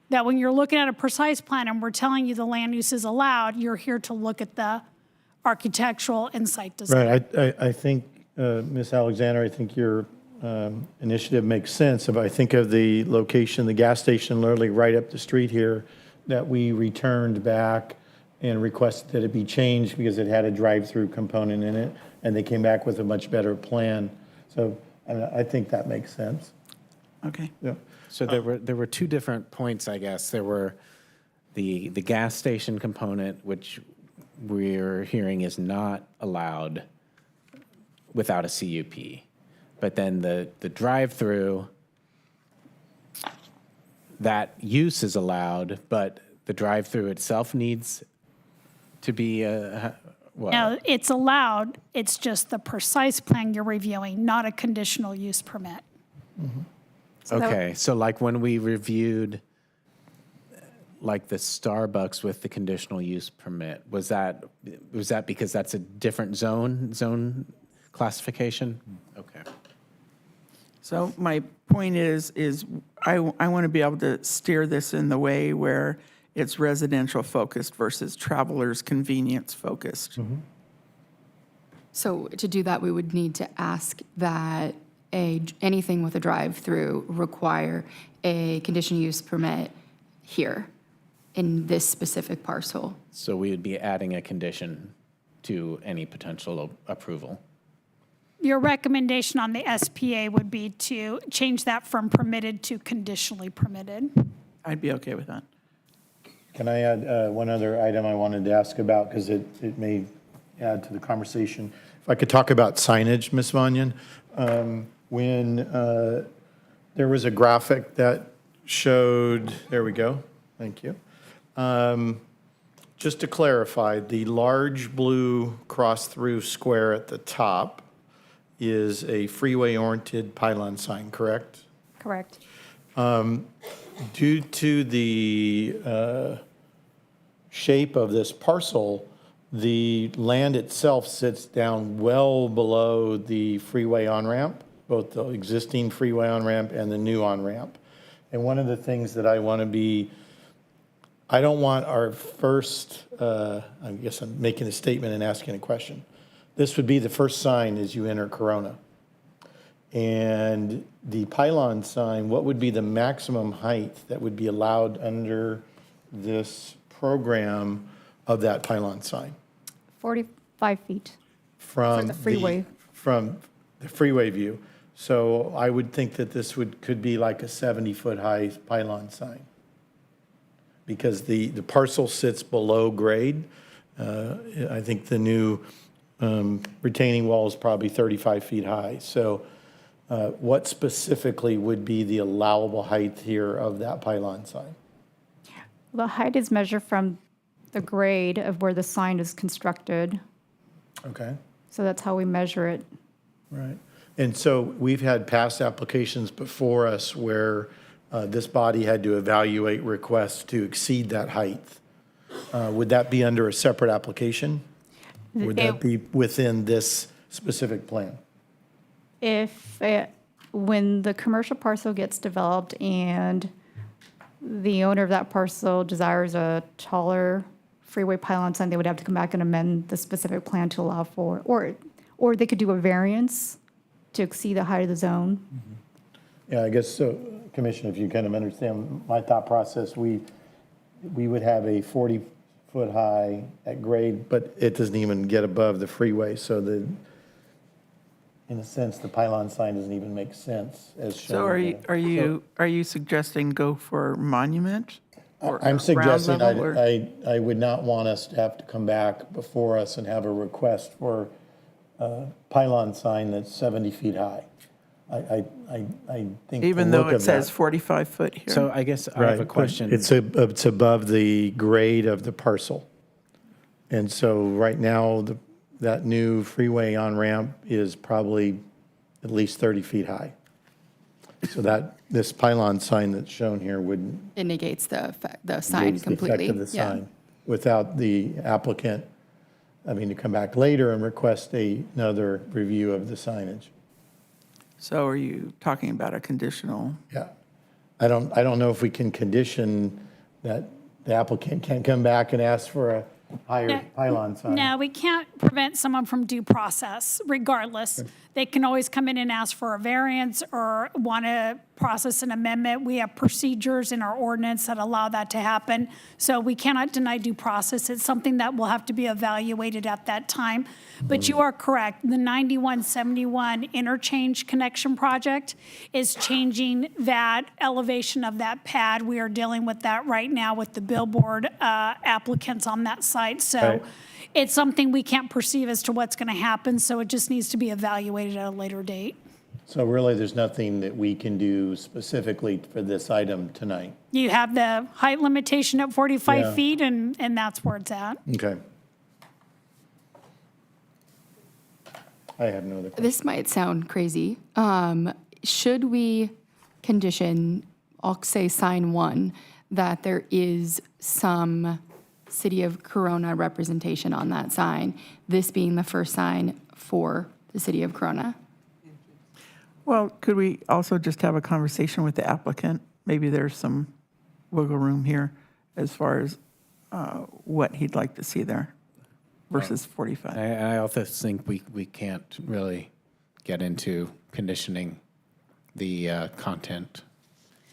that when you're looking at a precise plan and we're telling you the land use is allowed, you're here to look at the architectural and site design. Right, I think, Ms. Alexander, I think your initiative makes sense. If I think of the location, the gas station literally right up the street here that we returned back and requested that it be changed because it had a drive-through component in it, and they came back with a much better plan. So I think that makes sense. Okay. Yeah. So there were two different points, I guess. There were the gas station component, which we're hearing is not allowed without a CUP. But then the drive-through, that use is allowed, but the drive-through itself needs to be what? No, it's allowed. It's just the precise plan you're reviewing, not a conditional use permit. Okay, so like when we reviewed like the Starbucks with the conditional use permit? Was that because that's a different zone classification? Okay. So my point is I want to be able to steer this in the way where it's residential focused versus travelers convenience focused. So to do that, we would need to ask that anything with a drive-through require a conditional use permit here in this specific parcel. So we would be adding a condition to any potential approval. Your recommendation on the SPA would be to change that from permitted to conditionally permitted. I'd be okay with that. Can I add one other item I wanted to ask about, because it may add to the conversation? If I could talk about signage, Ms. Vanyan. When there was a graphic that showed, there we go, thank you. Just to clarify, the large blue cross-through square at the top is a freeway-oriented pylon sign, correct? Correct. Due to the shape of this parcel, the land itself sits down well below the freeway on-ramp, both the existing freeway on-ramp and the new on-ramp. And one of the things that I want to be, I don't want our first, I guess I'm making a statement and asking a question. This would be the first sign as you enter Corona. And the pylon sign, what would be the maximum height that would be allowed under this program of that pylon sign? 45 feet. From the freeway. From the freeway view. So I would think that this could be like a 70-foot high pylon sign. Because the parcel sits below grade. I think the new retaining wall is probably 35 feet high. So what specifically would be the allowable height here of that pylon sign? The height is measured from the grade of where the sign is constructed. Okay. So that's how we measure it. Right. And so we've had past applications before us where this body had to evaluate requests to exceed that height. Would that be under a separate application? Would that be within this specific plan? When the commercial parcel gets developed and the owner of that parcel desires a taller freeway pylon sign, they would have to come back and amend the specific plan to allow for, or they could do a variance to exceed the height of the zone. Yeah, I guess so, Commissioner, if you kind of understand my thought process, we would have a 40-foot high at grade, but it doesn't even get above the freeway, so in a sense, the pylon sign doesn't even make sense as shown. So are you suggesting go for monument? Or I'm suggesting ground level, or- I would not want us to have to come back before us and have a request for a pylon sign that's 70 feet high. I think. Even the though look it of says that- 45 foot here? So I guess I have a Right, question. It's above the grade of the parcel. And so right now, that new freeway on-ramp is probably at least 30 feet high. So this pylon sign that's shown here would It negates the sign negate the completely. effect of the Yeah. sign without the applicant having to come back later and request another review of the signage. So are you talking about a conditional? Yeah. I don't know if we can condition that the applicant can't come back and ask for a higher pylon sign. No, we can't prevent someone from due process regardless. They can always come in and ask for a variance or want to process an amendment. We have procedures in our ordinance that allow that to happen. So we cannot deny due process. It's something that will have to be evaluated at that time. But you are correct. The 9171 interchange connection project is changing that elevation of that pad. We are dealing with that right now with the billboard applicants on that site. So Right. it's something we can't perceive as to what's going to happen, so it just needs to be evaluated at a later date. So really, there's nothing that we can do specifically for this item tonight? You have the height limitation at 45 Yeah. feet, and that's where it's at. Okay. I have no other questions. This might sound crazy. Should we condition, I'll say sign one, that there is some City of Corona representation on that sign, this being the first sign for the City of Corona. Well, could we also just have a conversation with the applicant? Maybe there's some wiggle room here as far as what he'd like to see there versus 45. I also think we can't really get into conditioning the content.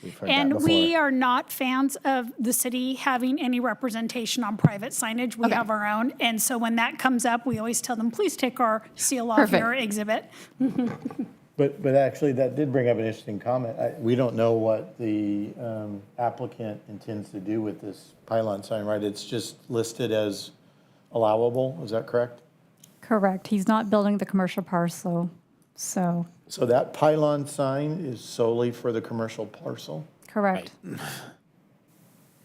We've heard that And before. we are not fans of the city having any representation on private signage. We have our own. And so when that comes up, we always tell them, please take our seal off Perfect. your exhibit. But actually, that did bring up an interesting comment. We don't know what the applicant intends to do with this pylon sign, right? It's just listed as allowable, is that correct? Correct. He's not building the commercial parcel, so, So that pylon sign is solely for the commercial parcel? correct.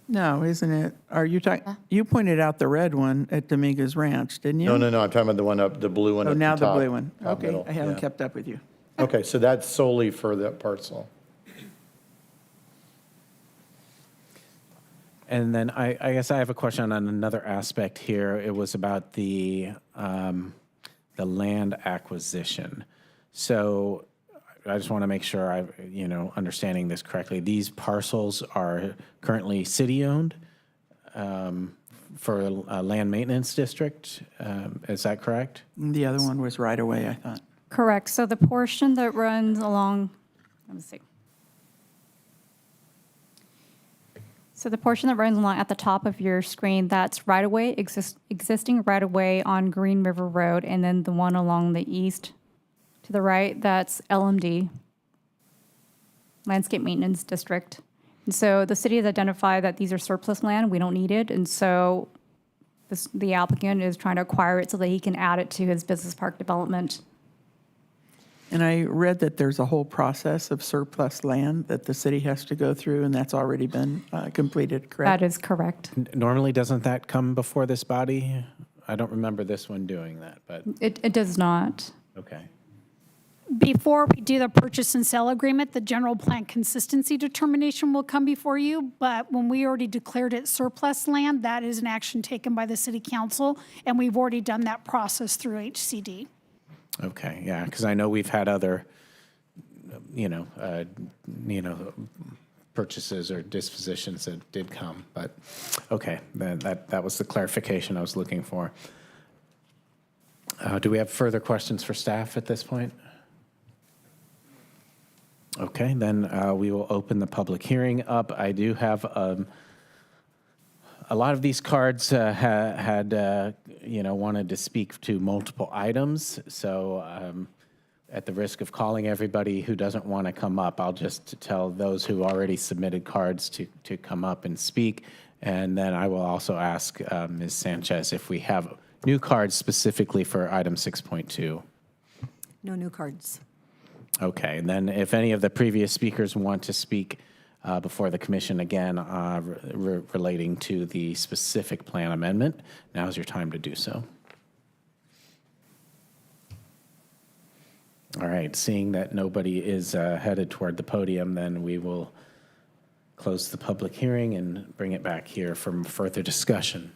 No, isn't it? Are you talking, you pointed out the red one at Dominguez Ranch, didn't you? No, I'm talking about the one up, the blue one Oh, at the now top. the blue one. top Okay, middle, I haven't yeah. kept up with you. Okay, so that's solely for that parcel. And then I guess I have a question on another aspect here. It was about the land acquisition. So I just want to make sure understanding this correctly. These parcels are currently city-owned for a land maintenance district. Is that correct? The other one was right away, I thought. Correct. So the portion that runs along, let me see. So the portion that runs along at the top of your screen, that's right-of-way, existing right-of-way on Green River Road, and then the one along the east to the right, that's LMD, Landscape Maintenance District. And so the city has identified that these are surplus land, we don't need it, and so the applicant is trying to acquire it so that he can add it to his business park development. And I read that there's a whole process of surplus land that the city has to go through, and that's already been completed, correct? That is correct. Normally, doesn't that come before this body? I don't remember this one doing that, but, It does not. okay. Before we do the purchase and sale agreement, the general plan consistency determination will come before you. But when we already declared it surplus land, that is an action taken by the city council, and we've already done that process through HCD. Okay, yeah, because I know we've had other, purchases or dispositions that did come, but, okay, that was the clarification I was looking for. Do we have further questions for staff at this point? Okay, then we will open the public hearing up. I do have a lot of these cards had wanted to speak to multiple items. So at the risk of calling everybody who doesn't want to come up, I'll just tell those who already submitted cards to come up and speak. And then I will also ask Ms. Sanchez if we have new cards specifically for item 6.2. No new cards. Okay, and then if any of the previous speakers want to speak before the commission again relating to the specific plan amendment, now's your time to do so. All right, seeing that nobody is headed toward the podium, then we will close the public hearing and bring it back here for further discussion.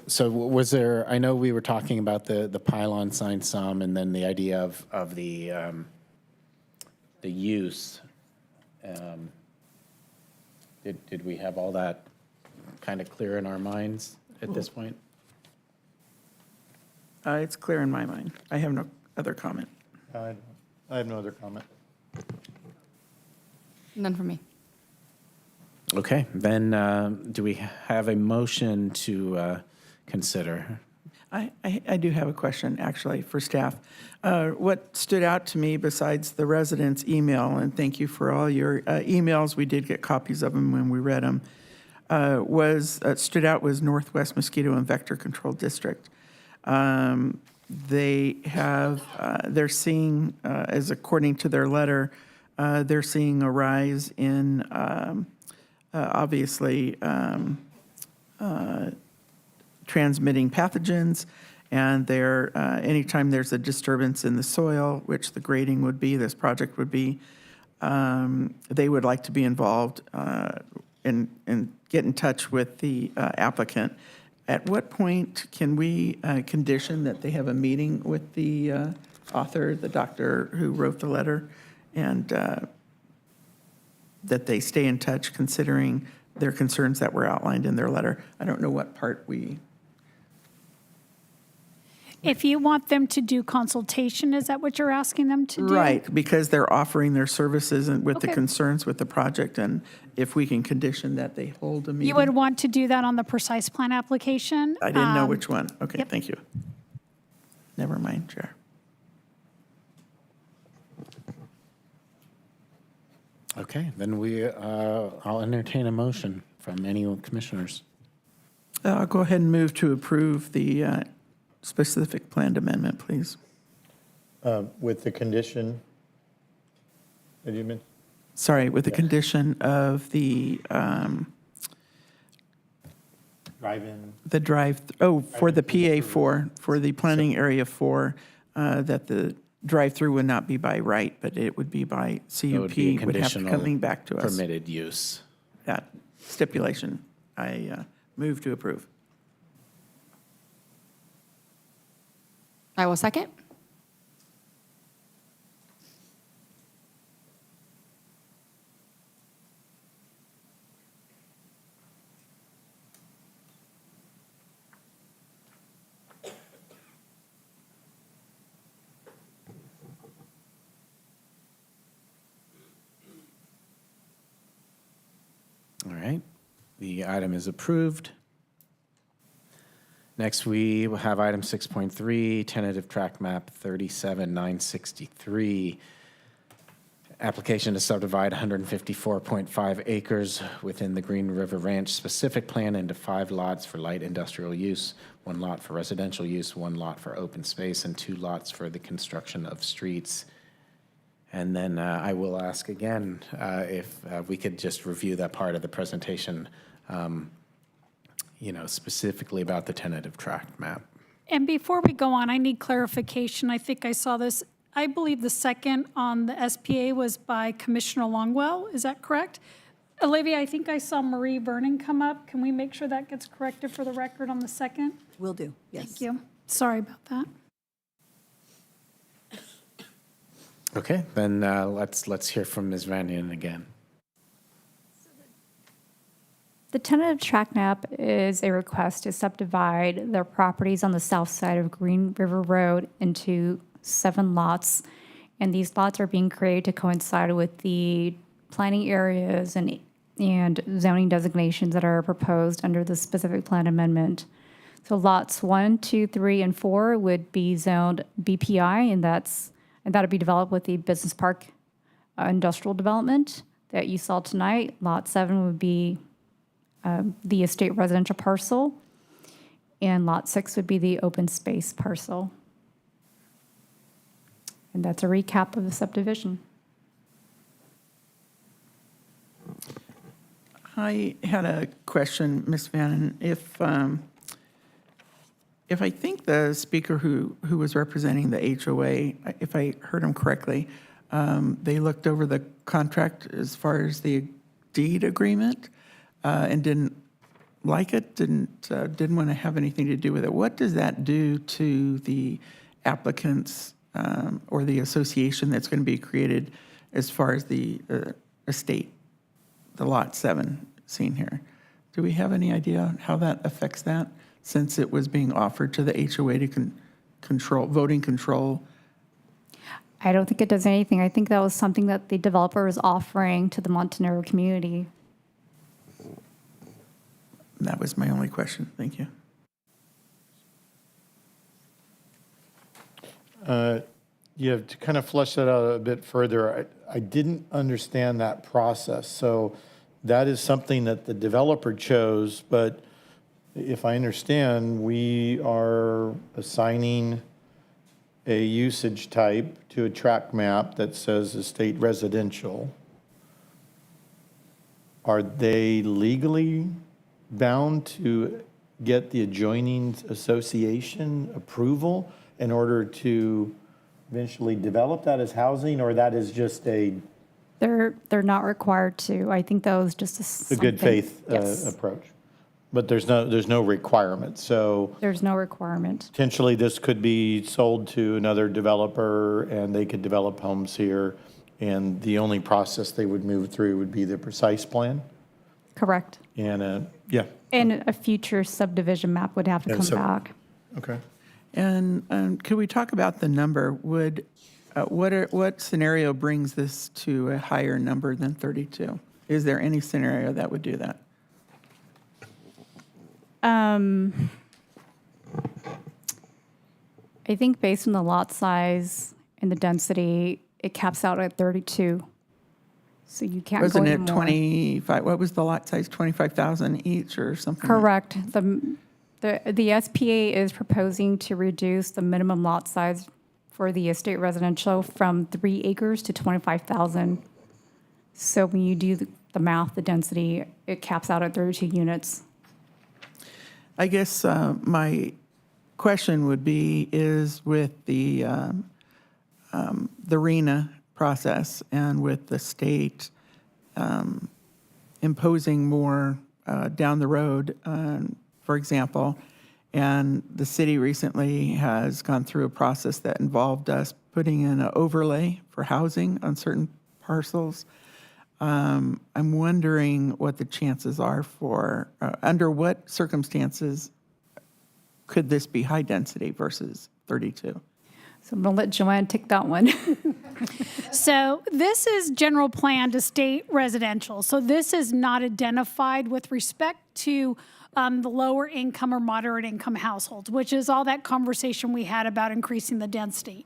So was there, I know we were talking about the pylon sign some, and then the idea of the use. Did we have all that kind of clear in our minds at this point? It's clear in my mind. I have no other comment. I have no other comment. None for me. Okay, then do we have a motion to consider? I do have a question, actually, for staff. What stood out to me, besides the residents' email, and thank you for all your emails, we did get copies of them when we read them, stood out was Northwest Mosquito and Vector Control District. They have, they're seeing, as according to their letter, they're seeing a rise in, obviously, transmitting pathogens, And anytime there's a disturbance in the soil, which the grading would be, this project would be, they would like to be involved and get in touch with the applicant. At what point can we condition that they have a meeting with the author, the doctor who wrote the letter, and that they stay in touch considering their concerns that were outlined in their letter? I don't know what part we... If you want them to do consultation, is that what you're asking them to do? Right, because they're offering their services and with the Okay. concerns with the project, and if we can condition that they hold a meeting. You would want to do that on the precise plan application? I didn't know which one. Okay, yep. thank you. Never mind, Chair. Okay, then I'll entertain a motion from any commissioners. I'll go ahead and move to approve the specific planned amendment, please. With the condition that you mentioned? Sorry, with the condition of the Drive-in. For the PA4, for the planning area 4, that the drive-through would not be by right, but it would be by It would be a CUP, would have to conditional coming back to us. permitted use. That stipulation, I move to approve. I will second. All right, the item is approved. Next, we will have item 6.3, tentative tract map 37963. Application to subdivide 154.5 acres within the Green River Ranch specific plan into 5 lots for light industrial use, 1 lot for residential use, 1 lot for open space, and 2 lots for the construction of streets. And then I will ask again if we could just review that part of the presentation, specifically about the tentative tract map. And before we go on, I need clarification. I think I saw this. I believe the second on the SPA was by Commissioner Longwell. Is that correct? Olivia, I think I saw Marie Vernon come up. Can we make sure that gets corrected for the record on the second? Will do, yes. Thank you. Sorry about that. Okay, then let's hear from Ms. Vanian again. The tentative tract map is a request to subdivide the properties on the south side of Green River Road into 7 lots. And these lots are being created to coincide with the planning areas and zoning designations that are proposed under the specific plan amendment. So lots 1, 2, 3, and 4 would be zoned BPI, and that'll be developed with the business park industrial development that you saw tonight. Lot 7 would be the estate residential parcel, and lot 6 would be the open space parcel. And that's a recap of the subdivision. I had a question, Ms. Vannon. If I think the speaker who was representing the HOA, if I heard him correctly, they looked over the contract as far as the deed agreement and didn't like it, didn't want to have anything to do with it. What does that do to the applicants or the association that's going to be created as far as the estate, the Lot 7 seen here? Do we have any idea how that affects that, since it was being offered to the HOA to control, voting control? I don't think it does anything. I think that was something that the developer was offering to the Montenegro community. That was my only question. Thank you. You have to kind of flesh that out a bit further. I didn't understand that process. So that is something that the developer chose, but if I understand, we are assigning a usage type to a tract map that says estate residential. Are they legally bound to get the adjoining association approval in order to eventually develop that as housing, or that is just a They're not required to. I think that was just the good something- faith Yes. approach? But there's no requirement, so There's no requirement. potentially this could be sold to another developer and they could develop homes here, and the only process they would move through would be the precise plan? Correct. And, yeah, And a future subdivision map would have to And come so- back. okay. And could we talk about the number? What scenario brings this to a higher number than 32? Is there any scenario that would do that? I think based on the lot size and the density, it caps out at 32. So you can't go Wasn't any it more. 25, what was the lot size, 25,000 each or something? Correct. The SPA is proposing to reduce the minimum lot size for the estate residential from 3 acres to 25,000. So when you do the math, the density, it caps out at 32 units. I guess my question would be, is with the RENA process and with the state imposing more down the road, for example, and the city recently has gone through a process that involved us putting in an overlay for housing on certain parcels. I'm wondering what the chances are for, under what circumstances could this be high density versus 32? So I'm going to let Joanne take that one. So this is general plan to state residential. So this is not identified with respect to the lower income or moderate income households, which is all that conversation we had about increasing the density.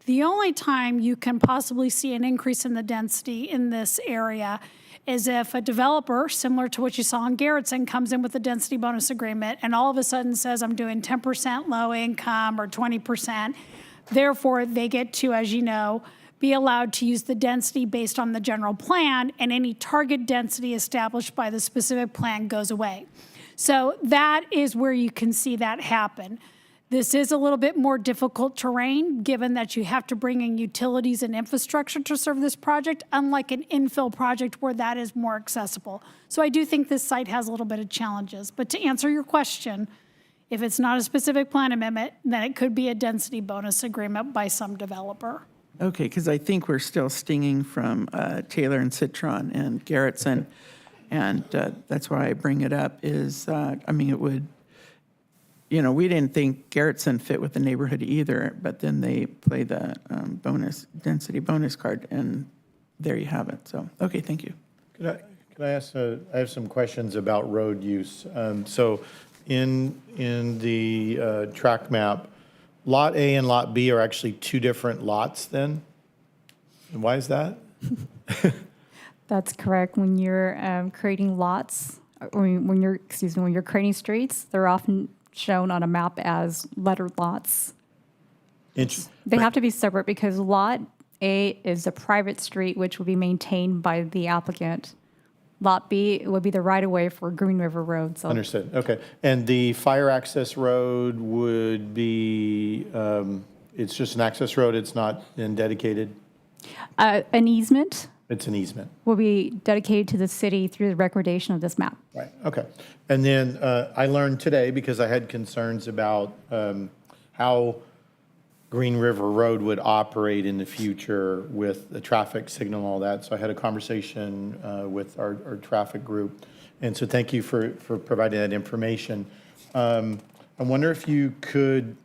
The only time you can possibly see an increase in the density in this area is if a developer, similar to what you saw in Garrettson, comes in with a density bonus agreement and all of a sudden says, I'm doing 10% low income or 20%. Therefore, they get to, as you know, be allowed to use the density based on the general plan, and any target density established by the specific plan goes away. So that is where you can see that happen. This is a little bit more difficult terrain, given that you have to bring in utilities and infrastructure to serve this project, unlike an infill project where that is more accessible. So I do think this site has a little bit of challenges. But to answer your question, if it's not a specific plan amendment, then it could be a density bonus agreement by some developer. Okay, because I think we're still stinging from Taylor and Citron and Garrettson, and that's why I bring it up is, I mean, it would, you know, we didn't think Garrettson fit with the neighborhood either, but then they play the density bonus card, and there you have it. So, okay, thank you. Could I ask, I have some questions about road use. So in the track map, Lot A and Lot B are actually two different lots then? And why is that? That's correct. When you're creating lots, or when you're creating streets, they're often shown on a map as lettered lots. They have to be separate because Lot A is a private street, which will be maintained by the applicant. Lot B would be the right-of-way for Green River Road. So Understood, okay. And the fire access road would be, it's just an access road, it's not then dedicated? an easement It's an easement. will be dedicated to the city through the recordation of this map. Right, okay. And then I learned today, because I had concerns about how Green River Road would operate in the future with the traffic signal and all that. So I had a conversation with our traffic group. And so thank you for providing that information. I wonder if you could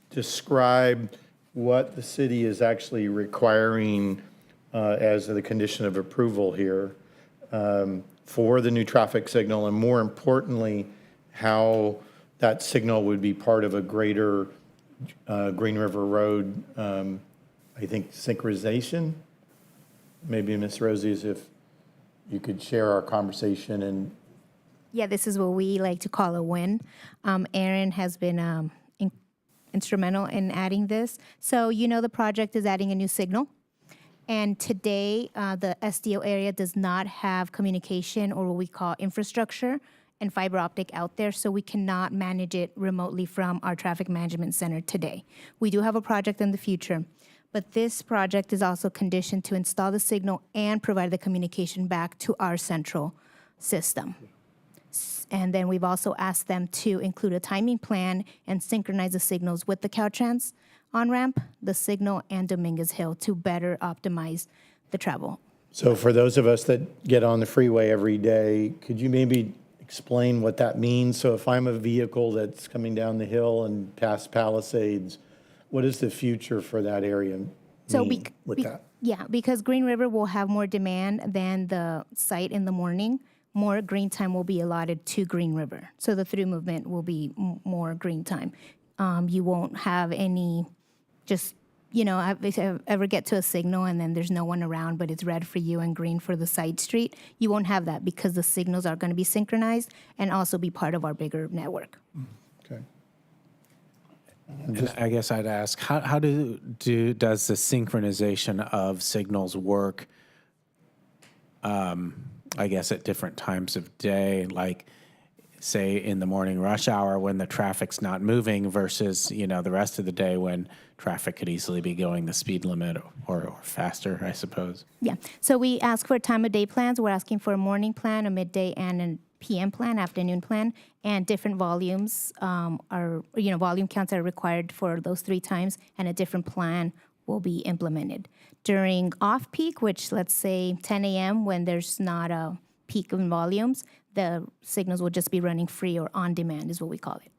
describe what the city is actually requiring as the condition of approval here for the new traffic signal, and more importantly, how that signal would be part of a greater Green River Road, I think, synchronization. Maybe Ms. Rosie's, if you could share our conversation. And yeah, this is what we like to call a win. Aaron has been instrumental in adding this. So you know the project is adding a new signal. And today, the SDO area does not have communication or what we call infrastructure and fiber optic out there, so we cannot manage it remotely from our traffic management center today. We do have a project in the future, but this project is also conditioned to install the signal and provide the communication back to our central system. And then we've also asked them to include a timing plan and synchronize the signals with the Caltrans on-ramp, the signal, and Dominguez Hill to better optimize the travel. So for those of us that get on the freeway every day, could you maybe explain what that means? So if I'm a vehicle that's coming down the hill and past Palisades, what is the future for that area mean with that? Yeah, because Green River will have more demand than the site in the morning. More green time will be allotted to Green River. So the through movement will be more green time. You won't have any just, if you ever get to a signal and then there's no one around, but it's red for you and green for the side street, you won't have that because the signals are going to be synchronized and also be part of our bigger network. Okay. And I guess I'd ask, how does the synchronization of signals work, I guess, at different times of day, like, say, in the morning rush hour when the traffic's not moving versus, the rest of the day when traffic could easily be going the speed limit or faster, I suppose? Yeah, so we ask for time of day plans. We're asking for a morning plan, a midday, and a PM plan, afternoon plan, and different volumes volume counts are required for those 3 times, and a different plan will be implemented. During off-peak, which let's say 10 a.m. when there's not a peak in volumes, the signals will just be running free or on demand is what we call it.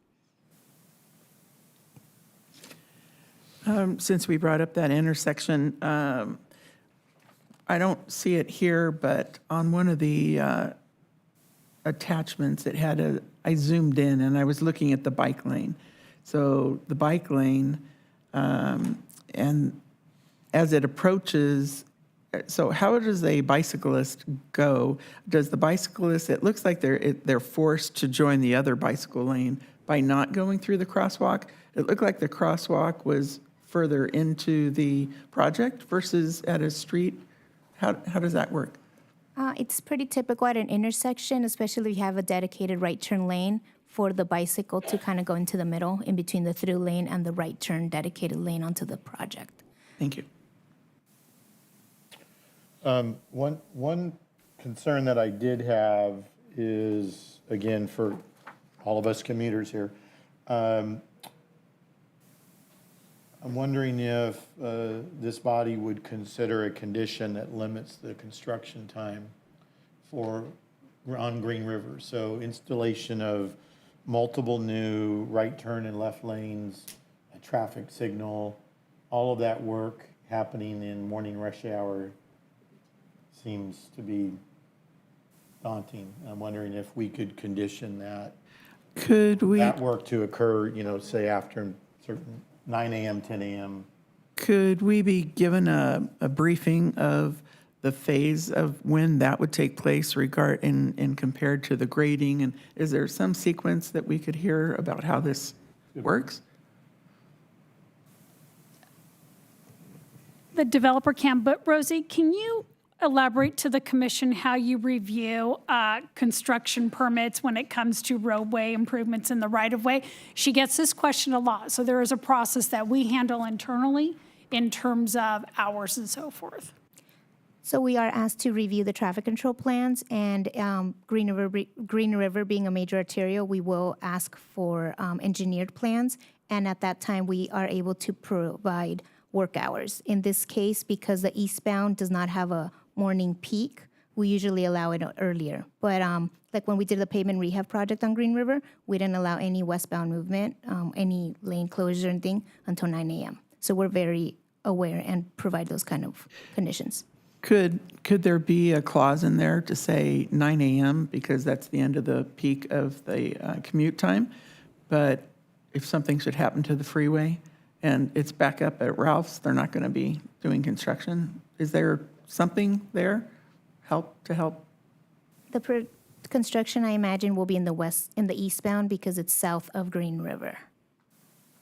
Since we brought up that intersection, I don't see it here, but on one of the attachments, I zoomed in and I was looking at the bike lane. So the bike lane, and as it approaches, so how does a bicyclist go? Does the bicyclist, it looks like they're forced to join the other bicycle lane by not going through the crosswalk. It looked like the crosswalk was further into the project versus at a street. How does that work? It's pretty typical at an intersection, especially if you have a dedicated right turn lane for the bicycle to kind of go into the middle in between the through lane and the right turn dedicated lane onto the project. Thank you. One concern that I did have is, again, for all of us commuters here, I'm wondering if this body would consider a condition that limits the construction time on Green River. So installation of multiple new right turn and left lanes, a traffic signal, all of that work happening in morning rush hour seems to be daunting. I'm wondering if we could condition that work to occur, say after certain 9 a.m., 10 a.m. Could we be given a briefing of the phase of when that would take place and compared to the grading? And is there some sequence that we could hear about how this works? The developer can, but Rosie, can you elaborate to the commission how you review construction permits when it comes to roadway improvements in the right-of-way? She gets this question a lot, so there is a process that we handle internally in terms of hours and so forth. So we are asked to review the traffic control plans, and Green River being a major arterial, we will ask for engineered plans, and at that time, we are able to provide work hours. In this case, because the eastbound does not have a morning peak, we usually allow it earlier. But like when we did the pavement rehab project on Green River, we didn't allow any westbound movement, any lane closures or anything until 9 a.m. So we're very aware and provide those kind of conditions. Could there be a clause in there to say 9 a.m. because that's the end of the peak of the commute time? But if something should happen to the freeway and it's back up at Ralph's, they're not going to be doing construction. Is there something there to help? The construction, I imagine, will be in the eastbound because it's south of Green River.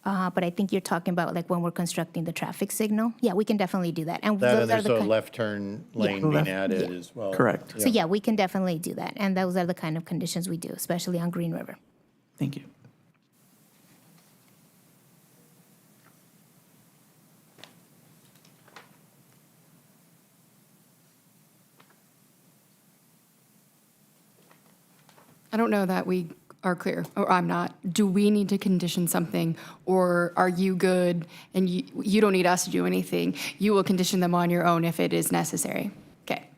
But I think you're talking about like when we're constructing the traffic signal. Yeah, we can definitely do that. And That those and are there's the a kind- left turn lane Yeah. being added Yeah. as well. Correct. So yeah, we can definitely do that. And those are the kind of conditions we do, especially on Green River. Thank you. I don't know that we are clear, or I'm not. Do we need to condition something, or are you good and you don't need us to do anything? You will condition them on your own if it is necessary. Okay.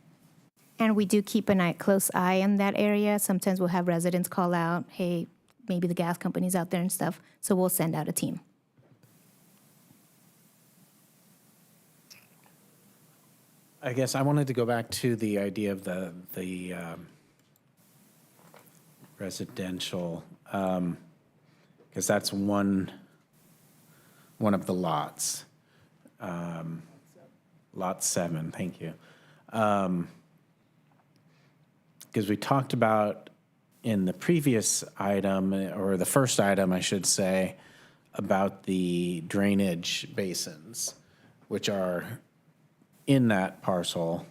And we do keep a close eye on that area. Sometimes we'll have residents call out, hey, maybe the gas company's out there and stuff. So we'll send out a team. I guess I wanted to go back to the idea of the residential, because that's one of the lots. Lot 7, thank you. Because we talked about in the previous item, or the first item, I should say, about the drainage basins, which are in that parcel.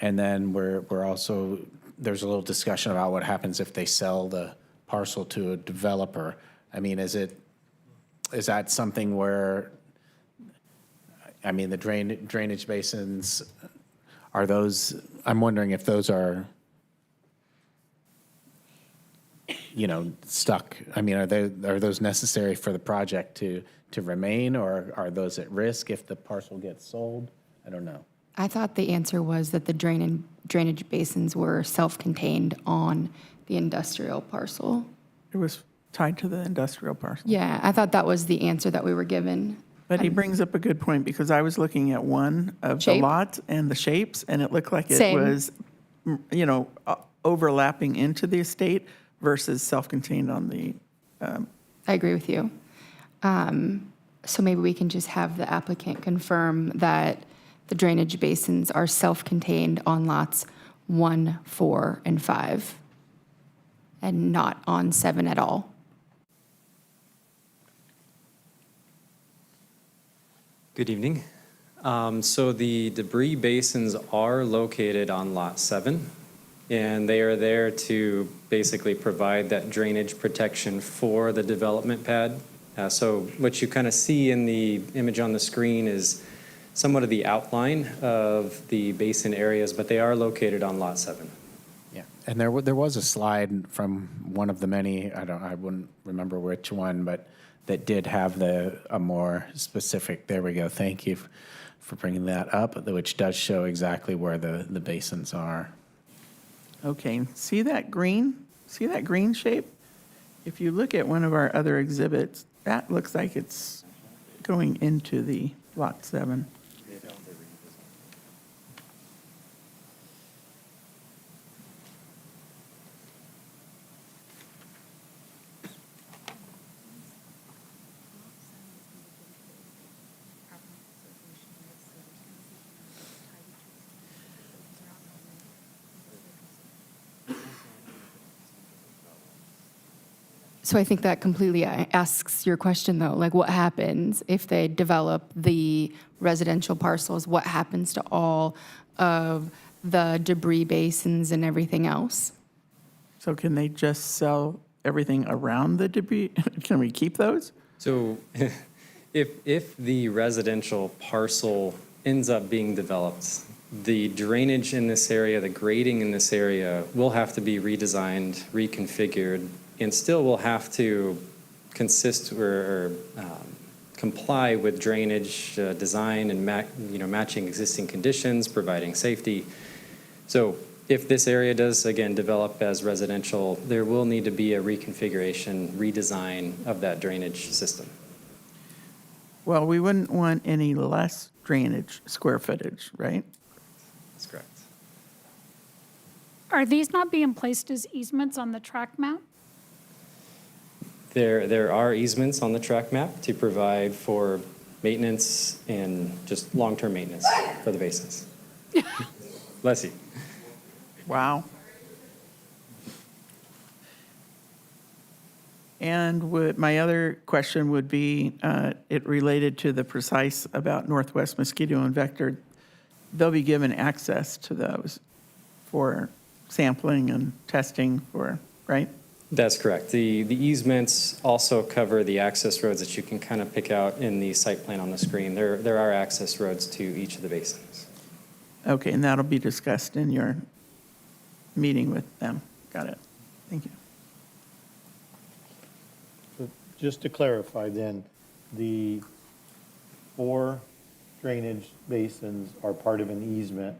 And then we're also, there's a little discussion about what happens if they sell the parcel to a developer. I mean, is that something where, I mean, the drainage basins, are those, I'm wondering if those are, stuck. I mean, are those necessary for the project to remain, or are those at risk if the parcel gets sold? I don't know. I thought the answer was that the drainage basins were self-contained on the industrial parcel. It was tied to the industrial parcel. Yeah, I thought that was the answer that we were given. But he brings up a good point, because I was looking at one of the Shape? lots and the shapes, and it looked like it Same. was, overlapping into the estate versus self-contained on the, I agree with you. So maybe we can just have the applicant confirm that the drainage basins are self-contained on lots 1, 4, and 5, and not on 7 at all. Good evening. So the debris basins are located on Lot 7, and they are there to basically provide that drainage protection for the development pad. So what you kind of see in the image on the screen is somewhat of the outline of the basin areas, but they are located on Lot 7. Yeah, and there was a slide from one of the many, I wouldn't remember which one, but that did have a more specific, there we go, thank you for bringing that up, which does show exactly where the basins are. okay, see that green? See that green shape? If you look at one of our other exhibits, that looks like it's going into the Lot 7. So I think that completely asks your question, though, like what happens if they develop the residential parcels? What happens to all of the debris basins and everything else? So can they just sell everything around the debris? Can we keep those? So if the residential parcel ends up being developed, the drainage in this area, the grading in this area will have to be redesigned, reconfigured, and still will have to consist or comply with drainage design and matching existing conditions, providing safety. So if this area does, again, develop as residential, there will need to be a reconfiguration, redesign of that drainage system. Well, we wouldn't want any less drainage square footage, right? That's correct. Are these not being placed as easements on the track map? There are easements on the track map to provide for maintenance and just long-term maintenance for the basins. Bless you. Wow. And my other question would be, it related to the precise about Northwest Mosquito and Vector. They'll be given access to those for sampling and testing for, right? That's correct. The easements also cover the access roads that you can kind of pick out in the site plan on the screen. There are access roads to each of the basins. Okay, and that'll be discussed in your meeting with them. Got it. Thank you. So just to clarify then, the 4 drainage basins are part of an easement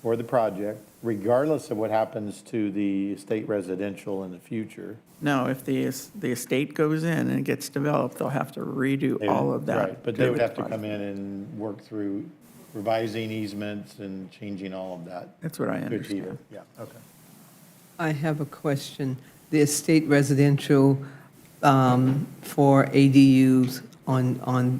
for the project, regardless of what happens to the estate residential in the future. No, if the estate goes in and gets developed, they'll have to redo all of that. Right, but they would have to come in and work through revising easements and changing all of that. That's what I to achieve understand. it. Yeah, okay. I have a question. The estate residential for ADUs on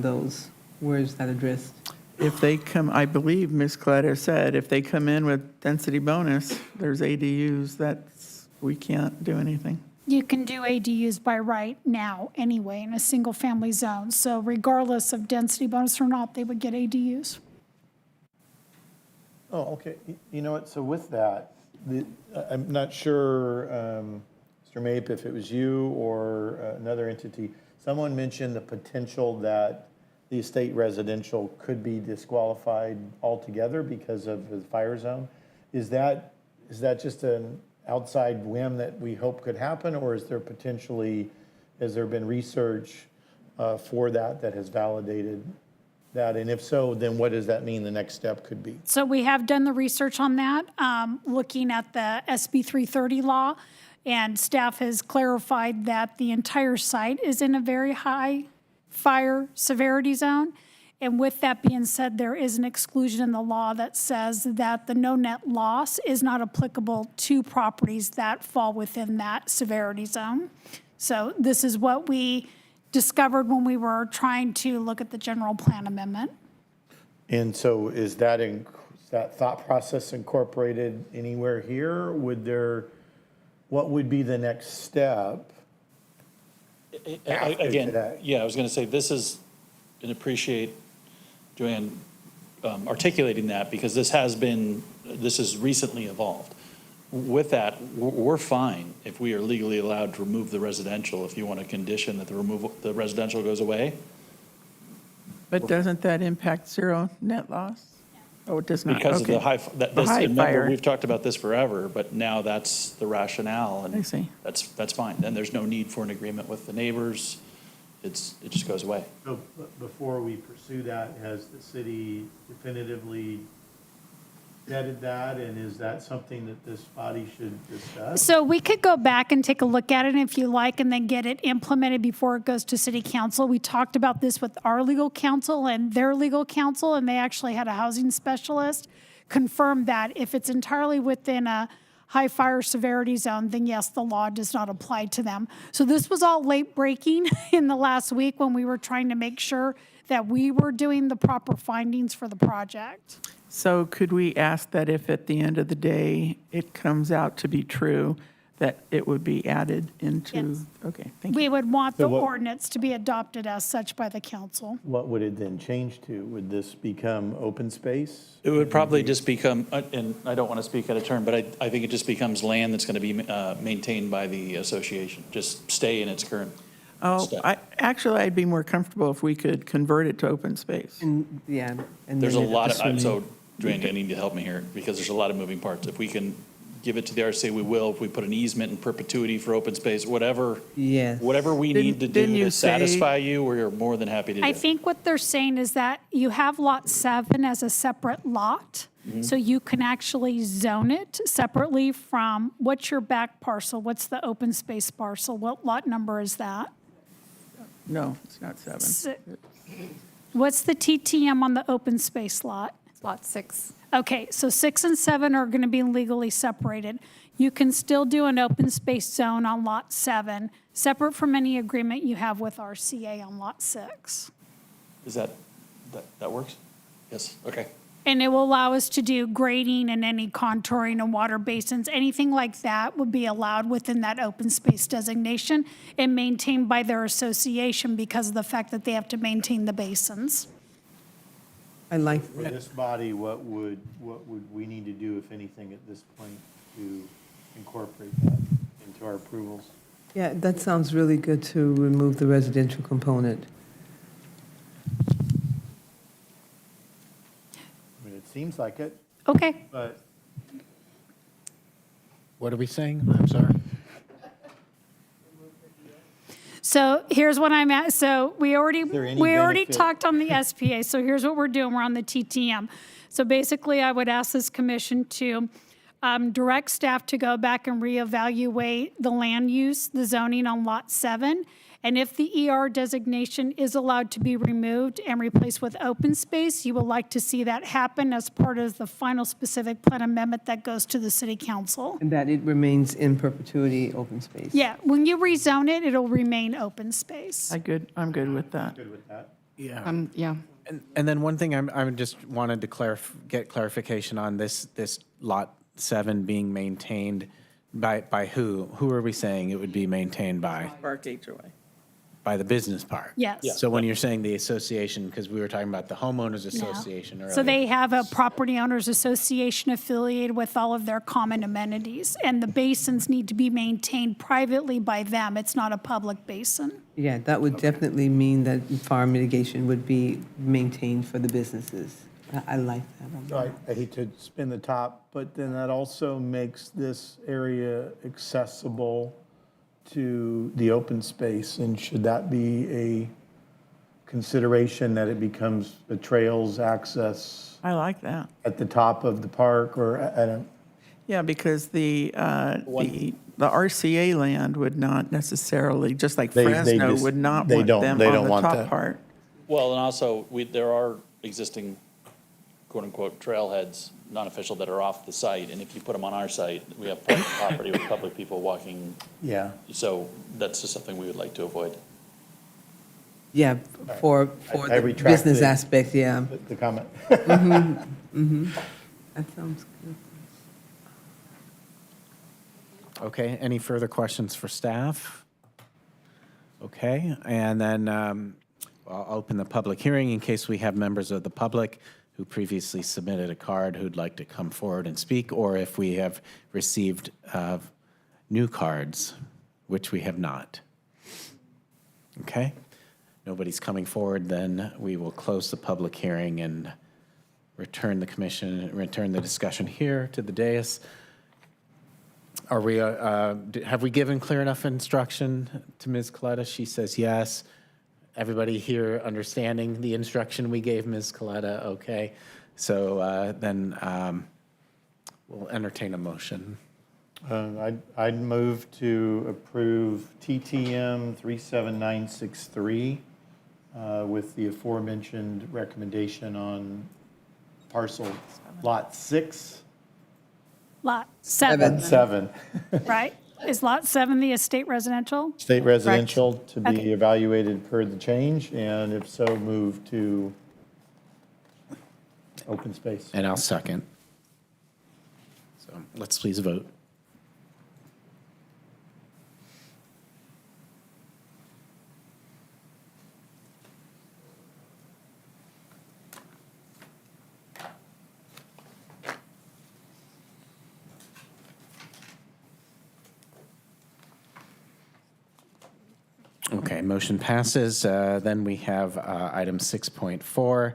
those, where is that addressed? If they come, I believe Ms. Clotter said, if they come in with density bonus, there's ADUs, we can't do anything. You can do ADUs by right now anyway in a single-family zone. So regardless of density bonus or not, they would get ADUs. Oh, okay. You know what, so with that, I'm not sure, Mr. Mape, if it was you or another entity, someone mentioned the potential that the estate residential could be disqualified altogether because of the fire zone. Is that just an outside whim that we hope could happen, or is there potentially, has there been research for that has validated that? And if so, then what does that mean the next step could be? So we have done the research on that, looking at the SB 330 law, and staff has clarified that the entire site is in a very high fire severity zone. And with that being said, there is an exclusion in the law that says that the no net loss is not applicable to properties that fall within that severity zone. So this is what we discovered when we were trying to look at the general plan amendment. And so is that thought process incorporated anywhere here? What would be the next step? after Again, today? yeah, I was going to say, this is, and appreciate Joanne articulating that, because this has recently evolved. With that, we're fine if we are legally allowed to remove the residential. If you want a condition that the residential goes away, But doesn't that impact zero net loss? Oh, it does not, because of the okay. high, The high remember, fire. we've talked about this forever, but now that's the rationale, I and see. that's fine. Then there's no need for an agreement with the neighbors. It just goes away. So before we pursue that, has the city definitively vetted that? And is that something that this body should discuss? So we could go back and take a look at it if you like, and then get it implemented before it goes to city council. We talked about this with our legal counsel and their legal counsel, and they actually had a housing specialist confirm that if it's entirely within a high fire severity zone, then yes, the law does not apply to them. So this was all late breaking in the last week when we were trying to make sure that we were doing the proper findings for the project. So could we ask that if at the end of the day it comes out to be true, that it would be added into? Yes. Okay, thank you. We would want the So what- ordinance to be adopted as such by the council. What would it then change to? Would this become open space? It would probably just become, and I don't want to speak out of turn, but I think it just becomes land that's going to be maintained by the association. Just stay in its current Oh, state. actually, I'd be more comfortable if we could convert it to open space. And, yeah. and There's a then lot of, assuming- so Joanne, I need to help me here, because there's a lot of moving parts. If we can give it to the RCA, we will. If we put an easement in perpetuity for open space, whatever Yes. we need to Didn't do you to say- satisfy you, we're more than happy to do I it. think what they're saying is that you have lot 7 as a separate lot. So you can actually zone it separately from, what's your back parcel? What's the open space parcel? What lot number is that? No, it's not 7. What's the TTM on the open space lot? It's lot 6. Okay, so 6 and 7 are going to be legally separated. You can still do an open space zone on lot 7, separate from any agreement you have with RCA on lot 6. Is that works? Yes, okay. And it will allow us to do grading and any contouring and water basins. Anything like that would be allowed within that open space designation and maintained by their association because of the fact that they have to maintain the basins. I like For this body, what would we need to do, if anything, at this point to incorporate that into our approvals? Yeah, that sounds really good to remove the residential component. I mean, it seems like it, Okay. but What are we saying? I'm sorry. So here's what I'm at. So we already there any benefit? talked on the SPA. So here's what we're doing. We're on the TTM. So basically, I would ask this commission to direct staff to go back and reevaluate the land use, the zoning on Lot 7. And if the ER designation is allowed to be removed and replaced with open space, you would like to see that happen as part of the final specific plan amendment that goes to the city council. And that it remains in perpetuity open space. Yeah, when you rezone it, it'll remain open space. I'm good with that. good with that. Yeah. Yeah. And then one thing I just wanted to get clarification on this Lot 7 being maintained by who? Who are we saying it would be maintained by? Park HOA. By the business park? Yes. Yeah. So when you're saying the association, because we were talking about the homeowners No. association earlier. So they have a property owners association affiliated with all of their common amenities, and the basins need to be maintained privately by them. It's not a public basin. Yeah, that would definitely mean that fire mitigation would be maintained for the businesses. I like that. I hate to spin the top, but then that also makes this area accessible to the open space, and should that be a consideration that it becomes the trails access I like that. at the top of the park, or I don't, Yeah, because the RCA land would not necessarily, just like They Fresno, just- would not they want don't- them they on don't the want top that. part. Well, and also, there are existing quote-unquote trailheads, non-official, that are off the site, and if you put them on our site, we have public property with public people walking, yeah. so that's just something we would like to avoid. Yeah, for I the retract business the- aspect, yeah. The comment. That sounds good. Okay, any further questions for staff? Okay, and then I'll open the public hearing in case we have members of the public who previously submitted a card who'd like to come forward and speak, or if we have received new cards, which we have not. Okay, nobody's coming forward, then we will close the public hearing and return the discussion here to the dais. Are we, have we given clear enough instruction to Ms. Coletta? She says yes. Everybody here understanding the instruction we gave Ms. Coletta? Okay. So then we'll entertain a motion. I'd move to approve TTM 37963 with the aforementioned recommendation on parcel Lot 6 Lot 7, and 7. right? Is Lot 7 the estate residential? State residential to be Okay. evaluated per the change, and if so, move to open space. And I'll second. So let's please vote. Okay, motion passes. Then we have item 6.4,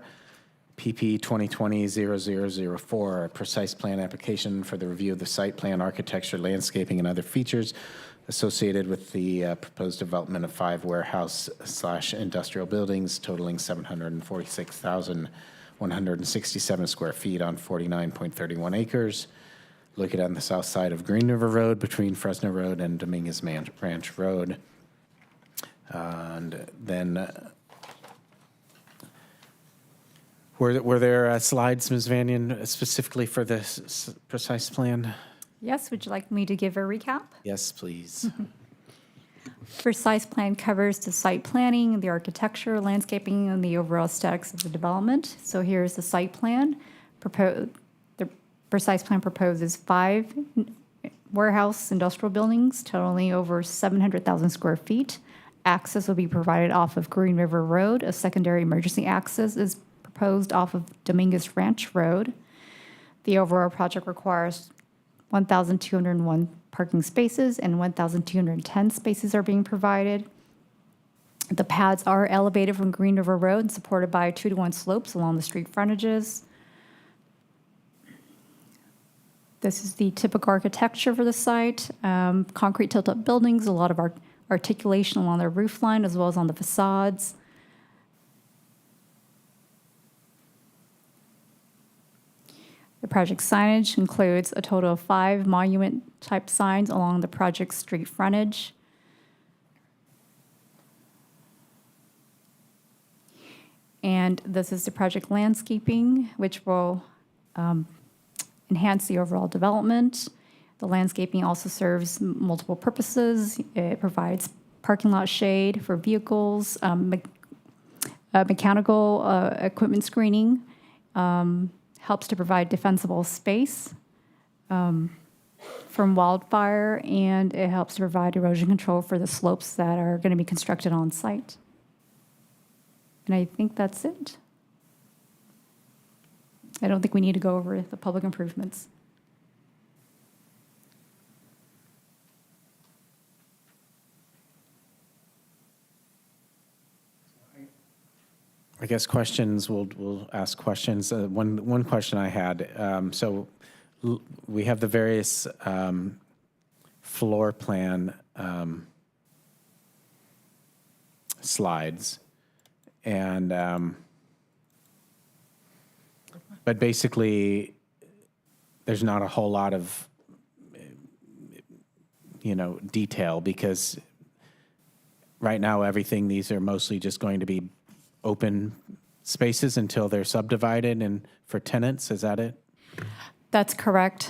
PP 2020-0004, a precise plan application for the review of the site plan, architecture, landscaping, and other features associated with the proposed development of 5 warehouse/industrial buildings totaling 746,167 square feet on 49.31 acres, located on the south side of Green River Road between Fresno Road and Dominguez Ranch Road. And then, were there slides, Ms. Vanyan, specifically for this precise plan? Yes, would you like me to give a recap? Yes, please. Precise plan covers the site planning, the architecture, landscaping, and the overall aesthetics of the development. So here's the site plan. The precise plan proposes 5 warehouse industrial buildings totaling over 700,000 square feet. Access will be provided off of Green River Road. A secondary emergency access is proposed off of Dominguez Ranch Road. The overall project requires 1,201 parking spaces, and 1,210 spaces are being provided. The pads are elevated from Green River Road and supported by 2-to-1 slopes along the street frontages. This is the typical architecture for the site. Concrete tilt-up buildings, a lot of articulation along their roof line as well as on the facades. The project signage includes a total of 5 monument-type signs along the project's street frontage. And this is the project landscaping, which will enhance the overall development. The landscaping also serves multiple purposes. It provides parking lot shade for vehicles, mechanical equipment screening, helps to provide defensible space from wildfire, and it helps to provide erosion control for the slopes that are going to be constructed on site. And I think that's it. I don't think we need to go over the public improvements. I guess questions, we'll ask questions. One question I had, we have the various floor plan slides, and but basically, there's not a whole lot of detail, because right now these are mostly just going to be open spaces until they're subdivided and for tenants. Is that it? That's correct.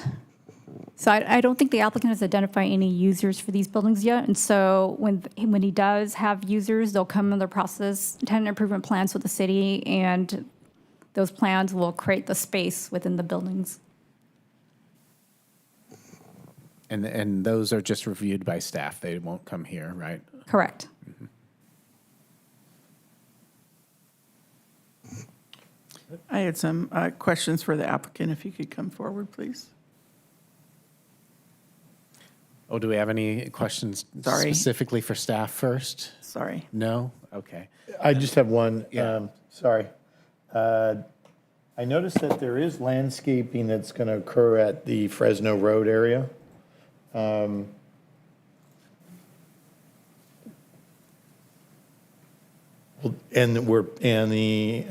So I don't think the applicant has identified any users for these buildings yet. And so when he does have users, they'll come in the process, tenant improvement plans with the city, and those plans will create the space within the buildings. And those are just reviewed by staff. They won't come here, right? Correct. Mm-hmm. I had some questions for the applicant. If you could come forward, please. Oh, do we have any questions Sorry. specifically for staff first? Sorry. No? Okay. I just have one. Yeah. Sorry. I noticed that there is landscaping that's going to occur at the Fresno Road area. And the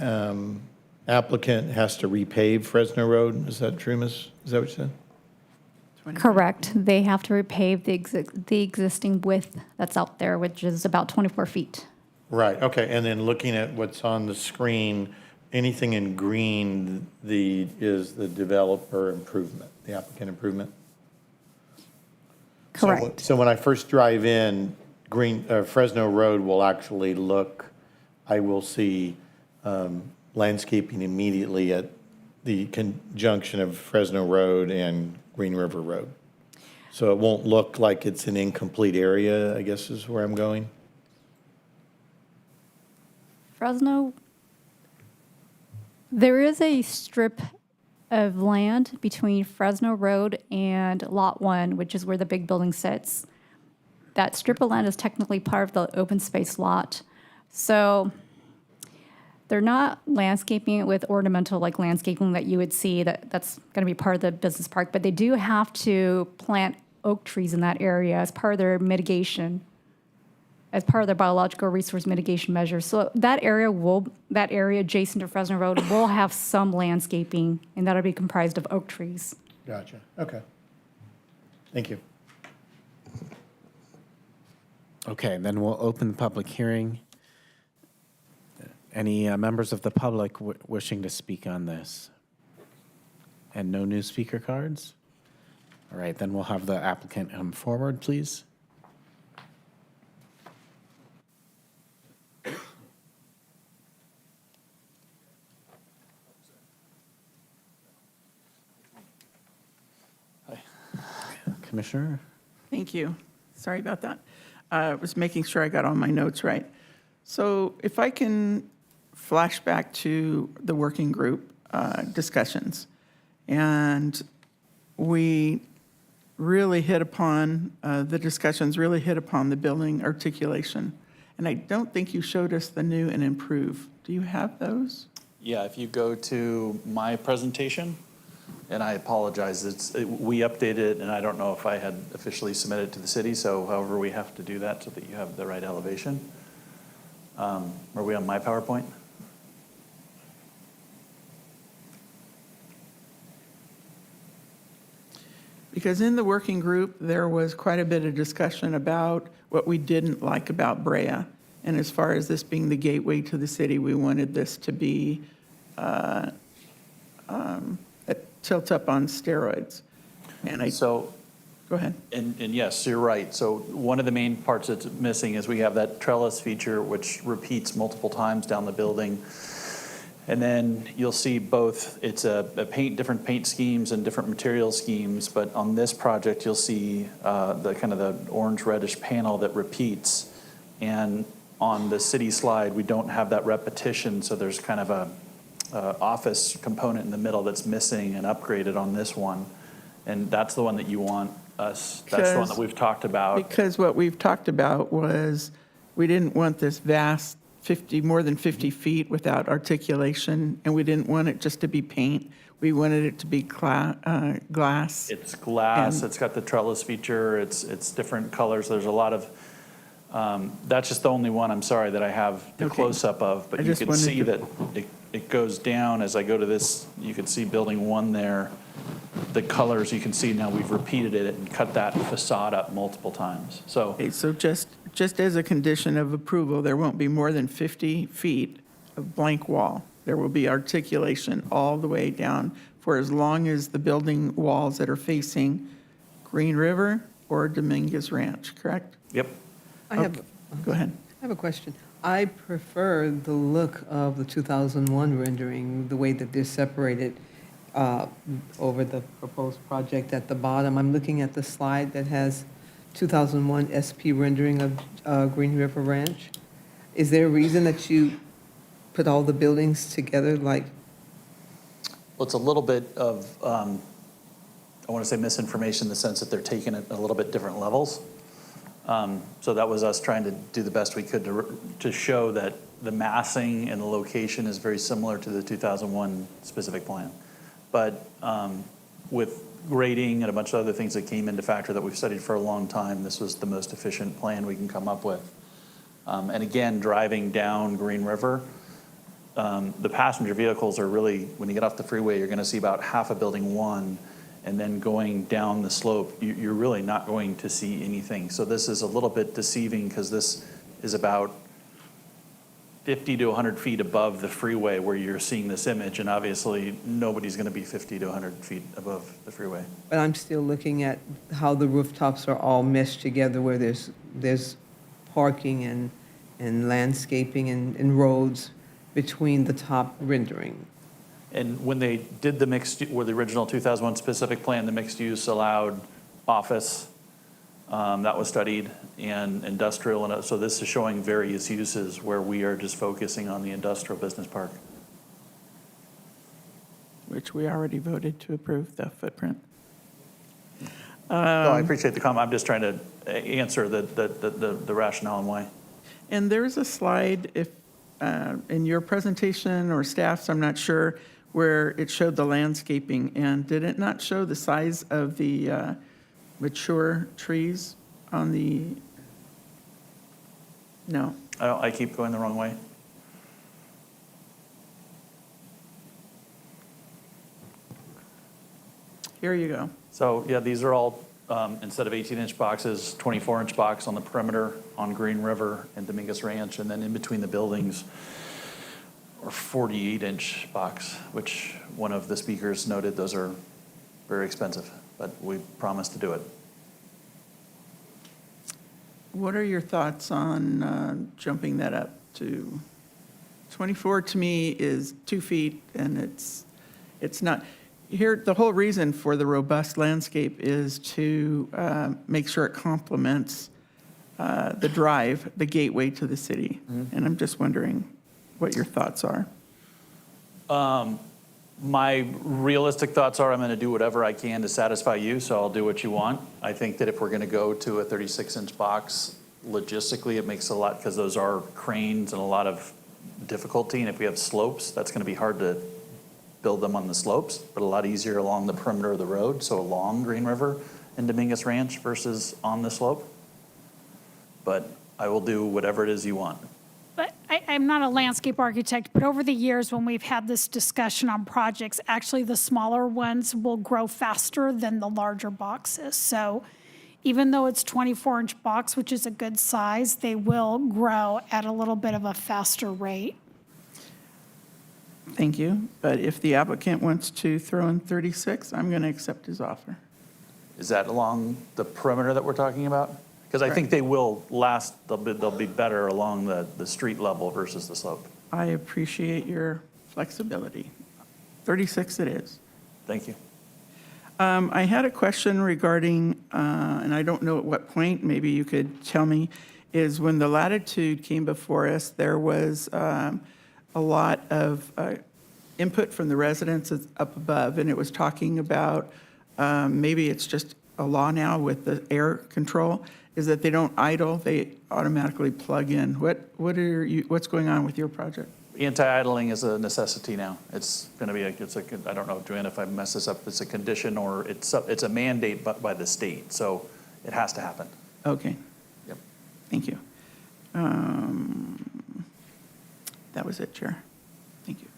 applicant has to repave Fresno Road. Is that true, Is that what you said? Correct. They have to repave the existing width that's out there, which is about 24 feet. Right, okay. And then looking at what's on the screen, anything in green is the developer improvement, the applicant improvement? Correct. So when I first drive in, Fresno Road will actually I will see landscaping immediately at the conjunction of Fresno Road and Green River Road. So it won't look like it's an incomplete area, I guess is where I'm going. Fresno, there is a strip of land between Fresno Road and Lot 1, which is where the big building sits. That strip of land is technically part of the open space lot. So they're not landscaping it with ornamental like landscaping that you would see that's going to be part of the business park, but they do have to plant oak trees in that area as part of their mitigation, as part of their biological resource mitigation measures. So that area adjacent to Fresno Road will have some landscaping, and that'll be comprised of oak trees. Gotcha, okay. Thank you. Okay, then we'll open the public hearing. Any members of the public wishing to speak on this? And no new speaker cards? All right, then we'll have the applicant come forward, please. Commissioner? Thank you. Sorry about that. I was making sure I got all my notes right. So if I can flash back to the working group discussions, and we really hit upon, the discussions really hit upon the building articulation. And I don't think you showed us the new and improve. Do you have those? Yeah, if you go to my presentation, and I apologize, we updated it, and I don't know if I had officially submitted it to the city, so however we have to do that so that you have the right elevation. Are we on my PowerPoint? Because in the working group, there was quite a bit of discussion about what we didn't like about Brea. And as far as this being the gateway to the city, we wanted this to be a tilt up on steroids. And So, go ahead. and yes, you're right. So one of the main parts that's missing is we have that trellis feature, which repeats multiple times down the building. And then you'll see both, it's different paint schemes and different material schemes, but on this project, you'll see the kind of the orange reddish panel that repeats. And on the city slide, we don't have that repetition, so there's kind of a office component in the middle that's missing and upgraded on this one. And that's the one that you want us, that's the one that we've talked about. Because what we've talked about was, we didn't want this vast more than 50 feet without articulation, and we didn't want it just to be paint. We wanted it to be glass. It's glass, it's got the trellis feature, it's different colors, there's a lot of, that's just the only one, I'm sorry, that I have the Okay. close-up of, but I you just can wanted see to- that it goes down as I go to this, you can see building one there, the colors, you can see now we've repeated it and cut that facade up multiple times, so. Okay, so just as a condition of approval, there won't be more than 50 feet of blank wall. There will be articulation all the way down for as long as the building walls that are facing Green River or Dominguez Ranch, correct? Yep. Go ahead. I have a question. I prefer the look of the 2001 rendering, the way that they're separated over the proposed project at the bottom. I'm looking at the slide that has 2001 SP rendering of Green River Ranch. Is there a reason that you put all the buildings together like? Well, it's a little bit of, I want to say misinformation in the sense that they're taking it a little bit different levels. So that was us trying to do the best we could to show that the massing and the location is very similar to the 2001 specific plan. But with grading and a bunch of other things that came into factor that we've studied for a long time, this was the most efficient plan we can come up with. And again, driving down Green River, the passenger vehicles are really, when you get off the freeway, you're going to see about half of building one, and then going down the slope, you're really not going to see anything. So this is a little bit deceiving because this is about 50 to 100 feet above the freeway where you're seeing this image, and obviously nobody's going to be 50 to 100 feet above the freeway. But I'm still looking at how the rooftops are all meshed together where there's parking and landscaping and roads between the top rendering. And when they did the mixed, or the original 2001 specific plan, the mixed use allowed office, that was studied, and industrial, and so this is showing various uses where we are just focusing on the industrial business park. Which we already voted to approve the footprint. No, I appreciate the comment. I'm just trying to answer the rationale and why. And there's a slide, if in your presentation or staff's, I'm not sure, where it showed the landscaping, and did it not show the size of the mature trees on the, no. I keep going the wrong way. Here you go. So, yeah, these are all, instead of 18-inch boxes, 24-inch box on the perimeter on Green River and Dominguez Ranch, and then in between the buildings, or 48-inch box, which one of the speakers noted those are very expensive, but we promised to do it. What are your thoughts on jumping that up to 24? To me is 2 feet, and it's not. Here, the whole reason for the robust landscape is to make sure it complements the drive, the gateway to the city. And I'm just wondering what your thoughts are. My realistic thoughts are I'm going to do whatever I can to satisfy you, so I'll do what you want. I think that if we're going to go to a 36-inch box, logistically, it makes a lot, because those are cranes and a lot of difficulty. And if we have slopes, that's going to be hard to build them on the slopes, but a lot easier along the perimeter of the road, so along Green River and Dominguez Ranch versus on the slope. But I will do whatever it is you want. But I'm not a landscape architect, but over the years, when we've had this discussion on projects, actually the smaller ones will grow faster than the larger boxes. So even though it's 24-inch box, which is a good size, they will grow at a little bit of a faster rate. Thank you. But if the applicant wants to throw in 36, I'm going to accept his offer. Is that along the perimeter that we're talking about? Because I think they will last, they'll be better along the street level versus the slope. I appreciate your flexibility. 36 it is. Thank you. I had a question regarding, and I don't know at what point, maybe you could tell me, is when the Latitude came before us, there was a lot of input from the residents up above, and it was talking about, maybe it's just a law now with the air control, is that they don't idle, they automatically plug in. What's going on with your project? Anti-idling is a necessity now. It's going to be, I don't know, Joanne, if I mess this up, it's a condition or it's a mandate by the state. So it has to happen. Okay. Yep. Thank you. That was it, Chair. Thank you.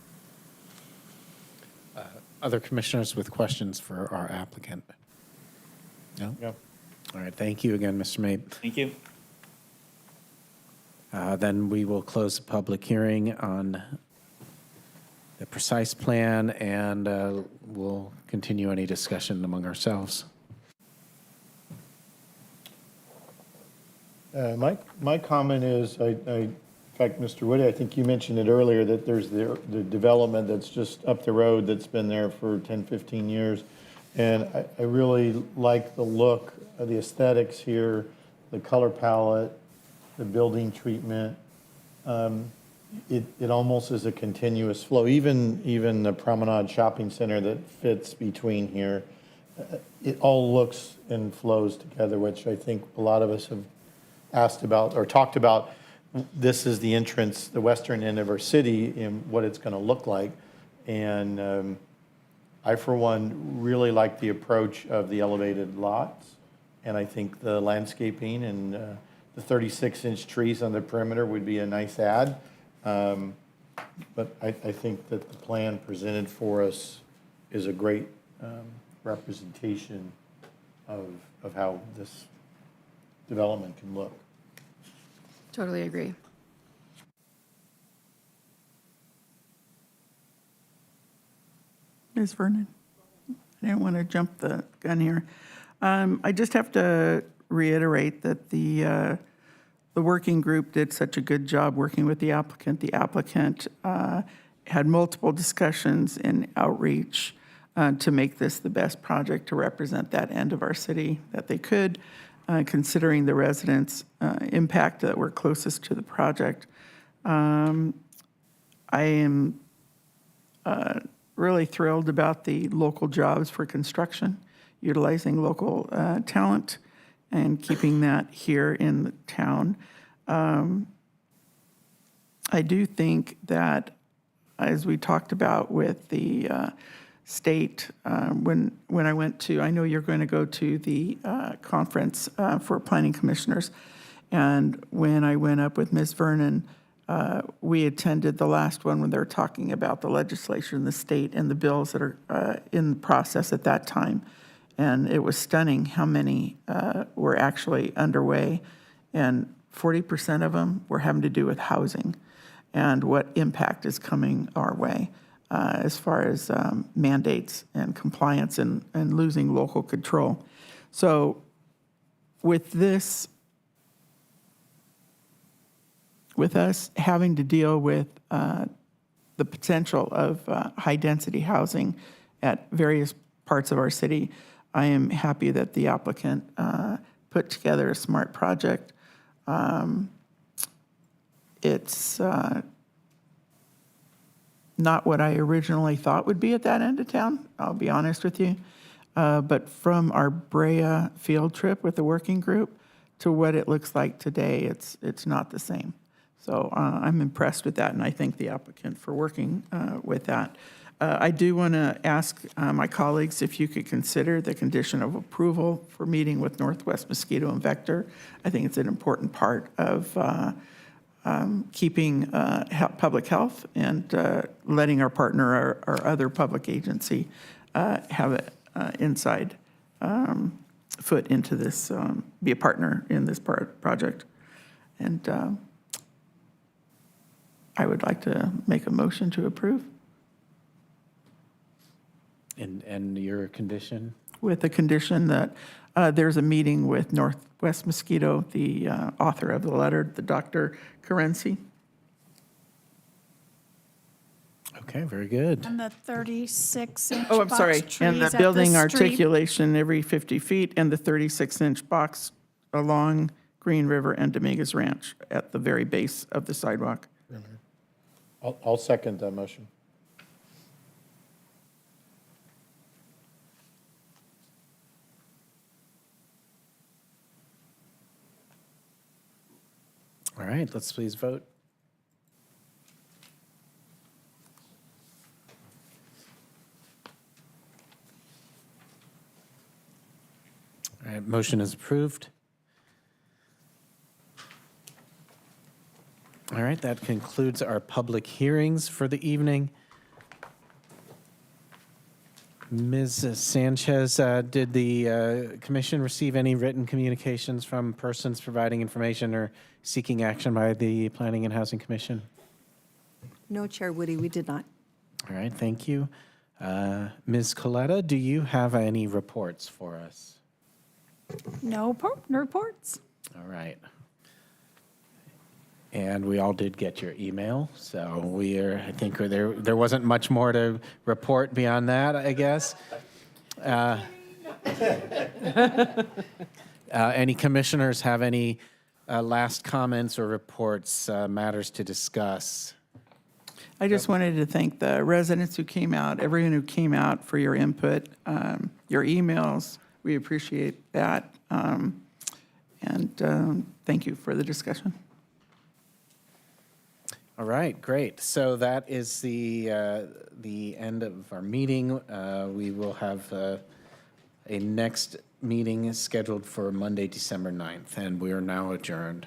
Other commissioners with questions for our applicant? No? No. All right, thank you again, Mr. Mabe. Thank you. Then we will close the public hearing on the precise plan, and we'll continue any discussion among ourselves. My comment is, in fact, Mr. Woody, I think you mentioned it earlier, that there's the development that's just up the road that's been there for 10, 15 years. And I really like the look, the aesthetics here, the color palette, the building treatment. It almost is a continuous flow. Even the Promenade Shopping Center that fits between here, it all looks and flows together, which I think a lot of us have asked about or talked about. This is the entrance, the western end of our city, and what it's going to look like. And I, for one, really like the approach of the elevated lots. And I think the landscaping and the 36-inch trees on the perimeter would be a nice add. But I think that the plan presented for us is a great representation of how this development can look. Totally agree. Ms. Vernon? I didn't want to jump the gun here. I just have to reiterate that the working group did such a good job working with the applicant. The applicant had multiple discussions and outreach to make this the best project to represent that end of our city that they could, considering the residents' impact that were closest to the project. I am really thrilled about the local jobs for construction, utilizing local talent and keeping that here in the town. I do think that, as we talked about with the state, when I went to, I know you're going to go to the conference for planning commissioners, and when I went up with Ms. Vernon, we attended the last one when they were talking about the legislation in the state and the bills that are in the process at that time. And it was stunning how many were actually underway. And 40% of them were having to do with housing and what impact is coming our way as far as mandates and compliance and losing local control. So with this, with us having to deal with the potential of high-density housing at various parts of our city. I am happy that the applicant put together a smart project. It's not what I originally thought would be at that end of town, I'll be honest with you. But from our Brea field trip with the working group to what it looks like today, it's not the same. So I'm impressed with that, and I thank the applicant for working with that. I do want to ask my colleagues if you could consider the condition of approval for meeting with Northwest Mosquito and Vector. I think it's an important part of keeping public health and letting our partner, our other public agency, have an inside foot into this, be a partner in this project. And I would like to make a motion to approve And your condition? with the condition that there's a meeting with Northwest Mosquito, the author of the letter, the Dr. Carency. Okay, very good. And the 36-inch Oh, I'm box sorry, trees and the at building street. articulation every 50 feet and the 36-inch box along Green River and Dominguez Ranch at the very base of the sidewalk. I'll second that motion. All right, let's please vote. All right, motion is approved. All right, that concludes our public hearings for the evening. Ms. Sanchez, did the commission receive any written communications from persons providing information or seeking action by the Planning and Housing Commission? No, Chair Woody, we did not. All right, thank you. Ms. Coletta, do you have any reports for us? No reports. All right. And we all did get your email, so I think there wasn't much more to report beyond that, I guess. Any commissioners have any last comments or reports, matters to discuss? I just wanted to thank the residents who came out, everyone who came out for your input, your emails. We appreciate that. And thank you for the discussion. All right, great. So that is the end of our meeting. We will have a next meeting scheduled for Monday, December 9th, and we are now adjourned.